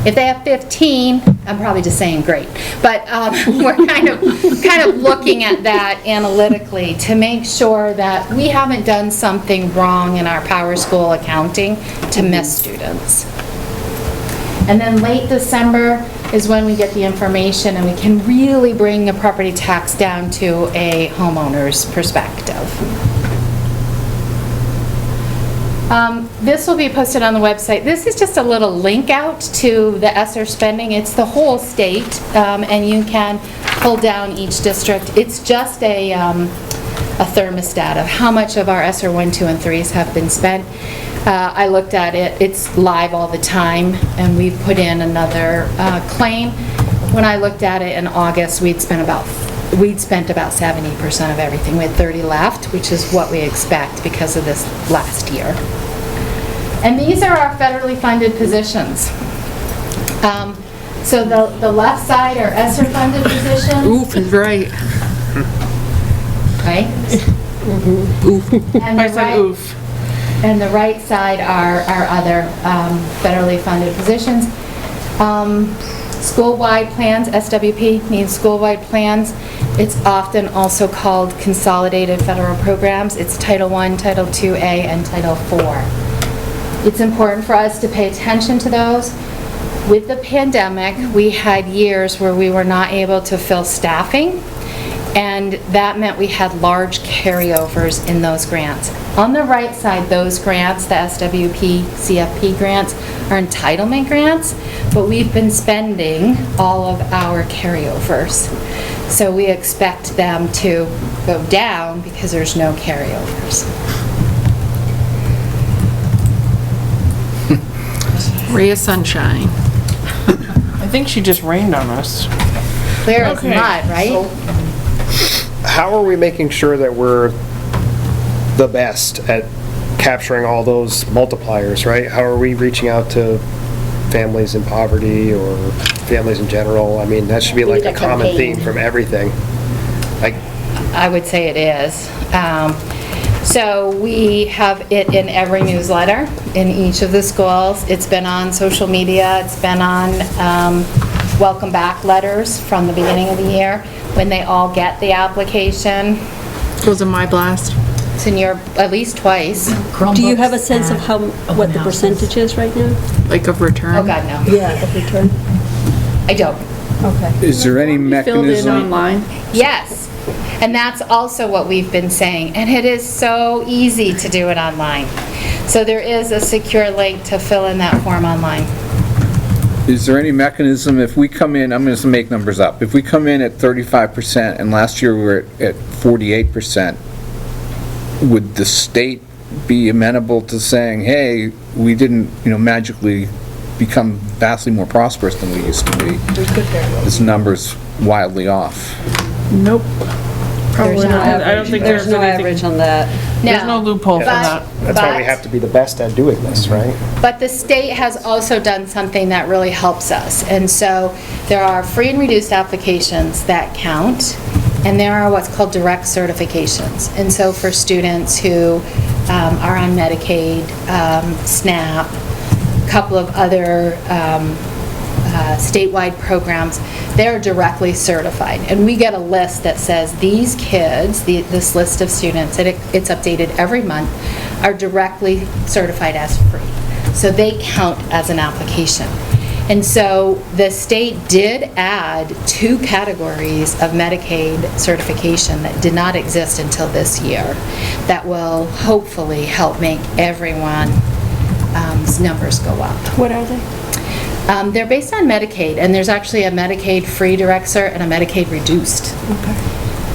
If they have 15, I'm probably just saying great. But we're kind of looking at that analytically to make sure that we haven't done something wrong in our Power School accounting to miss students. And then late December is when we get the information and we can really bring the property tax down to a homeowner's perspective. This will be posted on the website. This is just a little link out to the ESSER spending. It's the whole state, and you can pull down each district. It's just a thermostat of how much of our ESSER 1, 2, and 3s have been spent. I looked at it. It's live all the time, and we've put in another claim. When I looked at it in August, we'd spent about 70% of everything. We had 30 left, which is what we expect because of this last year. And these are our federally funded positions. So the left side are ESSER funded positions. Oof is right. Right? Oof. And I said oof. And the right side are our other federally funded positions. School-wide plans, SWP means school-wide plans. It's often also called consolidated federal programs. It's Title I, Title IIA, and Title IV. It's important for us to pay attention to those. With the pandemic, we had years where we were not able to fill staffing, and that meant we had large carryovers in those grants. On the right side, those grants, the SWP, CFP grants, are entitlement grants, but we've been spending all of our carryovers. So we expect them to go down because there's no carryovers. Ray of sunshine. I think she just rained on us. Clear as mud, right? How are we making sure that we're the best at capturing all those multipliers, right? How are we reaching out to families in poverty or families in general? I mean, that should be like a common theme from everything. I would say it is. So we have it in every newsletter in each of the schools. It's been on social media. It's been on welcome back letters from the beginning of the year when they all get the application. Goes in my blast. It's in your, at least twice. Do you have a sense of what the percentage is right now? Like of return? Oh, God, no. Yeah, of return. I don't. Okay. Is there any Filled in mechanism? online? Yes. And that's also what we've been saying. And it is so easy to do it online. So there is a secure link to fill in that form online. Is there any mechanism if we come in, I'm going to make numbers up, if we come in at 35% and last year we were at 48%, would the state be amenable to saying, hey, we didn't, magically become vastly more prosperous than we used to be? This number's wildly off. Nope. There's no I don't think there's no anything. average on that. There's no loophole for Yeah, that. That's why we have to be the best at doing this, right? But the state has also done something that really helps us. And so there are free and reduced applications that count, and there are what's called direct certifications. And so for students who are on Medicaid, SNAP, a couple of other statewide programs, they're directly certified. And we get a list that says these kids, this list of students, and it's updated every month, are directly certified as free. So they count as an application. And so the state did add 2 categories of Medicaid certification that did not exist until this year that will hopefully help make everyone's numbers go up. What are they? They're based on Medicaid, and there's actually a Medicaid free direct cert and a Medicaid reduced. Okay.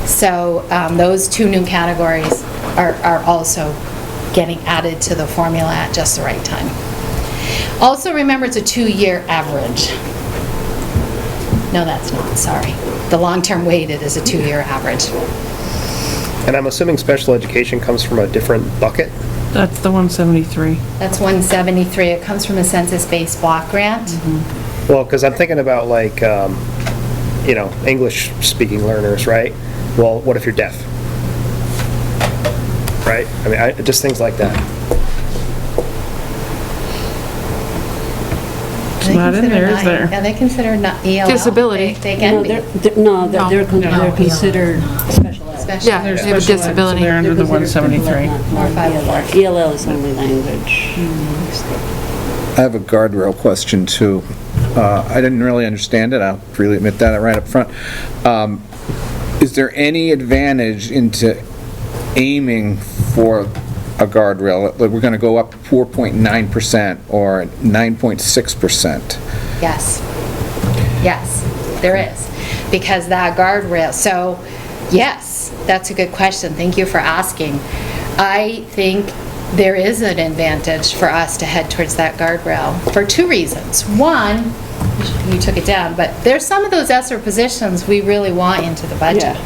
So those 2 new categories are also getting added to the formula at just the right time. Also remember, it's a 2-year average. No, that's not, sorry. The long-term weighted is a 2-year average. And I'm assuming special education comes from a different bucket? That's the 173. That's 173. It comes from a census-based block grant. Well, because I'm thinking about like, English-speaking learners, right? Well, what if you're deaf? Right? I mean, just things like that. It's not in there, is there? Yeah, they consider not ELL. Disability. They can be. They're considered special ed. Special Yeah, ed. they have a So disability. they're under the 173. Or 504. ELL is only language. I have a guardrail question too. I didn't really understand it, I'll freely admit that right up front. Is there any advantage into aiming for a guardrail? Like we're gonna go up 4.9% or 9.6%? Yes. Yes, there is. Because that guardrail, so yes, that's a good question. Thank you for asking. I think there is an advantage for us to head towards that guardrail for 2 reasons. One, you took it down, but there's some of those ESSER positions we really want into the budget.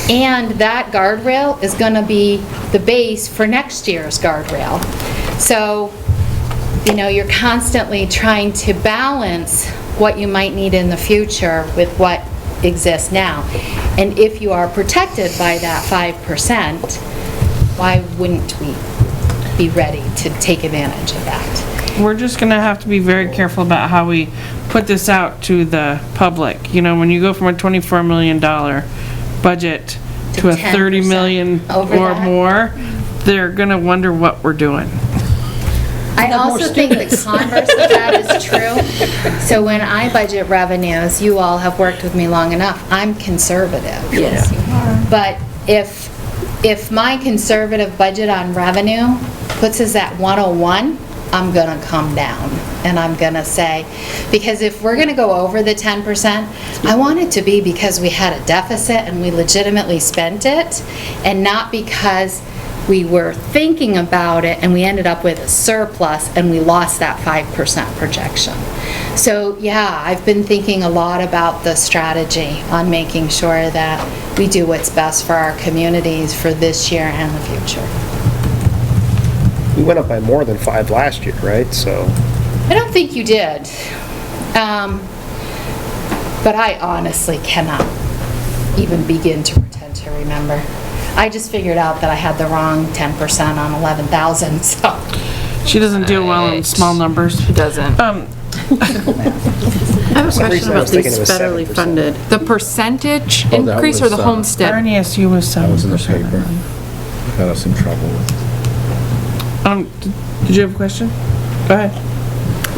And that guardrail is going to be the base for next year's guardrail. So, you're constantly trying to balance what you might need in the future with what exists now. And if you are protected by that 5%, why wouldn't we be ready to take advantage of that? We're just gonna have to be very careful about how we put this out to the public. When you go from a $24 million budget to a 30 million over or that. more, they're gonna wonder what we're doing. I also think the converse of that is true. So when I budget revenues, you all have worked with me long enough, I'm conservative. Yes, you are. But if my conservative budget on revenue puts us at 101, I'm gonna come down and I'm gonna say, because if we're gonna go over the 10%, I want it to be because we had a deficit and we legitimately spent it, and not because we were thinking about it and we ended up with a surplus and we lost that 5% projection. So yeah, I've been thinking a lot about the strategy on making sure that we do what's best for our communities for this year and the future. We went up by more than 5 last year, right? So. I don't think you did. But I honestly cannot even begin to pretend to remember. I just figured out that I had the wrong 10% on 11,000, so. She doesn't deal well in small numbers. She doesn't. Um, I have a question about these federally 7%. funded. The percentage Oh, that increase or was, the homestead? RNESU was 7%. That was in the paper. Got us in trouble with. Did you have a question? Go ahead.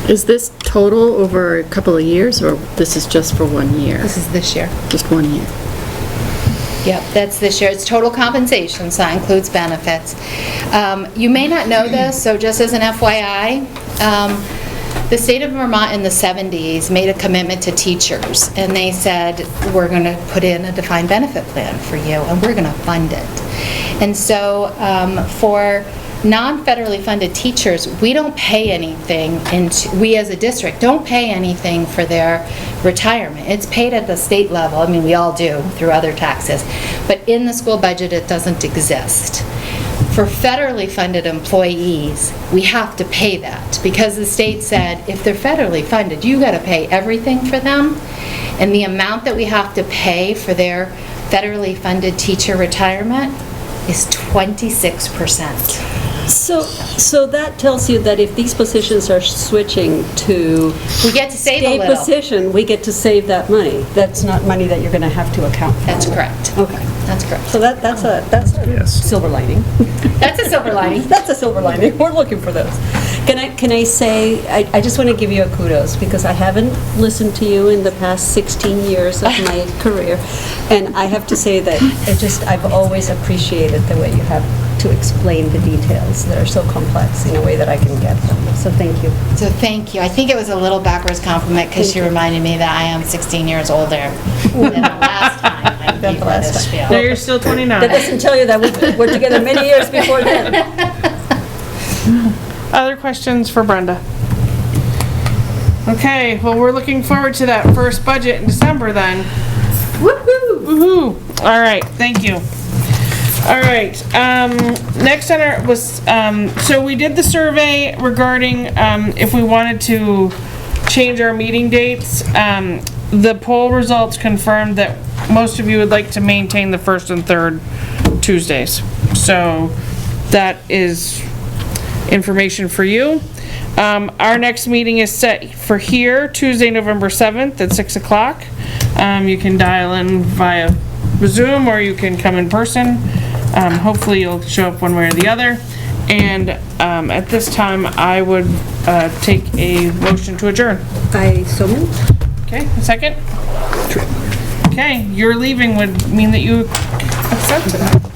Is this total over a couple of years, or this is just for 1 year? This is this year. Just 1 year. Yep, that's this year. It's total compensation, so that includes benefits. You may not know this, so just as an FYI, the state of Vermont in the 70s made a commitment to teachers, and they said, we're going to put in a defined benefit plan for you, and we're going to fund it. And so for non-federally funded teachers, we don't pay anything, we as a district don't pay anything for their retirement. It's paid at the state level. I mean, we all do through other taxes. But in the school budget, it doesn't exist. For federally funded employees, we have to pay that because the state said if they're federally funded, you got to pay everything for them. And the amount that we have to pay for their federally funded teacher retirement is 26%. So that tells you that if these positions are switching to we get to save a state little. position, we get to save that money. That's not money that you're going to have to account for. That's correct. Okay. That's correct. So that's a silver lining. That's a silver lining. That's a silver lining. We're looking for those. Can I say, I just want to give you a kudos because I haven't listened to you in the past 16 years of my career. And I have to say that I've always appreciated the way you have to explain the details that are so complex in a way that I can get them. So thank you. So thank you. I think it was a little backwards compliment because she reminded me that I am 16 years older than the last time I gave you this spiel. No, you're still 29. That doesn't tell you that we're together many years before then. Other questions for Brenda? Okay, well, we're looking forward to that first budget in December then. Woohoo! Woohoo! All right, thank you. All right, next on our was, so we did the survey regarding if we wanted to change our meeting dates. The poll results confirmed that most of you would like to maintain the first and third Tuesdays. So that is information for you. Our next meeting is set for here, Tuesday, November 7th at 6 o'clock. You can dial in via Zoom or you can come in person. Hopefully you'll show up one way or the other. And at this time, I would take a motion to adjourn. I so moved. Okay, a second? Okay, your leaving would mean that you accepted it.